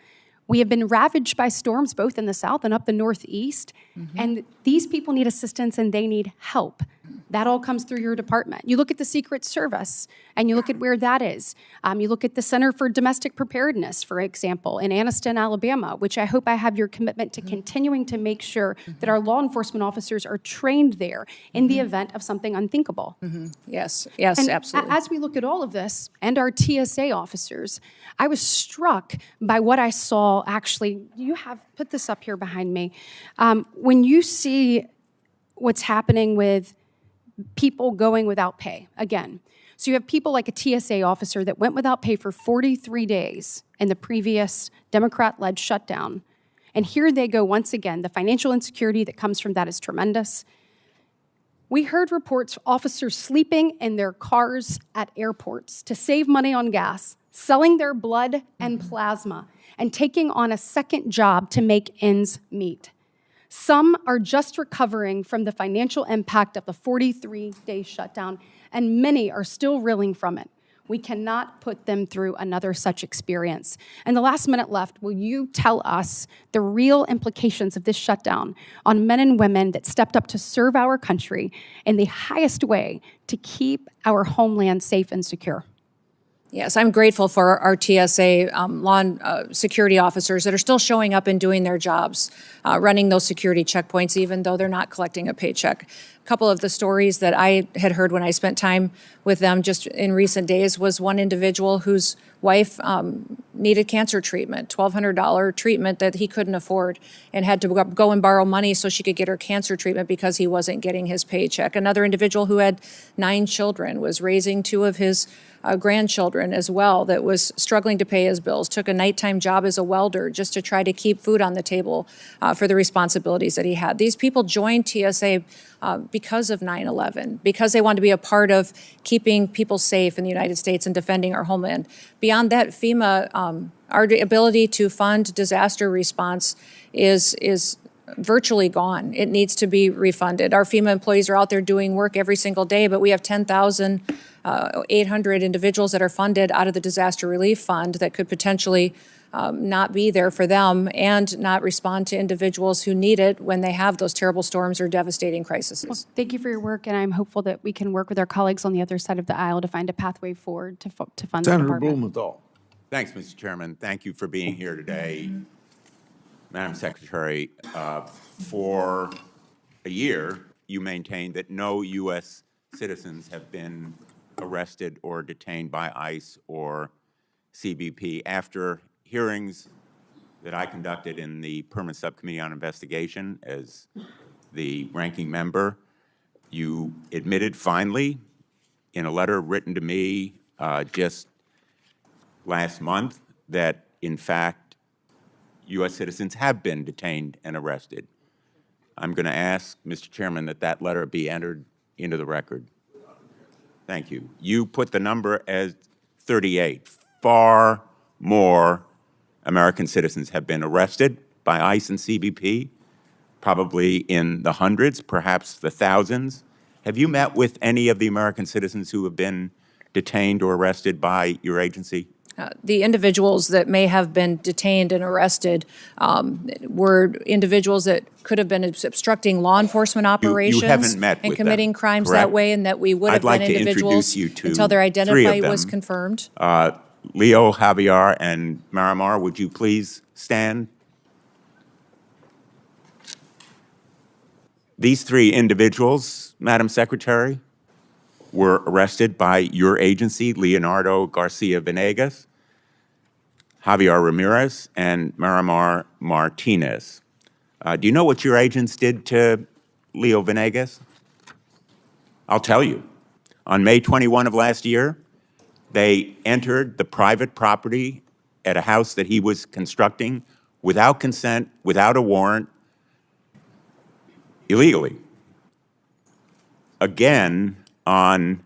We have been ravaged by storms both in the South and up the Northeast, and these people need assistance and they need help. That all comes through your department. You look at the Secret Service, and you look at where that is. You look at the Center for Domestic Preparedness, for example, in Anniston, Alabama, which I hope I have your commitment to continuing to make sure that our law enforcement officers are trained there in the event of something unthinkable. Yes, And absolutely. As we look at all of this, and our TSA officers, I was struck by what I saw. Actually, you have put this up here behind me. When you see what's happening with people going without pay, again, so you have people like a TSA officer that went without pay for 43 days in the previous Democrat-led shutdown, and here they go once again. The financial insecurity that comes from that is tremendous. We heard reports of officers sleeping in their cars at airports to save money on gas, selling their blood and plasma, and taking on a second job to make ends meet. Some are just recovering from the financial impact of the 43-day shutdown, and many are still reeling from it. We cannot put them through another such experience. In the last minute left, will you tell us the real implications of this shutdown on men and women that stepped up to serve our country in the highest way to keep our homeland safe and secure? Yes, I'm grateful for our TSA law security officers that are still showing up and doing their jobs, running those security checkpoints, even though they're not collecting a paycheck. couple of the stories that I had heard when I spent time with them just in recent days was one individual whose wife needed cancer treatment, $1,200 treatment that he couldn't afford, and had to go and borrow money so she could get her cancer treatment because he wasn't getting his paycheck. Another individual who had 9 children, was raising 2 of his grandchildren as well, that was struggling to pay his bills, took a nighttime job as a welder just to try to keep food on the table for the responsibilities that he had. These people joined TSA because of 9/11, because they want to be a part of keeping people safe in the United States and defending our homeland. Beyond that, FEMA, our ability to fund disaster response is virtually gone. It needs to be refunded. Our FEMA employees are out there doing work every single day, but we have 10,800 individuals that are funded out of the disaster relief fund that could potentially not be there for them and not respond to individuals who need it when they have those terrible storms or devastating crises. Thank you for your work, and I'm hopeful that we can work with our colleagues on the other side of the aisle to find a pathway forward to fund the Senator department. Blumenthal. Thanks, Mr. Chairman. Thank you for being here today. Madam Secretary, for a year, you maintained that no U.S. citizens have been arrested or detained by ICE or CBP. After hearings that I conducted in the Permanent Subcommittee on Investigation as the ranking member, you admitted finally in a letter written to me just last month that, in fact, U.S. citizens have been detained and arrested. I'm going to ask, Mr. Chairman, that that letter be entered into the record. Thank you. You put the number as 38. Far more American citizens have been arrested by ICE and CBP, probably in the hundreds, perhaps the thousands. Have you met with any of the American citizens who have been detained or arrested by your agency? The individuals that may have been detained and arrested were individuals that could have been obstructing law enforcement operations haven't met and with committing them, crimes correct? that way, and that we would have I'd like been to individuals introduce you to until their 3 of identity them. was confirmed. Leo, Javier, and Marimar, would you please stand? These 3 individuals, Madam Secretary, were arrested by your agency, Leonardo Garcia Venegas, Javier Ramirez, and Marimar Martinez. Do you know what your agents did to Leo Venegas? I'll tell you. On May 21 of last year, they entered the private property at a house that he was constructing without consent, without a warrant, illegally. Again, on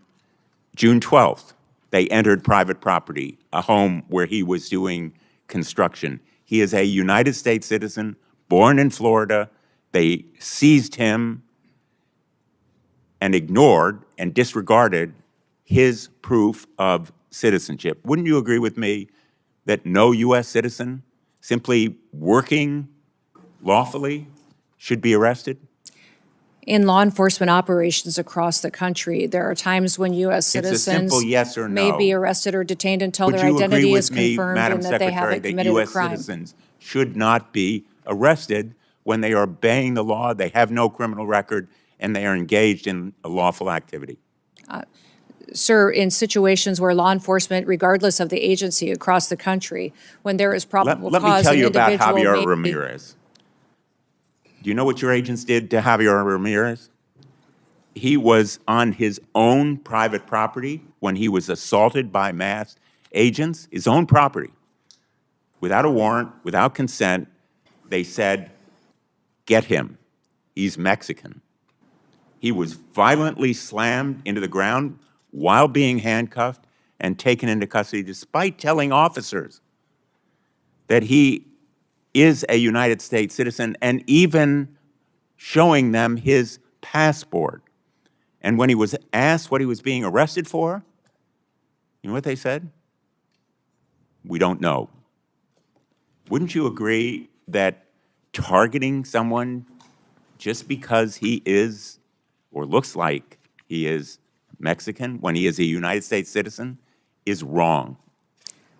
June 12th, they entered private property, a home where he was doing construction. He is a United States citizen, born in Florida. They seized him and ignored and disregarded his proof of citizenship. Wouldn't you agree with me that no U.S. citizen simply working lawfully should be arrested? In law enforcement operations across the country, there are times when U.S. It's a citizens simple yes or may no. be arrested or detained until Would their you agree identity with is me, confirmed Madam and that they Secretary, haven't that committed a U.S. crime. citizens should not be arrested when they are obeying the law, they have no criminal record, and they are engaged in a lawful activity? Sir, in situations where law enforcement, regardless of the agency across the country, when there is probable Let me cause, tell an you about individual Javier may be- Ramirez. Do you know what your agents did to Javier Ramirez? He was on his own private property when he was assaulted by masked agents, his own property. Without a warrant, without consent, they said, "Get him. He's Mexican." He was violently slammed into the ground while being handcuffed and taken into custody, despite telling officers that he is a United States citizen and even showing them his passport. And when he was asked what he was being arrested for, you know what they said? "We don't know." Wouldn't you agree that targeting someone just because he is or looks like he is Mexican when he is a United States citizen is wrong?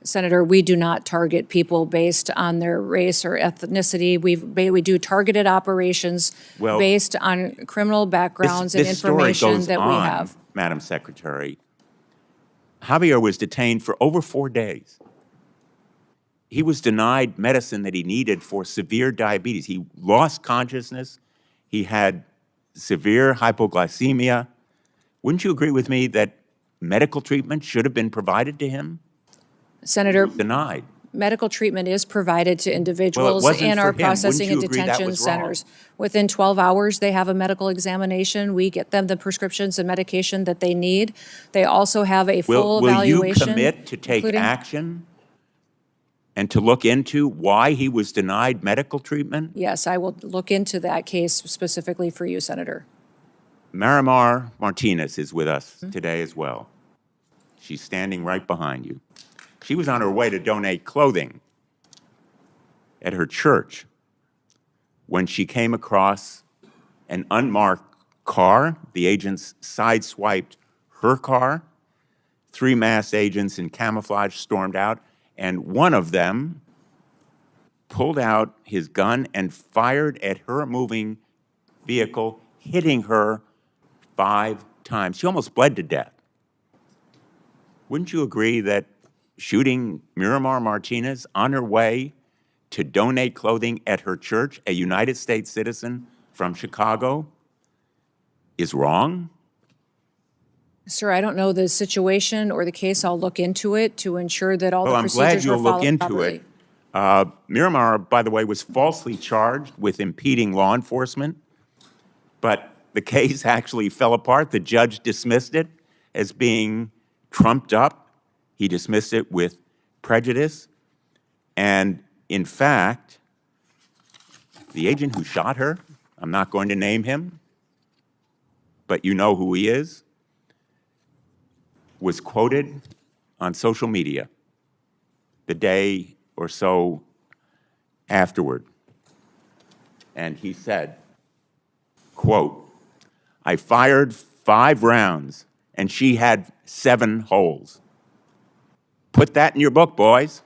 Senator, we do not target people based on their race or ethnicity. We do targeted operations Well, based on criminal backgrounds and This story information goes that we on, have. Madam Secretary. Javier was detained for over 4 days. He was denied medicine that he needed for severe diabetes. He lost consciousness. He had severe hypoglycemia. Wouldn't you agree with me that medical treatment should have been provided to him? Senator, Denied. medical treatment is provided to individuals wasn't in for our him. processing and Wouldn't you agree that detention was wrong? centers. Within 12 hours, they have a medical examination. We get them the prescriptions and medication that they need. They also have a full Will you evaluation. commit to take including- action and to look into why he was denied medical treatment? Yes, I will look into that case specifically for you, Senator. Marimar Martinez is with us today as well. She's standing right behind you. She was on her way to donate clothing at her church when she came across an unmarked car. The agents sideswiped her car. 3 masked agents in camouflage stormed out, and one of them pulled out his gun and fired at her moving vehicle, hitting her 5 times. She almost bled to death. Wouldn't you agree that shooting Miramar Martinez on her way to donate clothing at her church, a United States citizen from Chicago, is wrong? Sir, I don't know the situation or the case. I'll look into it to ensure that all Well, the I'm glad procedures were you'll look followed into properly. it. Miramar, by the way, was falsely charged with impeding law enforcement, but the case actually fell apart. The judge dismissed it as being trumped up. He dismissed it with prejudice. And in fact, the agent who shot her, I'm not going to name him, but you know who he is, was quoted on social media the day or so afterward. And he said, quote, "I fired 5 rounds and she had 7 holes. Put that in your book, boys."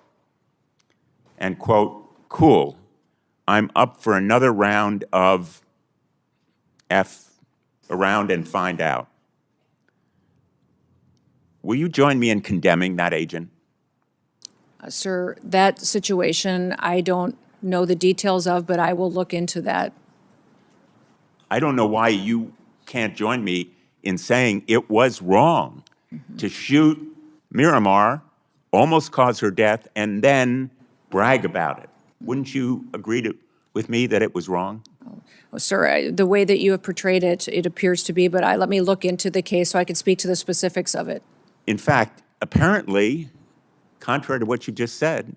And quote, "Cool, I'm up for another round of F around and find out." Will you join me in condemning that agent? Sir, that situation, I don't know the details of, but I will look into that. I don't know why you can't join me in saying it was wrong to shoot Miramar, almost cause her death, and then brag about it. Wouldn't you agree with me that it was wrong? Well, sir, the way that you have portrayed it, it appears to be, but let me look into the case so I can speak to the specifics of it. In fact, apparently, contrary to what you just said,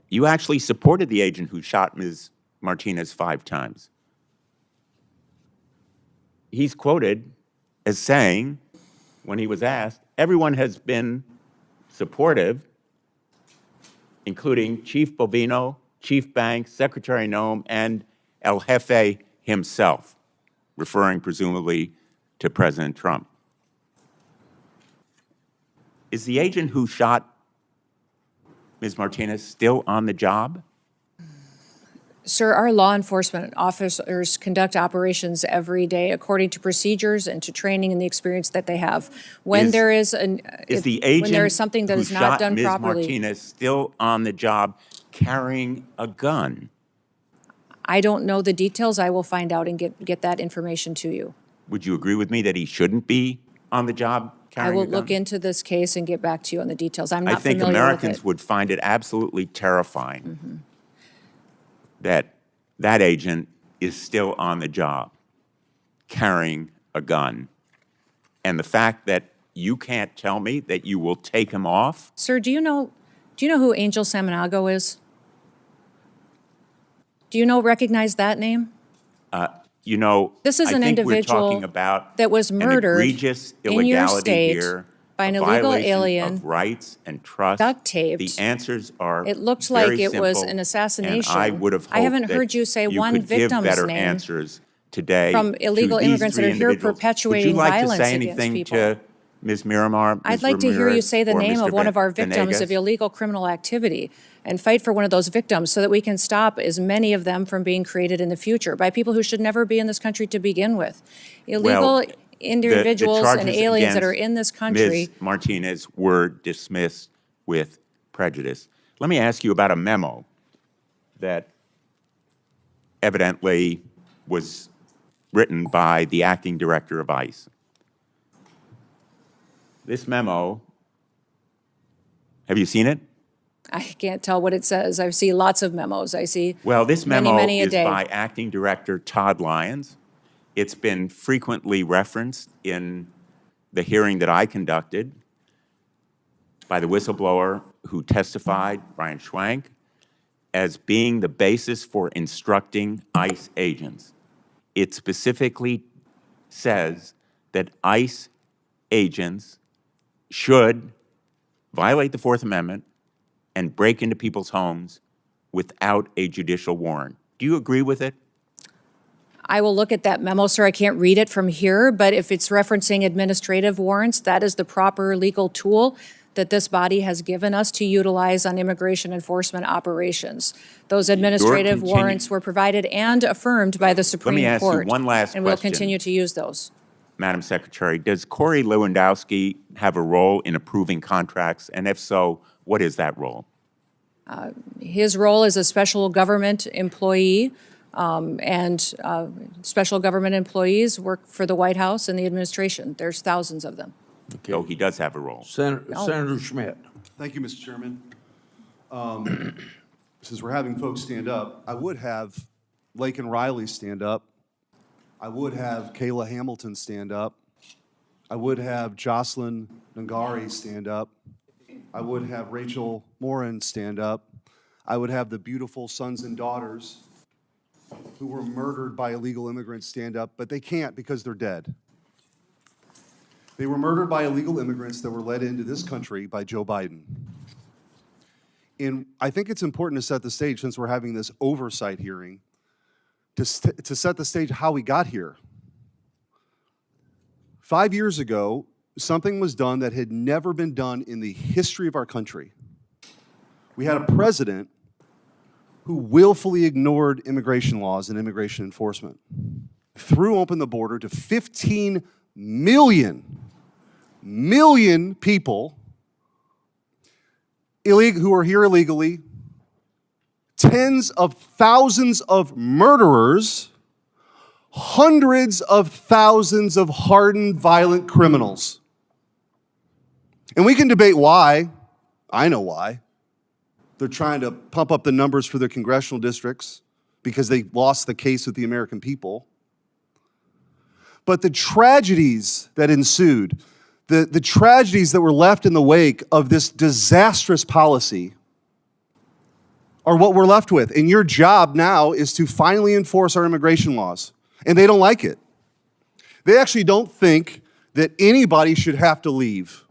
you actually supported the agent who shot Ms. Martinez 5 times. He's quoted as saying, when he was asked, "Everyone has been supportive, including Chief Bovino, Chief Banks, Secretary Noem, and El Jefe himself," referring presumably to President Trump. Is the agent who shot Ms. Martinez still on the job? Sir, our law enforcement officers conduct operations every day according to procedures and to training and the experience that they have. When there is the when agent there is something that who is not shot done Ms. properly, Martinez still on the job carrying a gun? I don't know the details. I will find out and get that information to you. Would you agree with me that he shouldn't be on the job I carrying will a gun? look into this case and get back to you on the details. I'm I not think familiar Americans with it. would find it absolutely terrifying that that agent is still on the job carrying a gun. And the fact that you can't tell me that you will take him off? Sir, do you know who Angel Samanago is? Do you recognize that name? You know, This is I an think individual we're talking about that was murdered an egregious in your illegality state here, by an a illegal violation alien, of rights and trust. duct taped. The answers are It looked very like it was simple, an assassination. And I would have hoped I haven't that heard you say you one could give victim's better name answers today from illegal to these immigrants that 3 are here individuals. perpetuating Would you like violence to say against anything people. to Ms. Miramar? I'd Ms. like to hear you Ramirez, say the or name Mr. of one of our victims Venegas? of illegal criminal activity and fight for one of those victims so that we can stop as many of them from being created in the future by people who should never be in this country to begin with. Illegal Well, individuals and charges aliens that are against in this country. Ms. Martinez were dismissed with prejudice. Let me ask you about a memo that evidently was written by the acting director of ICE. This memo, have you seen it? I can't tell what it says. I see lots of memos. I see Well, this many, memo many a is day. by Acting Director Todd Lyons. It's been frequently referenced in the hearing that I conducted by the whistleblower who testified, Brian Schwank, as being the basis for instructing ICE agents. It specifically says that ICE agents should violate the Fourth Amendment and break into people's homes without a judicial warrant. Do you agree with it? I will look at that memo, sir. I can't read it from here, but if it's referencing administrative warrants, that is the proper legal tool that this body has given us to utilize on immigration enforcement operations. Those administrative warrants were provided and affirmed by the Supreme Court. Let me ask you one last and we'll question. continue to use those. Madam Secretary, does Corey Lewandowski have a role in approving contracts? And if so, what is that role? His role as a special government employee, special government employees work for the White House and the administration. There's thousands of them. So he does have a role. Senator Schmidt. Thank you, Mr. Chairman. Since we're having folks stand up, I would have Laken Riley stand up. I would have Kayla Hamilton stand up. I would have Jocelyn Ngari stand up. I would have Rachel Morin stand up. I would have the beautiful sons and daughters who were murdered by illegal immigrants stand up, but they can't because they're dead. They were murdered by illegal immigrants that were led into this country by Joe Biden. And I think it's important to set the stage, since we're having this oversight hearing, to set the stage how we got here. 5 years ago, something was done that had never been done in the history of our country. We had a president who willfully ignored immigration laws and immigration enforcement, threw open the border to 15 million people who are here illegally, tens of thousands of murderers, hundreds of thousands of hardened, violent criminals. And we can debate why. I know why. They're trying to pump up the numbers for their congressional districts because they lost the case with the American people. But the tragedies that ensued, the tragedies that were left in the wake of this disastrous policy are what we're left with. And your job now is to finally enforce our immigration laws. And they don't like it. They actually don't think that anybody should have to leave.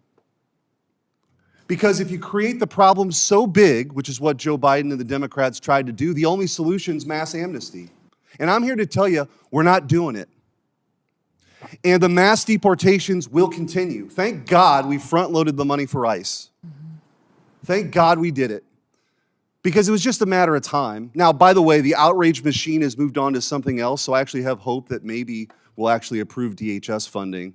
Because if you create the problem so big, which is what Joe Biden and the Democrats tried to do, the only solution is mass amnesty. And I'm here to tell you, we're not doing it. And the mass deportations will continue. Thank God we front-loaded the money for ICE. Thank God we did it. Because it was just a matter of time. Now, by the way, the outrage machine has moved on to something else, so I actually have hope that maybe we'll actually approve DHS funding.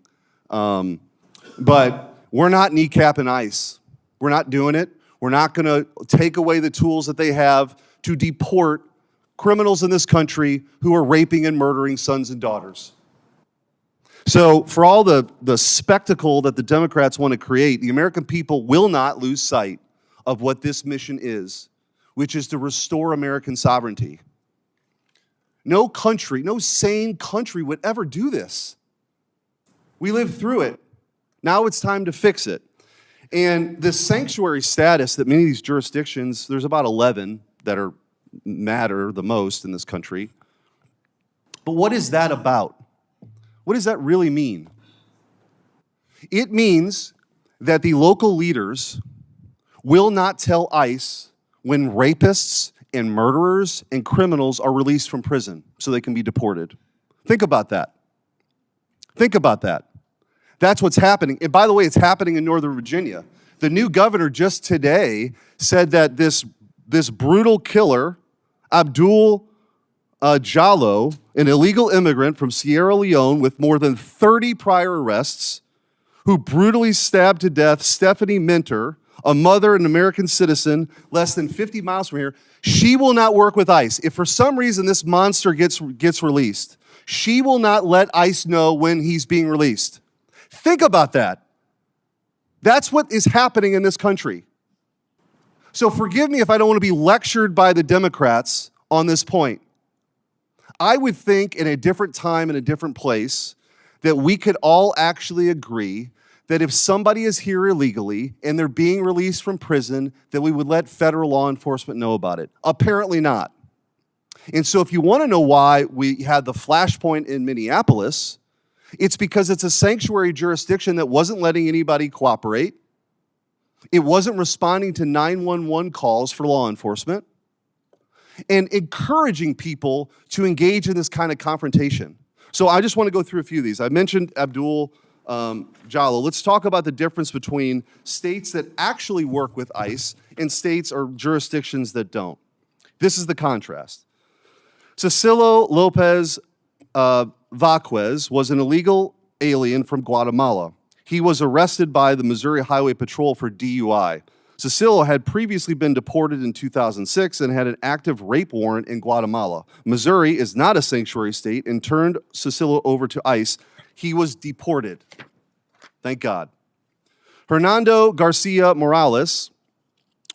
But we're not kneecapping ICE. We're not doing it. We're not going to take away the tools that they have to deport criminals in this country who are raping and murdering sons and daughters. So for all the spectacle that the Democrats want to create, the American people will not lose sight of what this mission is, which is to restore American sovereignty. No country, no sane country would ever do this. We lived through it. Now it's time to fix it. And this sanctuary status that many of these jurisdictions, there's about 11 that matter the most in this country. But what is that about? What does that really mean? It means that the local leaders will not tell ICE when rapists and murderers and criminals are released from prison so they can be deported. Think about that. Think about that. That's what's happening. And by the way, it's happening in Northern Virginia. The new governor just today said that this brutal killer, Abdul Jallo, an illegal immigrant from Sierra Leone with more than 30 prior arrests, who brutally stabbed to death Stephanie Minter, a mother, an American citizen, less than 50 miles from here, she will not work with ICE. If for some reason this monster gets released, she will not let ICE know when he's being released. Think about that. That's what is happening in this country. So forgive me if I don't want to be lectured by the Democrats on this point. I would think in a different time, in a different place, that we could all actually agree that if somebody is here illegally and they're being released from prison, that we would let federal law enforcement know about it. Apparently not. And so if you want to know why we had the flashpoint in Minneapolis, it's because it's a sanctuary jurisdiction that wasn't letting anybody cooperate. It wasn't responding to 911 calls for law enforcement and encouraging people to engage in this kind of confrontation. So I just want to go through a few of these. I mentioned Abdul Jallo. Let's talk about the difference between states that actually work with ICE and states or jurisdictions that don't. This is the contrast. Cecilio Lopez Vaquez was an illegal alien from Guatemala. He was arrested by the Missouri Highway Patrol for DUI. Cecilio had previously been deported in 2006 and had an active rape warrant in Guatemala. Missouri is not a sanctuary state and turned Cecilio over to ICE. He was deported. Thank God. Hernando Garcia Morales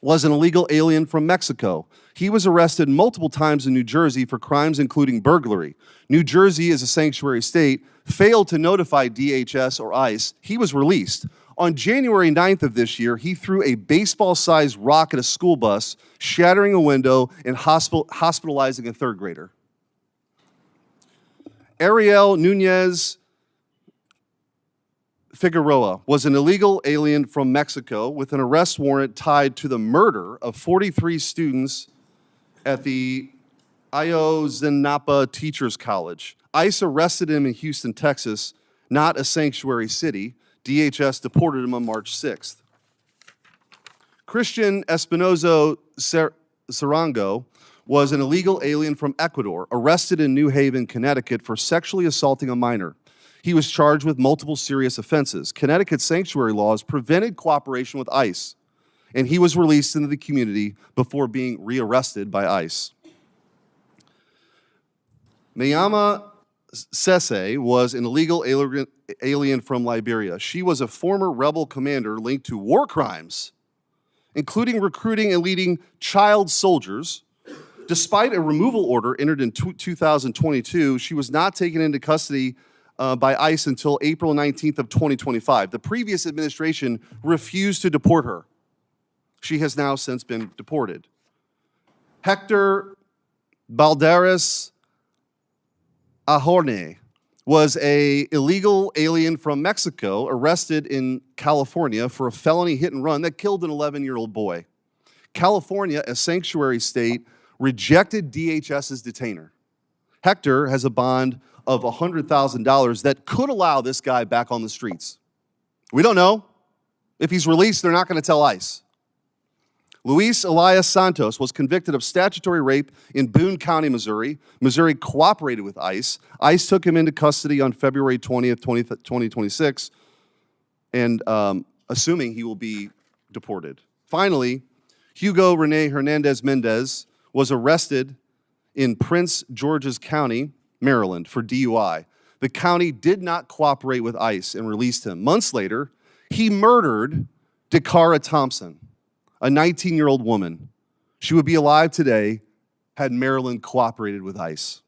was an illegal alien from Mexico. He was arrested multiple times in New Jersey for crimes including burglary. New Jersey is a sanctuary state, failed to notify DHS or ICE. He was released. On January 9th of this year, he threw a baseball-sized rock at a school bus, shattering a window and hospitalizing a third grader. Ariel Nunez Figueroa was an illegal alien from Mexico with an arrest warrant tied to the murder of 43 students at the Ayotzinapa Teachers College. ICE arrested him in Houston, Texas, not a sanctuary city. DHS deported him on March 6th. Christian Espinozo Sarango was an illegal alien from Ecuador, arrested in New Haven, Connecticut for sexually assaulting a minor. He was charged with multiple serious offenses. Connecticut's sanctuary laws prevented cooperation with ICE, and he was released into the community before being rearrested by ICE. Mayama Sese was an illegal alien from Liberia. She was a former rebel commander linked to war crimes, including recruiting and leading child soldiers. Despite a removal order entered in 2022, she was not taken into custody by ICE until April 19th of 2025. The previous administration refused to deport her. She has now since been deported. Hector Balderas Ahorne was an illegal alien from Mexico arrested in California for a felony hit and run that killed an 11-year-old boy. California, a sanctuary state, rejected DHS's detainer. Hector has a bond of $100,000 that could allow this guy back on the streets. We don't know. If he's released, they're not going to tell ICE. Luis Elias Santos was convicted of statutory rape in Boone County, Missouri. Missouri cooperated with ICE. ICE took him into custody on February 20th, 2026, and assuming he will be deported. Finally, Hugo Rene Hernandez Mendez was arrested in Prince George's County, Maryland, for DUI. The county did not cooperate with ICE and released him. Months later, he murdered Dakara Thompson, a 19-year-old woman. She would be alive today had Maryland cooperated with ICE.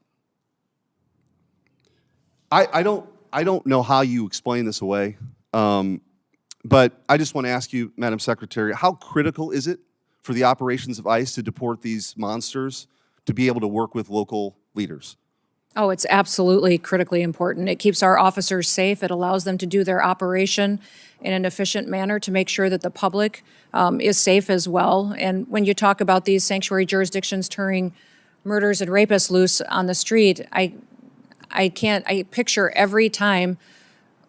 I don't know how you explain this away, but I just want to ask you, Madam Secretary, how critical is it for the operations of ICE to deport these monsters to be able to work with local leaders? Oh, it's absolutely critically important. It keeps our officers safe. It allows them to do their operation in an efficient manner to make sure that the public is safe as well. And when you talk about these sanctuary jurisdictions turning murders and rapists loose on the street, I picture every time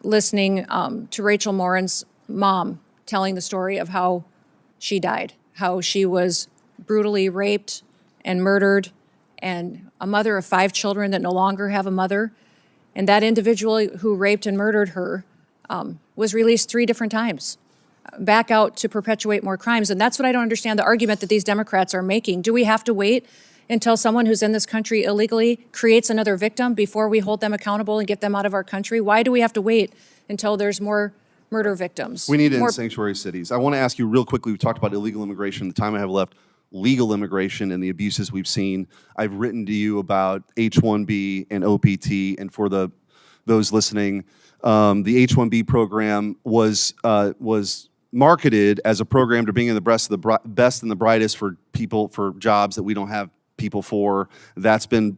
listening to Rachel Morin's mom telling the story of how she died, how she was brutally raped and murdered, and a mother of 5 children that no longer have a mother. And that individual who raped and murdered her was released 3 different times, back out to perpetuate more crimes. And that's what I don't understand, the argument that these Democrats are making. Do we have to wait until someone who's in this country illegally creates another victim before we hold them accountable and get them out of our country? Why do we have to wait until there's more murder victims? We need to More- end sanctuary cities. I want to ask you real quickly, we've talked about illegal immigration, the time I have left, legal immigration and the abuses we've seen. I've written to you about H-1B and OPT, and for those listening, the H-1B program was marketed as a program to bring in the best and the brightest for people, for jobs that we don't have people for. That's been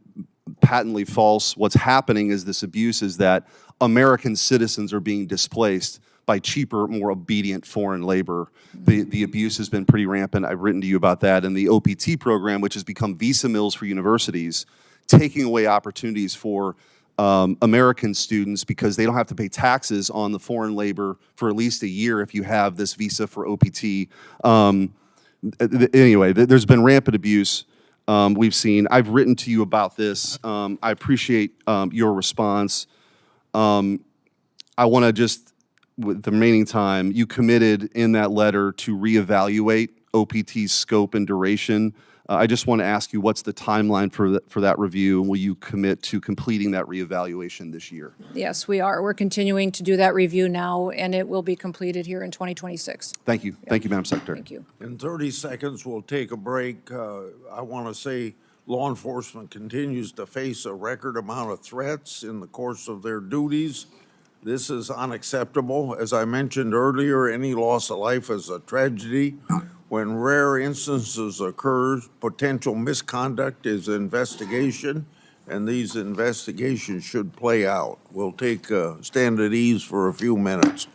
patently false. What's happening is this abuse is that American citizens are being displaced by cheaper, more obedient foreign labor. The abuse has been pretty rampant. I've written to you about that. And the OPT program, which has become visa mills for universities, taking away opportunities for American students because they don't have to pay taxes on the foreign labor for at least a year if you have this visa for OPT. Anyway, there's been rampant abuse we've seen. I've written to you about this. I appreciate your response. I want to just, with the remaining time, you committed in that letter to reevaluate OPT's scope and duration. I just want to ask you, what's the timeline for that review, and will you commit to completing that reevaluation this year? Yes, we are. We're continuing to do that review now, and it will be completed here in 2026. Thank you. Thank you, Madam Secretary. Thank you. In 30 seconds, we'll take a break. I want to say law enforcement continues to face a record amount of threats in the course of their duties. This is unacceptable. As I mentioned earlier, any loss of life is a tragedy. When rare instances occur, potential misconduct is investigation, and these investigations should play out. We'll take stand at ease for a few minutes.